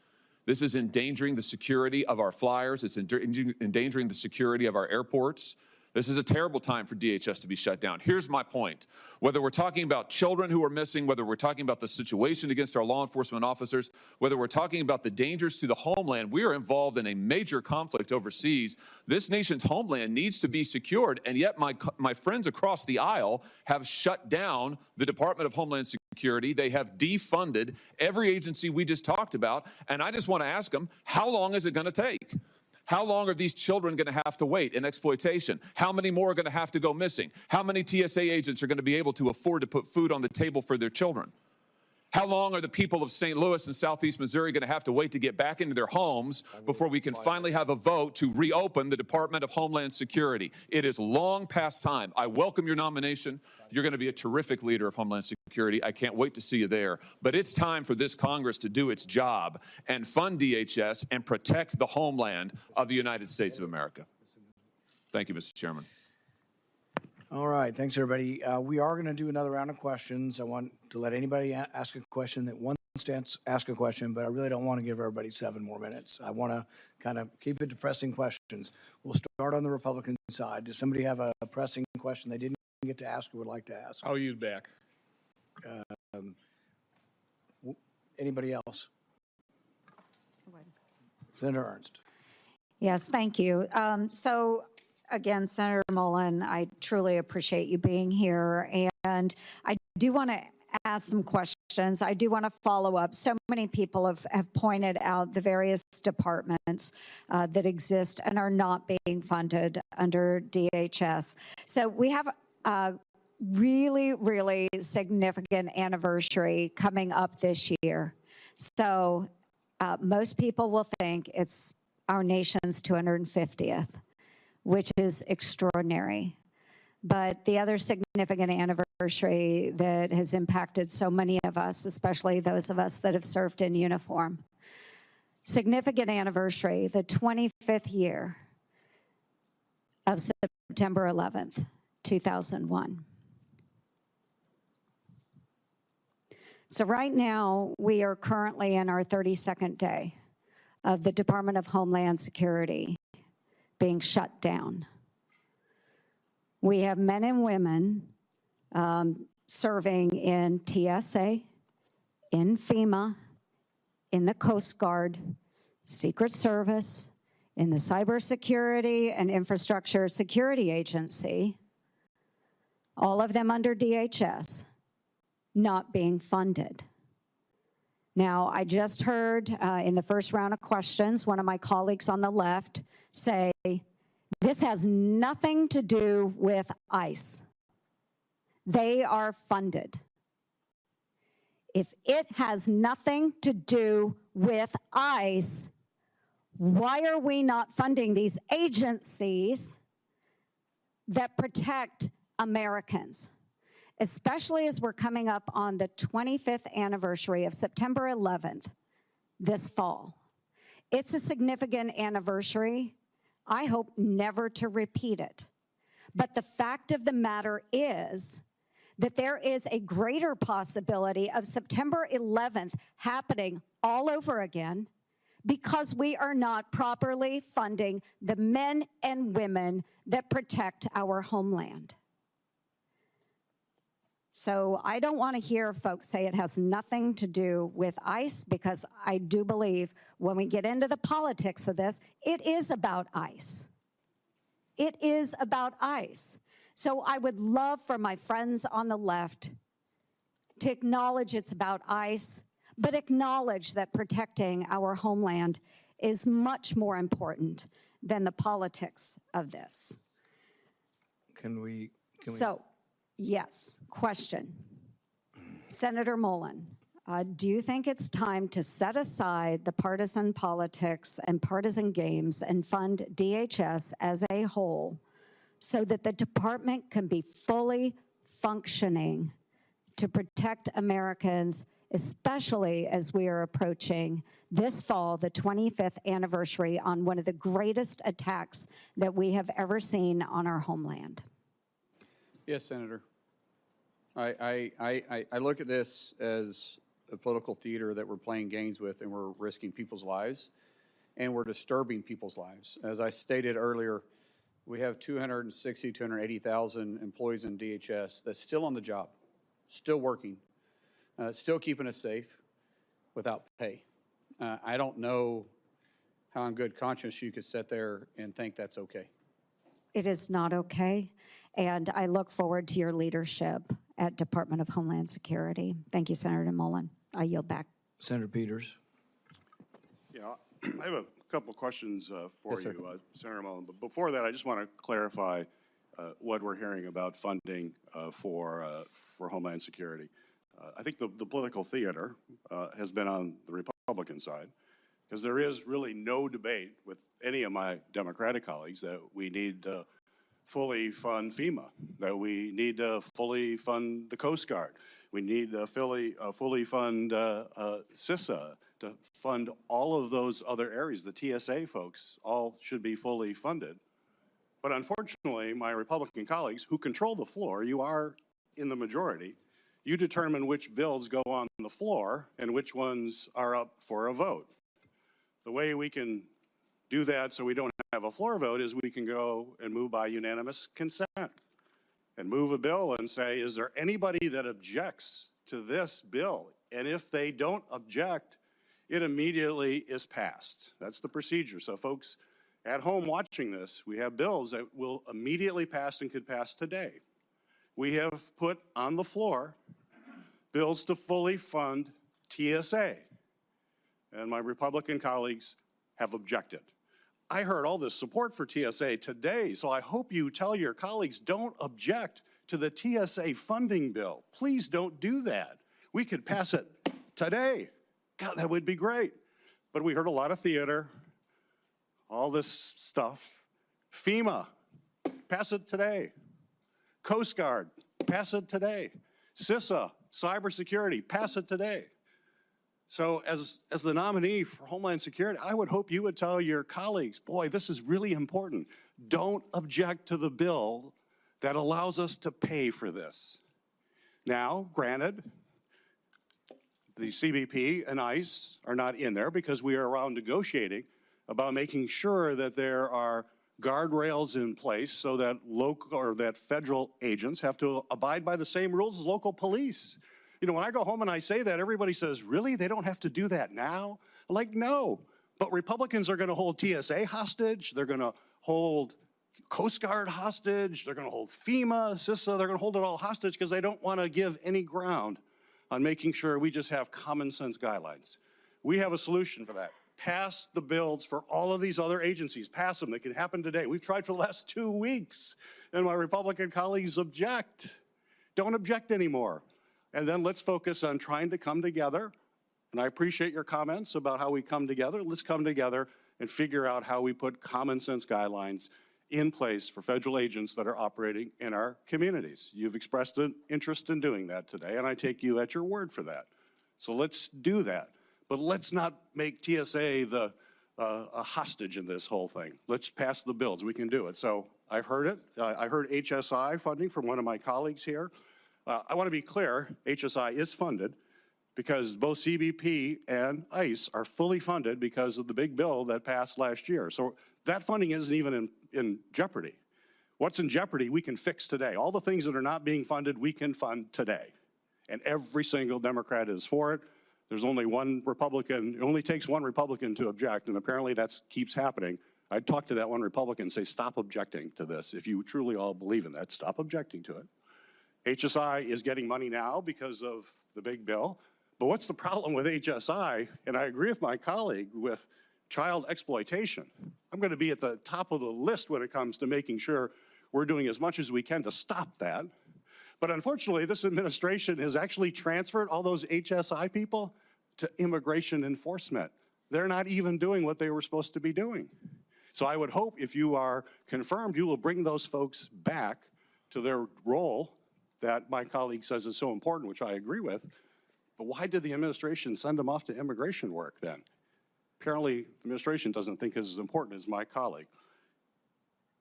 This is endangering the security of our flyers. It's endangering the security of our airports. This is a terrible time for DHS to be shut down. Here's my point. Whether we're talking about children who are missing, whether we're talking about the situation against our law enforcement officers, whether we're talking about the dangers to the homeland, we are involved in a major conflict overseas. This nation's homeland needs to be secured, and yet my friends across the aisle have shut down the Department of Homeland Security. They have defunded every agency we just talked about, and I just want to ask them, how long is it going to take? How long are these children going to have to wait in exploitation? How many more are going to have to go missing? How many TSA agents are going to be able to afford to put food on the table for their children? How long are the people of St. Louis and Southeast Missouri going to have to wait to get back into their homes before we can finally have a vote to reopen the Department of Homeland Security? It is long past time. I welcome your nomination. You're going to be a terrific leader of Homeland Security. I can't wait to see you there. But it's time for this Congress to do its job and fund DHS and protect the homeland of the United States of America. Thank you, Mr. Chairman. All right, thanks, everybody. We are going to do another round of questions. I want to let anybody ask a question that wants to ask a question, but I really don't want to give everybody 7 more minutes. I want to kind of keep it to pressing questions. We'll start on the Republican side. Does somebody have a pressing question they didn't get to ask or would like to ask? I'll yield back. Anybody else? Senator Ernst. Yes, thank you. Again, Senator Mullin, I truly appreciate you being here. And I do want to ask some questions. I do want to follow up. So many people have pointed out the various departments that exist and are not being funded under DHS. So we have a really, really significant anniversary coming up this year. So most people will think it's our nation's 250th. Which is extraordinary. But the other significant anniversary that has impacted so many of us, especially those of us that have served in uniform, significant anniversary, the 25th year of September 11th, 2001. So right now, we are currently in our 32nd day of the Department of Homeland Security being shut down. We have men and women serving in TSA, in FEMA, in the Coast Guard, Secret Service, in the Cybersecurity and Infrastructure Security Agency, all of them under DHS, not being funded. Now, I just heard in the first round of questions, one of my colleagues on the left say, this has nothing to do with ICE. They are funded. If it has nothing to do with ICE, why are we not funding these agencies that protect Americans? Especially as we're coming up on the 25th anniversary of September 11th this fall. It's a significant anniversary. I hope never to repeat it. But the fact of the matter is that there is a greater possibility of September 11th happening all over again because we are not properly funding the men and women that protect our homeland. So I don't want to hear folks say it has nothing to do with ICE, because I do believe when we get into the politics of this, it is about ICE. It is about ICE. So I would love for my friends on the left to acknowledge it's about ICE, but acknowledge that protecting our homeland is much more important than the politics of this. Yes, question. Senator Mullin, do you think it's time to set aside the partisan politics and partisan games and fund DHS as a whole so that the department can be fully functioning to protect Americans, especially as we are approaching this fall, the 25th anniversary on one of the greatest attacks that we have ever seen on our homeland? Yes, Senator. I look at this as a political theater that we're playing games with, and we're risking people's lives, and we're disturbing people's lives. As I stated earlier, we have 260, 280,000 employees in DHS that's still on the job, still working, still keeping us safe without pay. I don't know how in good conscience you could sit there and think that's okay. It is not okay, and I look forward to your leadership at Department of Homeland Security. Thank you, Senator Mullin. I yield back. Senator Peters. Yeah, I have a couple of questions for Yes, sir. you, Senator Mullin. But before that, I just want to clarify what we're hearing about funding for Homeland Security. I think the political theater has been on the Republican side, because there is really no debate with any of my Democratic colleagues that we need to fully fund FEMA, that we need to fully fund the Coast Guard, we need to fully fund CISA, to fund all of those other areas. The TSA folks all should be fully funded. But unfortunately, my Republican colleagues who control the floor, you are in the majority, you determine which bills go on the floor and which ones are up for a vote. The way we can do that so we don't have a floor vote is we can go and move by unanimous consent and move a bill and say, is there anybody that objects to this bill? And if they don't object, it immediately is passed. That's the procedure. So folks at home watching this, we have bills that will immediately pass and could pass today. We have put on the floor bills to fully fund TSA. And my Republican colleagues have objected. I heard all this support for TSA today, so I hope you tell your colleagues don't object to the TSA funding bill. Please don't do that. We could pass it today. God, that would be great. But we heard a lot of theater, all this stuff. FEMA, pass it today. Coast Guard, pass it today. CISA, cybersecurity, pass it today. So as the nominee for Homeland Security, I would hope you would tell your colleagues, boy, this is really important. Don't object to the bill that allows us to pay for this. Now, granted, the CBP and ICE are not in there because we are around negotiating about making sure that there are guardrails in place so that local or that federal agents have to abide by the same rules as local police. You know, when I go home and I say that, everybody says, really? They don't have to do that now? I'm like, no. But Republicans are going to hold TSA hostage. They're going to hold Coast Guard hostage. They're going to hold FEMA, CISA. They're going to hold it all hostage because they don't want to give any ground on making sure we just have common sense guidelines. We have a solution for that. Pass the bills for all of these other agencies. Pass them. They can happen today. We've tried for the last 2 weeks, and my Republican colleagues object. Don't object anymore. And then let's focus on trying to come together. And I appreciate your comments about how we come together. Let's come together and figure out how we put common sense guidelines in place for federal agents that are operating in our communities. You've expressed an interest in doing that today, and I take you at your word for that. So let's do that. But let's not make TSA a hostage in this whole thing. Let's pass the bills. We can do it. So I've heard it. I heard HSI funding from one of my colleagues here. I want to be clear, HSI is funded because both CBP and ICE are fully funded because of the big bill that passed last year. So that funding isn't even in jeopardy. What's in jeopardy, we can fix today. All the things that are not being funded, we can fund today. And every single Democrat is for it. There's only one Republican. It only takes one Republican to object, and apparently that keeps happening. I'd talk to that one Republican and say, stop objecting to this. If you truly all believe in that, stop objecting to it. HSI is getting money now because of the big bill. But what's the problem with HSI? And I agree with my colleague with child exploitation. I'm going to be at the top of the list when it comes to making sure we're doing as much as we can to stop that. But unfortunately, this administration has actually transferred all those HSI people to immigration enforcement. They're not even doing what they were supposed to be doing. So I would hope if you are confirmed, you will bring those folks back to their role that my colleague says is so important, which I agree with. But why did the administration send them off to immigration work then? Apparently, the administration doesn't think it's as important as my colleague.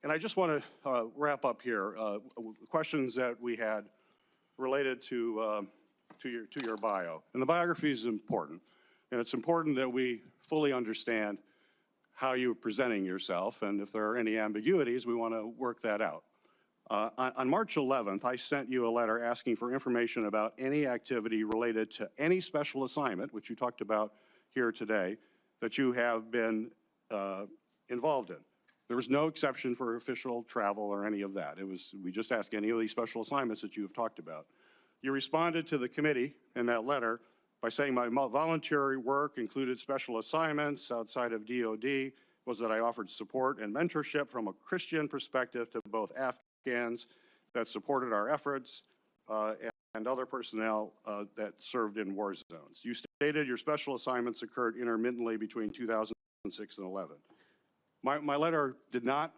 And I just want to wrap up here. Questions that we had related to your bio. And the biography is important. And it's important that we fully understand how you're presenting yourself, and if there are any ambiguities, we want to work that out. On March 11th, I sent you a letter asking for information about any activity related to any special assignment, which you talked about here today, that you have been involved in. There was no exception for official travel or any of that. We just asked any of these special assignments that you have talked about. You responded to the committee in that letter by saying my voluntary work included special assignments outside of DOD, was that I offered support and mentorship from a Christian perspective to both Afghans that supported our efforts and other personnel that served in war zones. You stated your special assignments occurred intermittently between 2006 and 11. My letter did not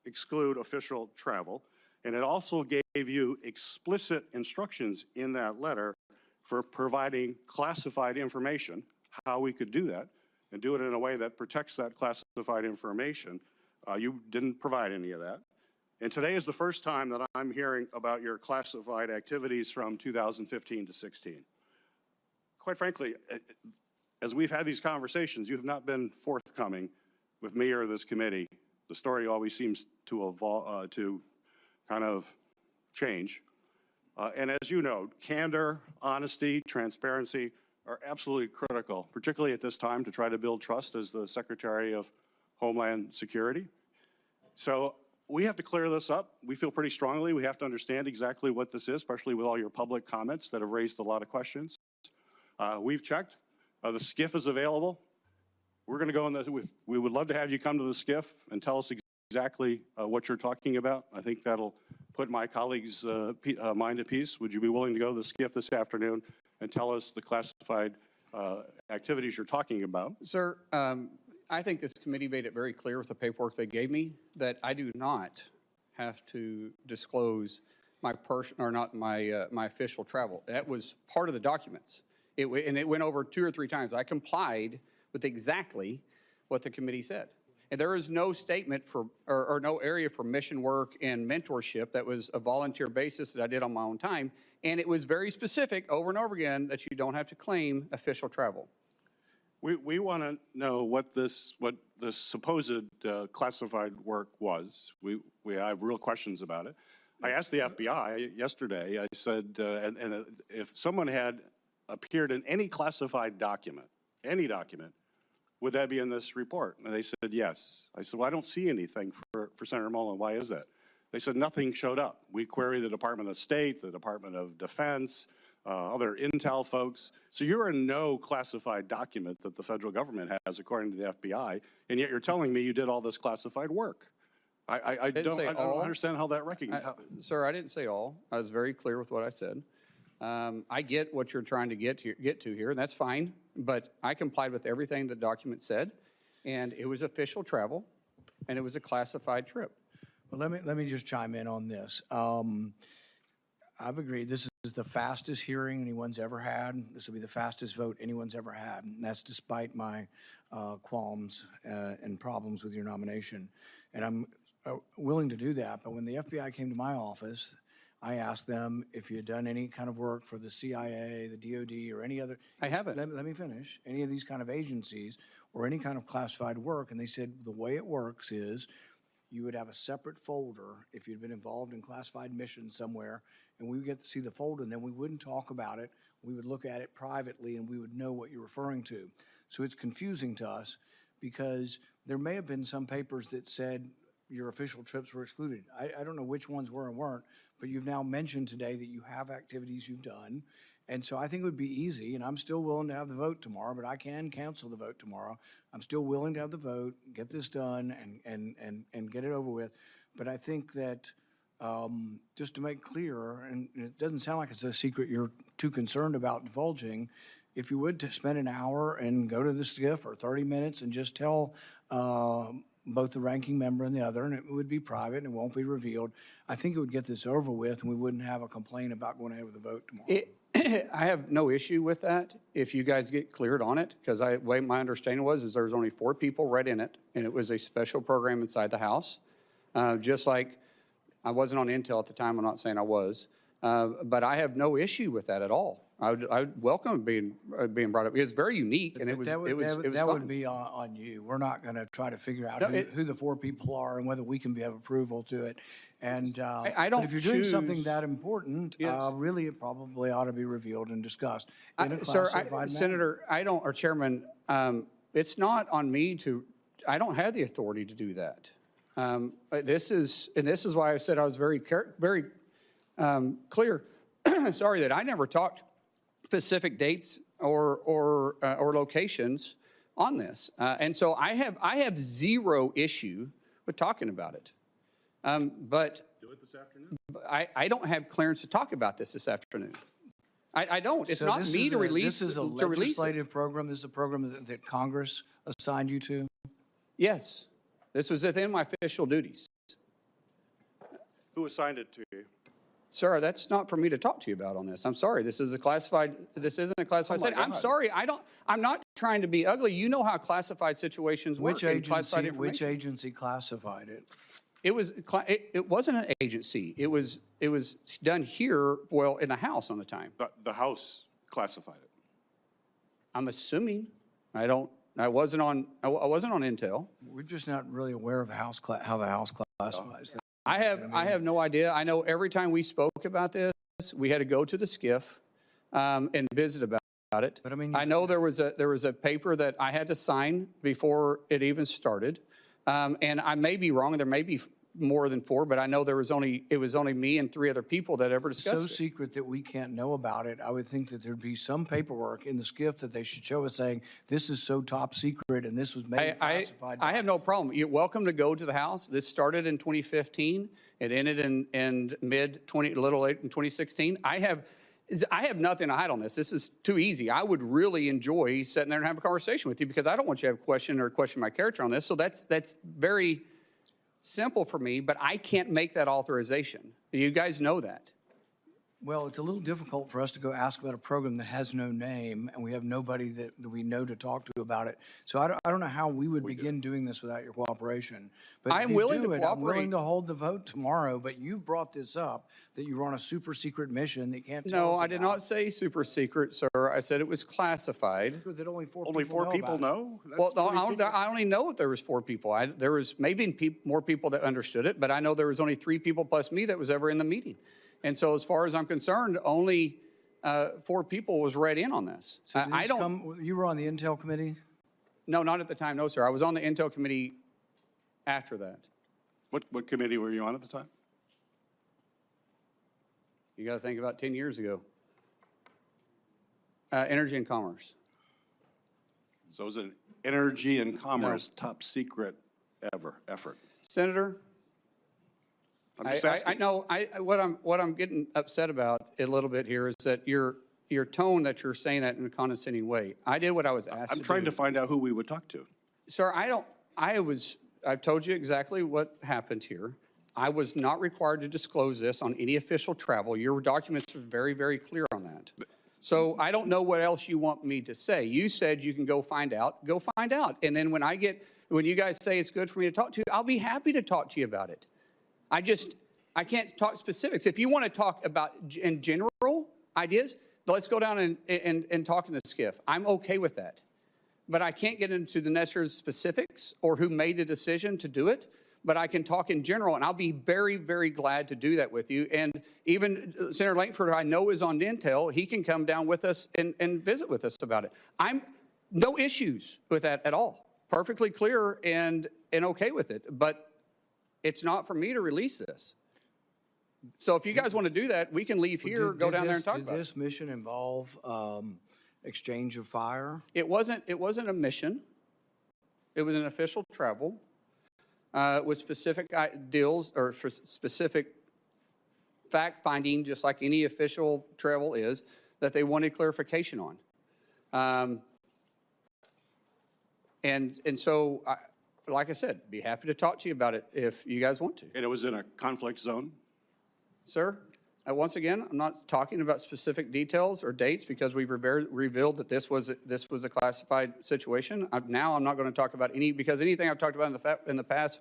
exclude official travel, and it also gave you explicit instructions in that letter for providing classified information, how we could do that, and do it in a way that protects that classified information. You didn't provide any of that. And today is the first time that I'm hearing about your classified activities from 2015 to 16. Quite frankly, as we've had these conversations, you have not been forthcoming with me or this committee. The story always seems to evolve, to kind of change. And as you know, candor, honesty, transparency are absolutely critical, particularly at this time to try to build trust as the Secretary of Homeland Security. So we have to clear this up. We feel pretty strongly we have to understand exactly what this is, especially with all your public comments that have raised a lot of questions. We've checked. The SCIF is available. We're going to go in the, we would love to have you come to the SCIF and tell us exactly what you're talking about. I think that'll put my colleagues' mind at peace. Would you be willing to go to the SCIF this afternoon and tell us the classified activities you're talking about? Sir, I think this committee made it very clear with the paperwork they gave me that I do not have to disclose my my official travel. That was part of the documents. And it went over 2 or 3 times. I complied with exactly what the committee said. And there is no statement for, or no area for mission work and mentorship. That was a volunteer basis that I did on my own time. And it was very specific over and over again that you don't have to claim official travel. We want to know what the supposed classified work was. We have real questions about it. I asked the FBI yesterday, I said, and if someone had appeared in any classified document, any document, would that be in this report? And they said, yes. I said, well, I don't see anything for Senator Mullin. Why is that? They said, nothing showed up. We queried the Department of State, the Department of Defense, other intel folks. So you're in no classified document that the federal government has, according to the FBI, and yet you're telling me you did all this classified work. I don't understand how that recognizes. Sir, I didn't say all. I was very clear with what I said. I get what you're trying to get to here, and that's fine, but I complied with everything the document said, and it was official travel, and it was a classified trip. Well, let me just chime in on this. I've agreed this is the fastest hearing anyone's ever had. This will be the fastest vote anyone's ever had, and that's despite my qualms and problems with your nomination. And I'm willing to do that, but when the FBI came to my office, I asked them if you had done any kind of work for the CIA, the DOD, or any other. I haven't. Let me finish. Any of these kind of agencies or any kind of classified work, and they said the way it works is you would have a separate folder if you'd been involved in classified missions somewhere, and we would get to see the folder, and then we wouldn't talk about it. We would look at it privately, and we would know what you're referring to. So it's confusing to us because there may have been some papers that said your official trips were excluded. I don't know which ones were and weren't, but you've now mentioned today that you have activities you've done. And so I think it would be easy, and I'm still willing to have the vote tomorrow, but I can cancel the vote tomorrow. I'm still willing to have the vote, get this done, and get it over with. But I think that just to make clear, and it doesn't sound like it's a secret you're too concerned about divulging, if you would spend an hour and go to the SCIF or 30 minutes and just tell both the ranking member and the other, and it would be private and it won't be revealed, I think it would get this over with and we wouldn't have a complaint about going ahead with the vote tomorrow. I have no issue with that if you guys get cleared on it, because way my understanding was there was only 4 people right in it, and it was a special program inside the House. Just like I wasn't on Intel at the time, I'm not saying I was, But I have no issue with that at all. I would welcome it being brought up. It's very unique, and it was That fun. would be on you. We're not going to try to figure out who the 4 people are and whether we can have approval to it. And I don't but if you're doing something choose- that important, really it probably ought to be revealed and discussed in a Sir, classified manner. Senator, or Chairman, it's not on me I don't have the authority to do that. This is why I said I was very clear, sorry, that I never talked specific dates or locations on this. And so I have zero issue with talking about it. But Do it this afternoon. I don't have clearance to talk about this afternoon. I don't. It's So not this me is to release. This is a to release it. legislative program. This is a program that Congress assigned you to? Yes, this was within my official duties. Who assigned it to you? Sir, that's not for me to talk to you about on this. I'm sorry. This isn't a classified setting. I'm sorry. I'm not trying to be ugly. You know how classified situations work in classified information. Which agency classified it? It wasn't an agency. It was done here, well, in the House on the time. The House classified it. I'm assuming. I wasn't on Intel. We're just not really aware of how the House classifies things. I have no idea. I know every time we spoke about this, we had to go to the SCIF and visit about it. But I mean, I know there was a paper that I had to sign before it even started, and I may be wrong. There may be more than 4, but I know it was only me and 3 other people that ever discussed so it. secret that we can't know about it. I would think that there'd be some paperwork in the SCIF that they should show us saying this is so top secret and this was made classified. I have no problem. You're welcome to go to the House. This started in 2015. It ended in little late in 2016. I have nothing to hide on this. This is too easy. I would really enjoy sitting there and have a conversation with you because I don't want you to have question my character on this. So that's very simple for me, but I can't make that authorization. You guys know that. Well, it's a little difficult for us to go ask about a program that has no name, and we have nobody that we know to talk to about it. So I don't know how we would begin doing this without your cooperation. But I'm if you willing do to it, cooperate. I'm willing to hold the vote tomorrow, but you brought this up, that you were on a super secret mission that you can't tell us No, I did not say super secret, sir. I said it was classified. That only 4 Only people 4 people know? Well, no, I only know if there was 4 people. There was maybe more people that understood it, but I know there was only 3 people plus me that was ever in the meeting. And so as far as I'm concerned, only 4 people was read in on this. So you were on the Intel committee? No, not at the time, no, sir. I was on the Intel committee after that. What committee were you on at the time? You got to think about 10 years ago. Energy and Commerce. So it was an energy and commerce top secret effort. Senator, I'm just asking. I know. What I'm getting upset about a little bit here is that your tone that you're saying that in a condescending way. I did what I was asked. I'm trying to find out who we would talk to. Sir, I've told you exactly what happened here. I was not required to disclose this on any official travel. Your documents are very, very clear on that. So I don't know what else you want me to say. You said you can go find out. Go find out. And then when you guys say it's good for me to talk to you, I'll be happy to talk to you about it. I can't talk specifics. If you want to talk about in general ideas, let's go down and talk in the SCIF. I'm okay with that. But I can't get into the necessary specifics or who made the decision to do it. But I can talk in general, and I'll be very, very glad to do that with you. And even Senator Lankford, who I know is on Intel, he can come down with us and visit with us about it. I'm no issues with that at all. Perfectly clear and okay with it. But it's not for me to release this. So if you guys want to do that, we can leave here, go down there and talk about it. Did this mission involve exchange of fire? It wasn't a mission. It was an official travel with specific deals or for specific fact-finding, just like any official travel is, that they wanted clarification on. And so, like I said, be happy to talk to you about it if you guys want to. And it was in a conflict zone? Sir, once again, I'm not talking about specific details or dates because we've revealed that this was a classified situation. Now I'm not going to talk about because anything I've talked about in the past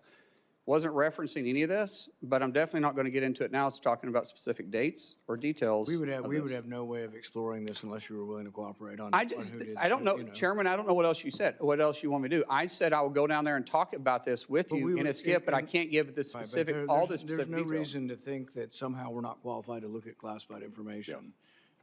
wasn't referencing any of this, but I'm definitely not going to get into it now. It's talking about specific dates or details. We would of this. have no way of exploring this unless you were willing to cooperate on. I don't know, Chairman, I don't know what else you said, what else you want me to do. I said I will go down there and talk about this with you in a skip, but I can't give the specific, all the specific There's no details. reason to think that somehow we're not qualified to look at classified information.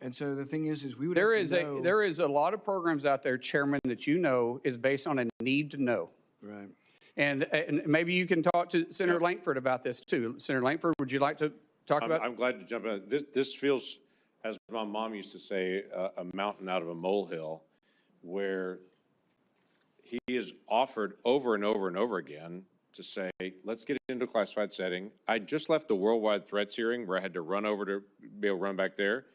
And so the thing is we would There have is to know. there is a lot of programs out there, Chairman, that you know is based on a need to know. Right. And maybe you can talk to Senator Lankford about this too. Senator Lankford, would you like to talk about? I'm glad to jump in. This feels, as my mom used to say, a mountain out of a molehill, where he is offered over and over and over again to say, let's get into a classified setting. I just left the worldwide threats hearing where I had to run over to be able to run back there.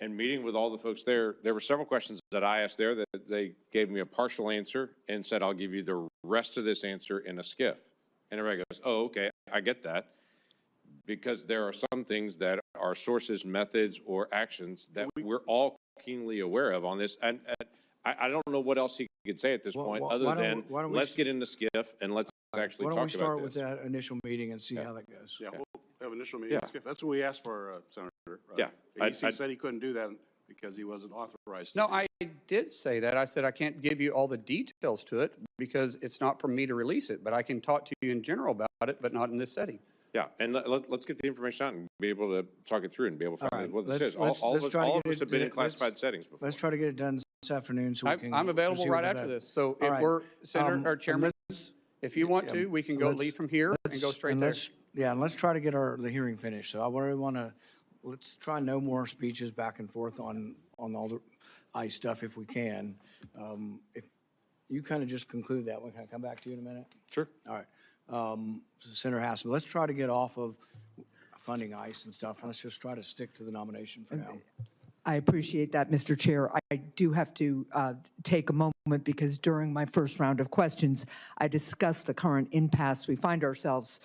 And meeting with all the folks there, there were several questions that I asked there that they gave me a partial answer and said, I'll give you the rest of this answer in a skiff. And everybody goes, oh, okay, I get that. Because there are some things that are sources, methods, or actions that we're all keenly aware of on this. And I don't know what else he could say at this point other than let's get in the skiff and let's actually talk about this. Why don't we start with that initial meeting and see how that goes? Yeah, we'll have initial meeting. That's what we asked for, Senator. He said he couldn't do that because he wasn't authorized. No, I did say that. I said I can't give you all the details to it because it's not for me to release it, but I can talk to you in general about it, but not in this setting. Yeah, and let's get the information out and be able to talk it through and be able to find out what this is. All of us have been in classified settings before. Let's try to get it done this afternoon so we can. I'm available right after this. So if we're, Senator, or Chairman, if you want to, we can go lead from here and go straight there. Yeah, and let's try to get the hearing finished. So I really want to, let's try no more speeches back and forth on all the ICE stuff if we can. If you kind of just conclude that one, can I come back to you in a minute? Sure. All right. Senator Hassam, let's try to get off of funding ICE and stuff. Let's just try to stick to the nomination for now. I appreciate that, Mr. Chair. I do have to take a moment because during my first round of questions, I discussed the current impasse we find ourselves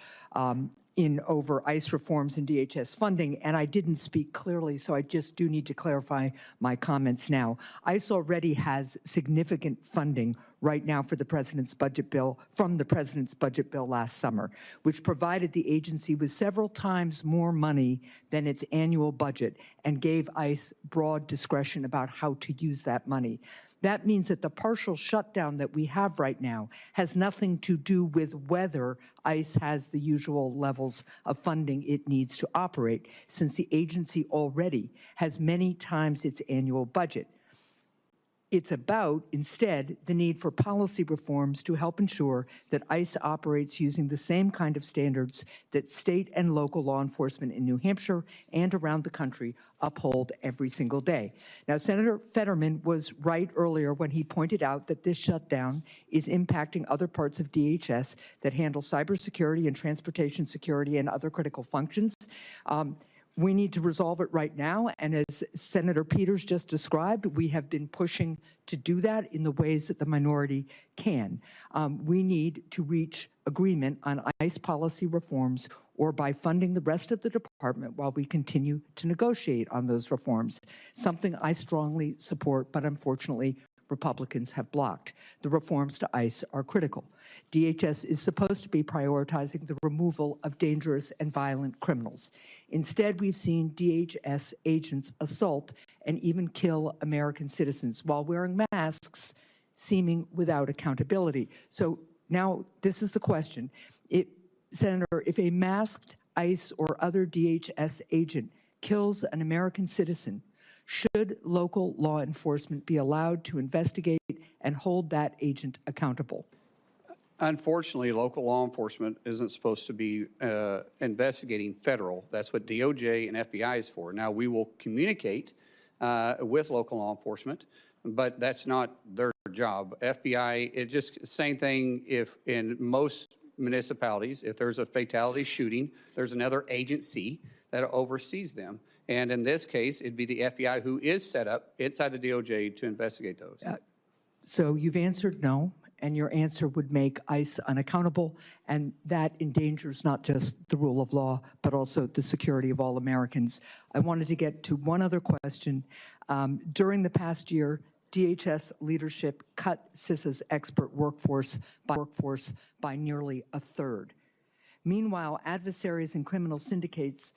in over ICE reforms and DHS funding, and I didn't speak clearly, so I just do need to clarify my comments now. ICE already has significant funding right now for the President's budget bill, from the President's budget bill last summer, which provided the agency with several times more money than its annual budget and gave ICE broad discretion about how to use that money. That means that the partial shutdown that we have right now has nothing to do with whether ICE has the usual levels of funding it needs to operate, since the agency already has many times its annual budget. It's about, instead, the need for policy reforms to help ensure that ICE operates using the same kind of standards that state and local law enforcement in New Hampshire and around the country uphold every single day. Now, Senator Fetterman was right earlier when he pointed out that this shutdown is impacting other parts of DHS that handle cybersecurity and transportation security and other critical functions. We need to resolve it right now, and as Senator Peters just described, we have been pushing to do that in the ways that the minority can. We need to reach agreement on ICE policy reforms or by funding the rest of the department while we continue to negotiate on those reforms, something I strongly support, but unfortunately Republicans have blocked. The reforms to ICE are critical. DHS is supposed to be prioritizing the removal of dangerous and violent criminals. Instead, we've seen DHS agents assault and even kill American citizens while wearing masks, seeming without accountability. So now this is the question. Senator, if a masked ICE or other DHS agent kills an American citizen, should local law enforcement be allowed to investigate and hold that agent accountable? Unfortunately, local law enforcement isn't supposed to be investigating federal. That's what DOJ and FBI is for. Now, we will communicate with local law enforcement, but that's not their job. FBI, it's just same thing if in most municipalities, if there's a fatality shooting, there's another agency that oversees them. And in this case, it'd be the FBI who is set up inside the DOJ to investigate those. So you've answered no, and your answer would make ICE unaccountable, and that endangers not just the rule of law, but also the security of all Americans. I wanted to get to one other question. During the past year, DHS leadership cut CISA's expert workforce by nearly a third. Meanwhile, adversaries and criminal syndicates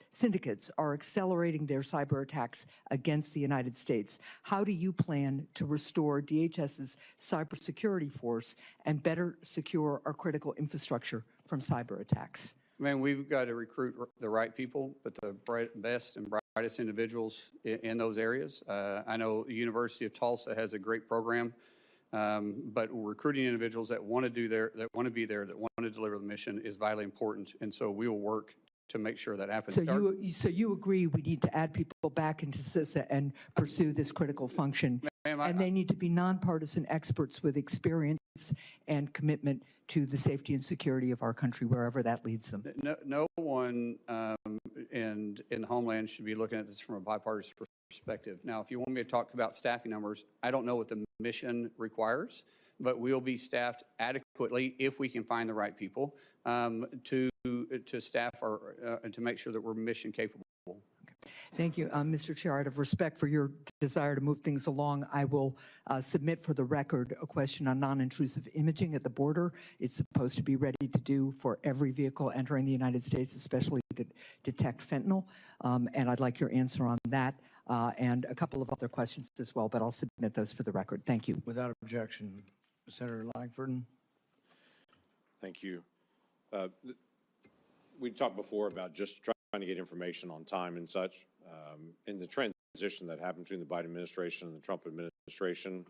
are accelerating their cyber attacks against the United States. How do you plan to restore DHS's cybersecurity force and better secure our critical infrastructure from cyber attacks? Man, we've got to recruit the right people, but the best and brightest individuals in those areas. I know the University of Tulsa has a great program, but recruiting individuals that want to be there, that want to deliver the mission is vitally important, and so we will work to make sure that happens. So you agree we need to add people back into CISA and pursue this critical function, and they need to be nonpartisan experts with experience and commitment to the safety and security of our country, wherever that leads them. No one in the Homeland should be looking at this from a bipartisan perspective. Now, if you want me to talk about staffing numbers, I don't know what the mission requires, but we'll be staffed adequately if we can find the right people to staff and to make sure that we're mission capable. Thank you, Mr. Chair. Out of respect for your desire to move things along, I will submit for the record a question on non-intrusive imaging at the border. It's supposed to be ready to do for every vehicle entering the United States, especially to detect fentanyl. And I'd like your answer on that and a couple of other questions as well, but I'll submit those for the record. Thank you. Without objection. Senator Langford. Thank you. We talked before about just trying to get information on time and such. In the transition that happened between the Biden administration and the Trump administration,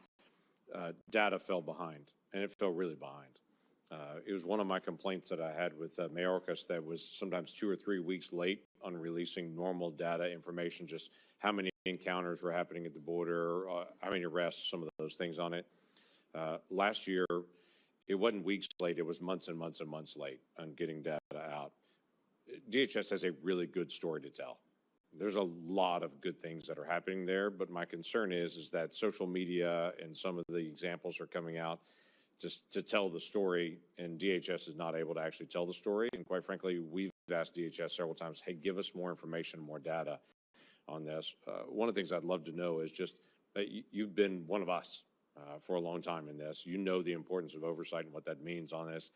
data fell behind, and it fell really behind. It was one of my complaints that I had with Mayorkas that was sometimes 2 or 3 weeks late on releasing normal data information, just how many encounters were happening at the border, how many arrests, some of those things on it. Last year, it wasn't weeks late, it was months and months and months late on getting data out. DHS has a really good story to tell. There's a lot of good things that are happening there, but my concern is that social media and some of the examples are coming out just to tell the story, and DHS is not able to actually tell the story. And quite frankly, we've asked DHS several times, hey, give us more information, more data on this. One of the things I'd love to know is just, you've been one of us for a long time in this. You know the importance of oversight and what that means on this,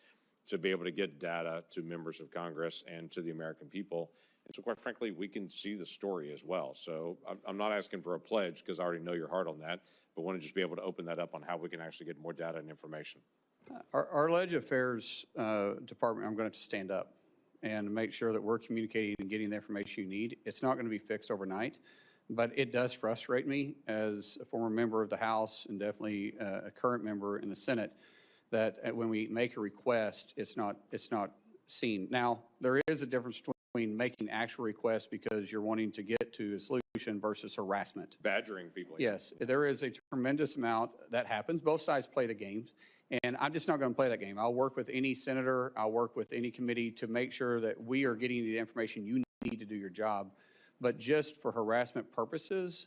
to be able to get data to members of Congress and to the American people. And so quite frankly, we can see the story as well. So I'm not asking for a pledge because I already know your heart on that, but want to just be able to open that up on how we can actually get more data and information. Our Ledge Affairs Department, I'm going to stand up and make sure that we're communicating and getting the information you need. It's not going to be fixed overnight, but it does frustrate me as a former member of the House and definitely a current member in the Senate that when we make a request, it's not seen. Now, there is a difference between making actual requests because you're wanting to get to a solution versus harassment. Badgering people. Yes, there is a tremendous amount that happens. Both sides play the games, and I'm just not going to play that game. I'll work with any senator, I'll work with any committee to make sure that we are getting the information you need to do your job. But just for harassment purposes,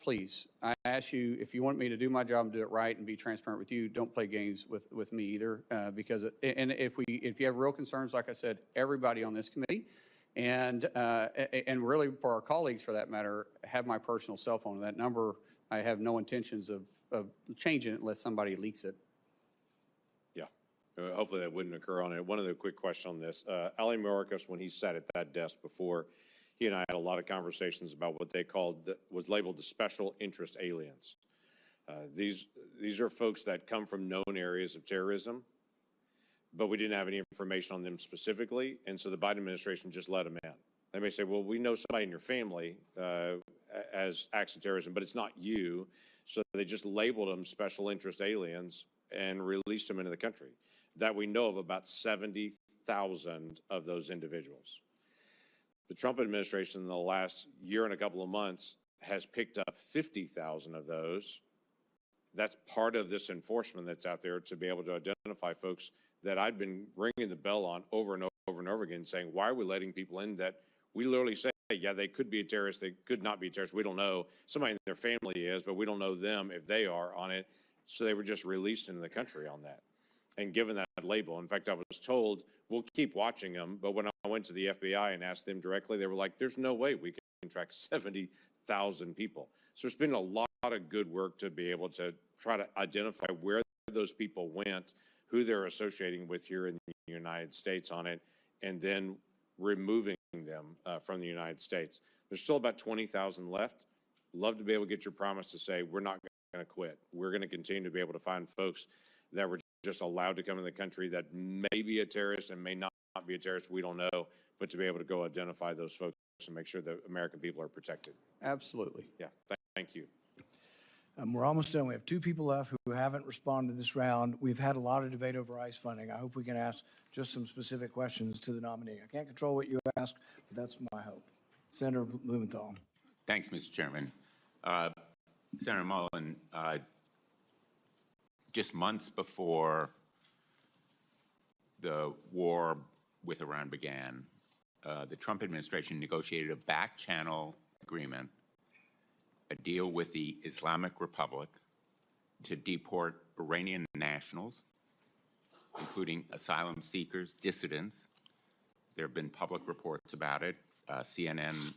please, I ask you, if you want me to do my job and do it right and be transparent with you, don't play games with me either, because, and if you have real concerns, like I said, everybody on this committee, and really for our colleagues for that matter, have my personal cell phone. That number, I have no intentions of changing it unless somebody leaks it. Yeah, hopefully that wouldn't occur on it. One other quick question on this. Ali Mayorkas, when he sat at that desk before, he and I had a lot of conversations about what they called, was labeled the special interest aliens. These are folks that come from known areas of terrorism, but we didn't have any information on them specifically, and so the Biden administration just let them in. They may say, well, we know somebody in your family as acts of terrorism, but it's not you, so they just labeled them special interest aliens and released them into the country. That we know of about 70,000 of those individuals. The Trump administration in the last year and a couple of months has picked up 50,000 of those. That's part of this enforcement that's out there to be able to identify folks that I've been ringing the bell on over and over and over again, saying, why are we letting people in that we literally say, yeah, they could be a terrorist, they could not be a terrorist, we don't know. Somebody in their family is, but we don't know them if they are on it. So they were just released into the country on that and given that label. In fact, I was told, we'll keep watching them, but when I went to the FBI and asked them directly, they were like, there's no way we can track 70,000 people. So there's been a lot of good work to be able to try to identify where those people went, who they're associating with here in the United States on it, and then removing them from the United States. There's still about 20,000 left. Love to be able to get your promise to say we're not going to quit. We're going to continue to be able to find folks that were just allowed to come in the country that may be a terrorist and may not be a terrorist. We don't know, but to be able to go identify those folks and make sure that American people are protected. Absolutely. Yeah, thank you. We're almost done. We have two people left who haven't responded this round. We've had a lot of debate over ICE funding. I hope we can ask just some specific questions to the nominee. I can't control what you ask, but that's my hope. Senator Blumenthal. Thanks, Mr. Chairman. Senator Mullin, just months before the war with Iran began, the Trump administration negotiated a back-channel agreement, a deal with the Islamic Republic to deport Iranian nationals, including asylum seekers, dissidents. There have been public reports about it. CNN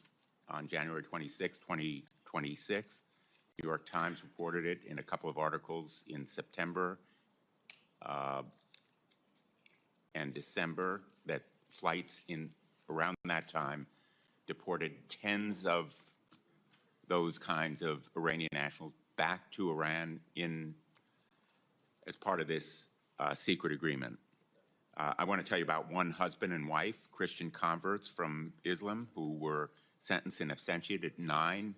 on January 26, 2026. New York Times reported it in a couple of articles in September and December, that flights in around that time deported tens of those kinds of Iranian nationals back to Iran as part of this secret agreement. I want to tell you about one husband and wife, Christian converts from Islam, who were sentenced in absentia to 9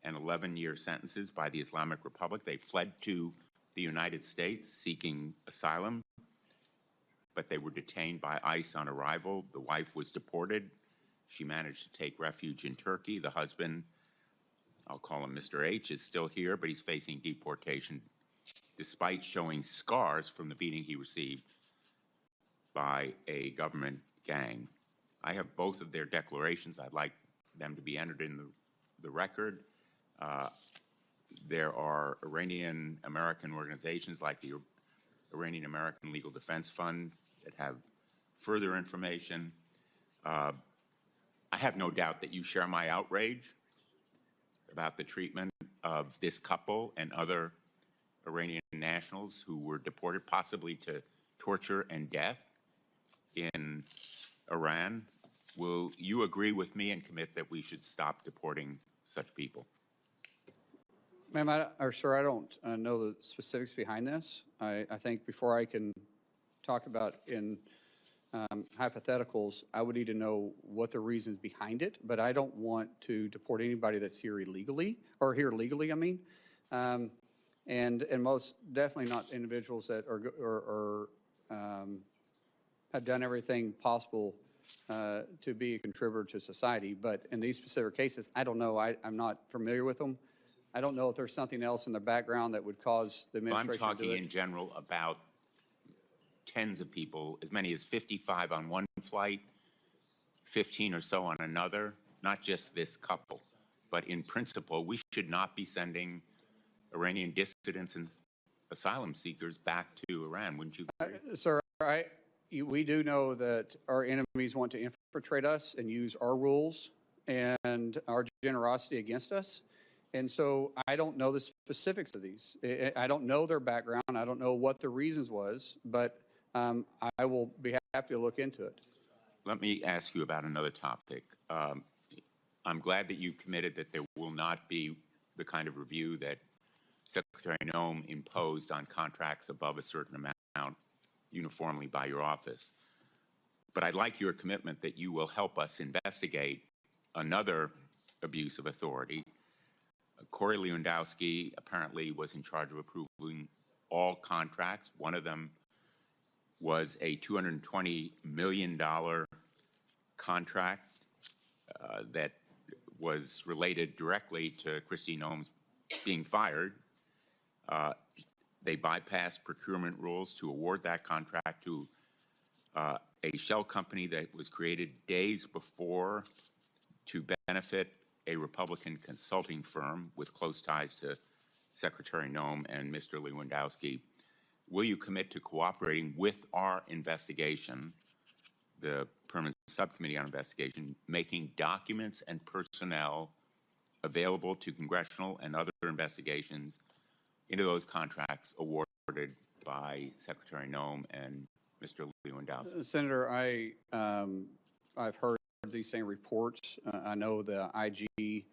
and 11-year sentences by the Islamic Republic. They fled to the United States seeking asylum, but they were detained by ICE on arrival. The wife was deported. She managed to take refuge in Turkey. The husband, I'll call him Mr. H, is still here, but he's facing deportation despite showing scars from the beating he received by a government gang. I have both of their declarations. I'd like them to be entered in the record. There are Iranian-American organizations like the Iranian-American Legal Defense Fund that have further information. I have no doubt that you share my outrage about the treatment of this couple and other Iranian nationals who were deported, possibly to torture and death in Iran. Will you agree with me and commit that we should stop deporting such people? Ma'am, sir, I don't know the specifics behind this. I think before I can talk about in hypotheticals, I would need to know what the reasons behind it, but I don't want to deport anybody that's here illegally, or here legally, I mean. And most definitely not individuals that have done everything possible to be a contributor to society. But in these specific cases, I don't know. I'm not familiar with them. I don't know if there's something else in the background that would cause the administration Well, I'm to do talking it. in general about tens of people, as many as 55 on one flight, 15 or so on another, not just this couple. But in principle, we should not be sending Iranian dissidents and asylum seekers back to Iran. Wouldn't you agree? Sir, we do know that our enemies want to infiltrate us and use our rules and our generosity against us. And so I don't know the specifics of these. I don't know their background. I don't know what the reasons was, but I will be happy to look into it. Let me ask you about another topic. I'm glad that you've committed that there will not be the kind of review that Secretary Noem imposed on contracts above a certain amount uniformly by your office. But I'd like your commitment that you will help us investigate another abuse of authority. Corey Lewandowski apparently was in charge of approving all contracts. One of them was a $220 million contract that was related directly to Kristi Noem's being fired. They bypassed procurement rules to award that contract to a shell company that was created days before to benefit a Republican consulting firm with close ties to Secretary Noem and Mr. Lewandowski. Will you commit to cooperating with our investigation, the Permanent Subcommittee on Investigation, making documents and personnel available to congressional and other investigations into those contracts awarded by Secretary Noem and Mr. Lewandowski? Senator, I've heard these same reports. I know the IG,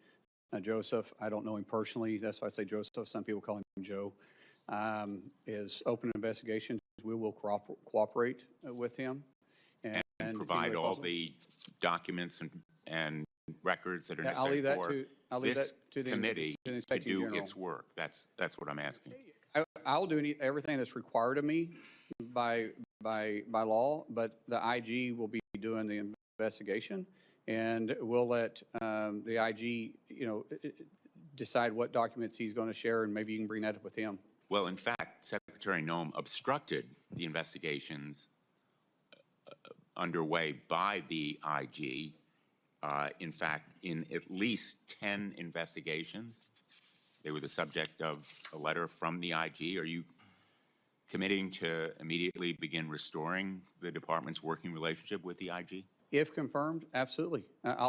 Joseph, I don't know him personally. That's why I say Joseph. Some people call him Joe. Is open investigations. We will cooperate with him. And provide all the documents and records that are Yeah, necessary I'll leave for this that to the committee to Inspector do General. its work. That's what I'm asking. I'll do everything that's required of me by law, but the IG will be doing the investigation, and we'll let the IG, decide what documents he's going to share, and maybe you can bring that up with him. Well, in fact, Secretary Noem obstructed the investigations underway by the IG. In fact, in at least 10 investigations, they were the subject of a letter from the IG. Are you committing to immediately begin restoring the department's working relationship with the IG? If confirmed, absolutely. I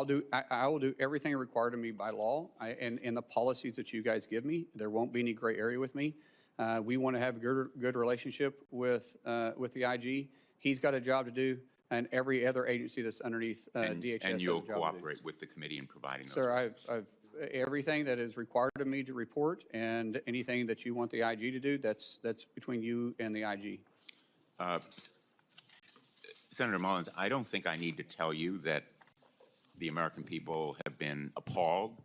will do everything required of me by law and the policies that you guys give me. There won't be any gray area with me. We want to have a good relationship with the IG. He's got a job to do, and every other agency that's underneath DHS and has you'll a job to do. cooperate with the committee in providing those. Sir, I've everything that is required of me to report, and anything that you want the IG to do, that's between you and the IG. Senator Mullins, I don't think I need to tell you that the American people have been appalled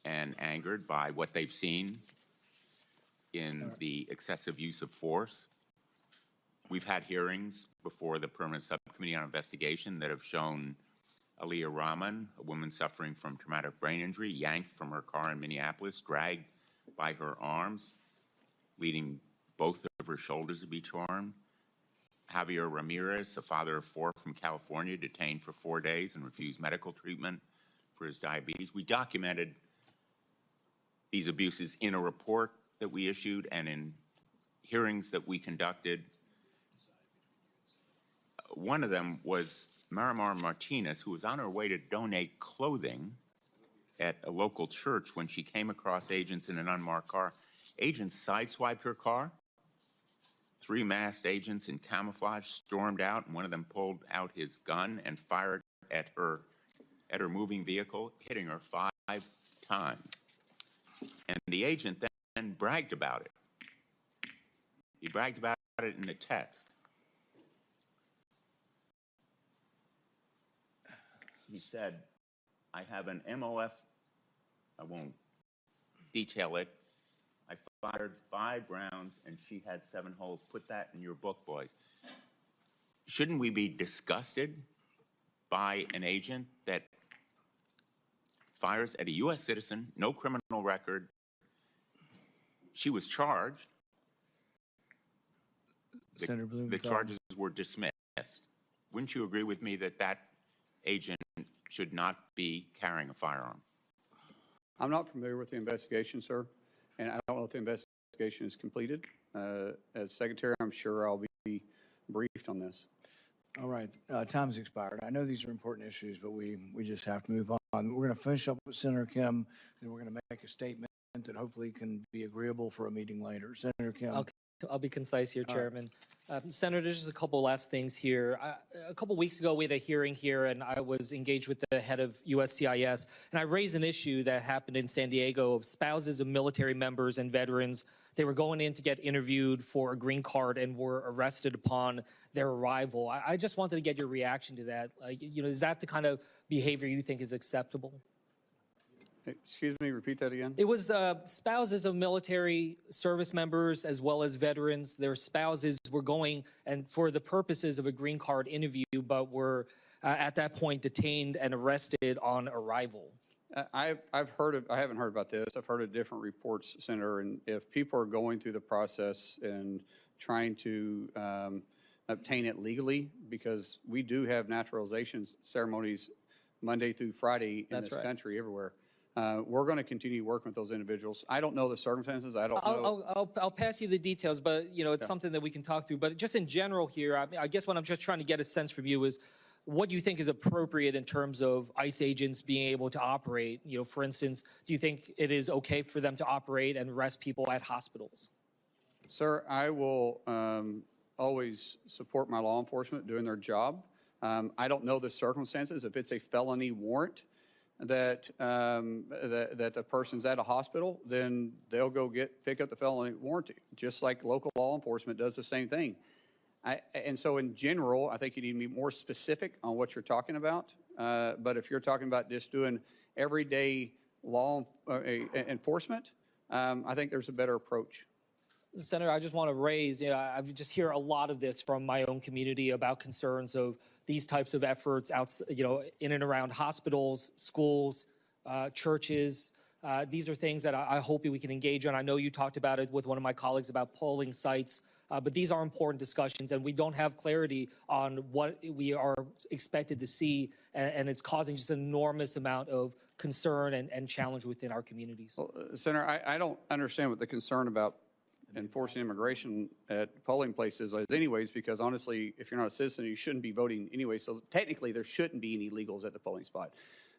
and angered by what they've seen in the excessive use of force. We've had hearings before the Permanent Subcommittee on Investigation that have shown Aliyah Rahman, a woman suffering from traumatic brain injury, yanked from her car in Minneapolis, dragged by her arms, leading both of her shoulders to be torn. Javier Ramirez, a father of 4 from California, detained for 4 days and refused medical treatment for his diabetes. We documented these abuses in a report that we issued and in hearings that we conducted. One of them was Marimar Martinez, who was on her way to donate clothing at a local church when she came across agents in an unmarked car. Agents sideswiped her car. 3 masked agents in camouflage stormed out, and one of them pulled out his gun and fired at her moving vehicle, hitting her 5 times. And the agent then bragged about it. He bragged about it in a text. He said, I have an MOF, I won't detail it. I fired 5 rounds and she had 7 holes. Put that in your book, boys. Shouldn't we be disgusted by an agent that fires at a U.S. citizen, no criminal record? She was charged. Senator Blumenthal. The charges were dismissed. Wouldn't you agree with me that that agent should not be carrying a firearm? I'm not familiar with the investigation, sir, and I don't know if the investigation is completed. As Secretary, I'm sure I'll be briefed on this. All right, time's expired. I know these are important issues, but we just have to move on. We're going to finish up with Senator Kim, then we're going to make a statement that hopefully can be agreeable for a meeting later. Senator Kim. I'll be concise here, Chairman. Senator, there's just a couple last things here. A couple weeks ago, we had a hearing here, and I was engaged with the head of USCIS, and I raised an issue that happened in San Diego of spouses of military members and veterans. They were going in to get interviewed for a green card and were arrested upon their arrival. I just wanted to get your reaction to that. Is that the kind of behavior you think is acceptable? Excuse me, repeat that again. It was spouses of military service members as well as veterans. Their spouses were going and for the purposes of a green card interview, but were at that point detained and arrested on arrival. I haven't heard about this. I've heard of different reports, Senator, and if people are going through the process and trying to obtain it legally, because we do have naturalization ceremonies Monday through Friday in this country, everywhere. We're going to continue working with those individuals. I don't know the circumstances. I don't know. I'll pass you the details, but it's something that we can talk through. But just in general here, I guess what I'm just trying to get a sense from you is, what do you think is appropriate in terms of ICE agents being able to operate? You know, for instance, do you think it is okay for them to operate and arrest people at hospitals? Sir, I will always support my law enforcement doing their job. I don't know the circumstances. If it's a felony warrant that that the person's at a hospital, then they'll go pick up the felony warranty, just like local law enforcement does the same thing. And so in general, I think you need to be more specific on what you're talking about. But if you're talking about just doing everyday law enforcement, I think there's a better approach. Senator, I just want to raise, you know, I just hear a lot of this from my own community about concerns of these types of efforts out, you know, in and around hospitals, schools, churches. These are things that I hope we can engage on. I know you talked about it with one of my colleagues about polling sites, but these are important discussions, and we don't have clarity on what we are expected to see, and it's causing just an enormous amount of concern and challenge within our communities. Well, Senator, I don't understand what the concern about enforcing immigration at polling places is anyways, because honestly, if you're not a citizen, you shouldn't be voting anyway. So technically, there shouldn't be any illegals at the polling spot.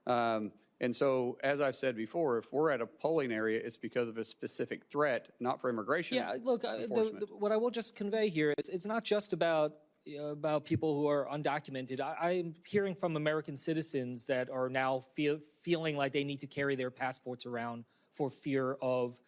And so, as I've said before, if we're at a polling area, it's because of a specific threat, not for immigration. Yeah, look, what I will just convey here is it's not just about people who are undocumented. I'm hearing from American citizens that are now feeling like they need to carry their passports around for fear of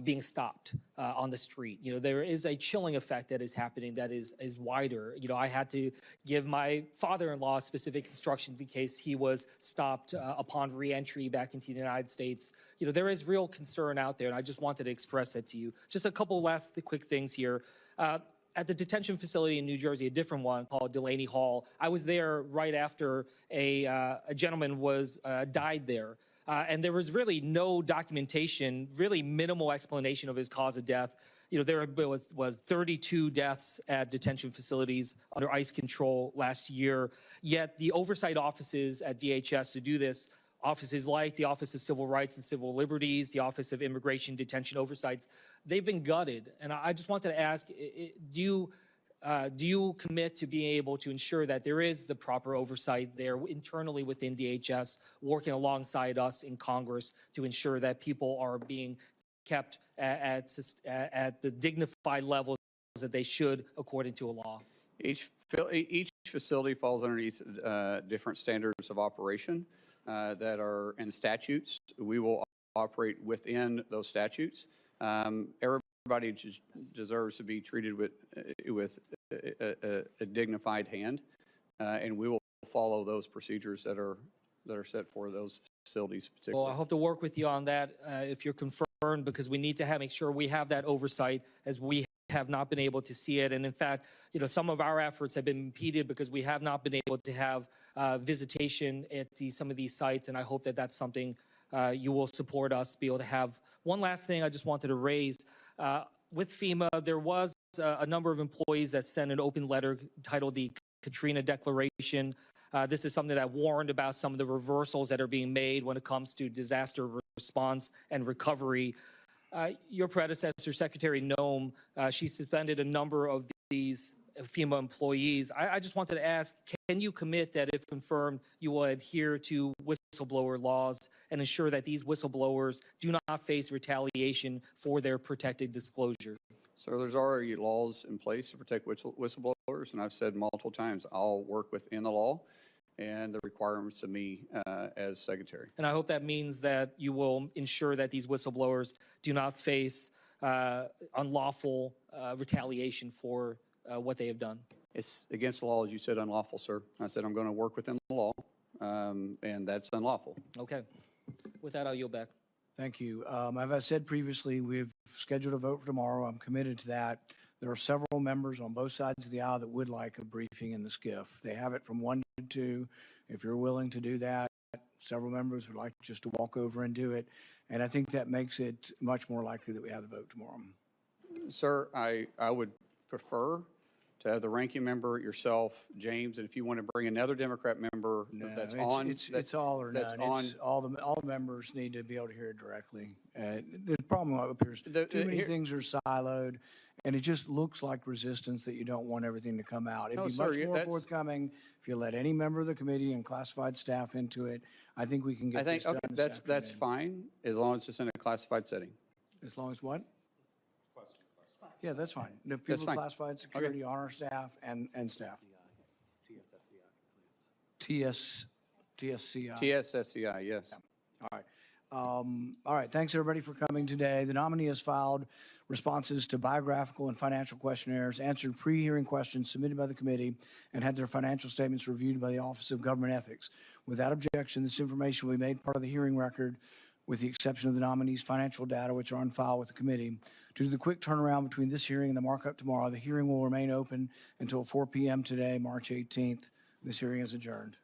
being stopped on the street. You know, there is a chilling effect that is happening that is wider. You know, I had to give my father-in-law specific instructions in case he was stopped upon re-entry back into the United States. You know, there is real concern out there, and I just wanted to express that to you. Just a couple last quick things here. At the detention facility in New Jersey, a different one called Delaney Hall, I was there right after a gentleman died there. And there was really no documentation, really minimal explanation of his cause of death. You know, there was 32 deaths at detention facilities under ICE control last year. Yet the oversight offices at DHS to do this, offices like the Office of Civil Rights and Civil Liberties, the Office of Immigration Detention Oversights, they've been gutted. And I just wanted to ask, do you commit to being able to ensure that there is the proper oversight there internally within DHS, working alongside us in Congress to ensure that people are being kept at the dignified levels that they should according to a law? Each facility falls underneath different standards of operation that are in statutes. We will operate within those statutes. Everybody deserves to be treated with a dignified hand, and we will follow those procedures that are set for those facilities particularly. Well, I hope to work with you on that if you're confirmed, because we need to make sure we have that oversight, as we have not been able to see it. And in fact, you know, some of our efforts have been impeded because we have not been able to have visitation at some of these sites, and I hope that that's something you will support us be able to have. One last thing I just wanted to raise. With FEMA, there was a number of employees that sent an open letter titled the Katrina Declaration. This is something that warned about some of the reversals that are being made when it comes to disaster response and recovery. Your predecessor, Secretary Nome, she suspended a number of these FEMA employees. I just wanted to ask, can you commit that if confirmed, you will adhere to whistleblower laws and ensure that these whistleblowers do not face retaliation for their protected disclosure? So there's already laws in place to protect whistleblowers, and I've said multiple times, I'll work within the law and the requirements of me as Secretary. And I hope that means that you will ensure that these whistleblowers do not face unlawful retaliation for what they have done. It's against the law, as you said, unlawful, sir. I said I'm going to work within the law, and that's unlawful. Okay. With that, I'll yield back. Thank you. As I said previously, we've scheduled a vote for tomorrow. I'm committed to that. There are several members on both sides of the aisle that would like a briefing in the SCIF. They have it from 1 to 2. If you're willing to do that, several members would like just to walk over and do it. And I think that makes it much more likely that we have the vote tomorrow. Sir, I would prefer to have the ranking member, yourself, James, and if you want to bring another Democrat member that's on. It's all or that's none. on. It's all the members need to be able to hear it directly. The problem up here is too many things are siloed, and it just looks like resistance that you don't want everything to come out. It'd No, be sir, much more that's- forthcoming if you let any member of the committee and classified staff into it. I think we can get this done this that's afternoon. fine, as long as it's in a classified setting. As long as what? Yeah, that's fine. The That's people fine. classified security on our staff and staff. TSCI. TSSCI, yes. All right. All right, thanks everybody for coming today. The nominee has filed responses to biographical and financial questionnaires, answered pre-hearing questions submitted by the committee, and had their financial statements reviewed by the Office of Government Ethics. Without objection, this information will be made part of the hearing record with the exception of the nominee's financial data, which are on file with the committee. Due to the quick turnaround between this hearing and the markup tomorrow, the hearing will remain open until 4 p.m. today, March 18th. This hearing is adjourned.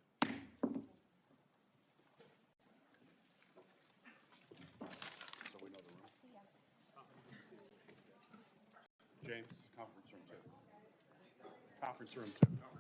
James, conference room 2. Conference room 2.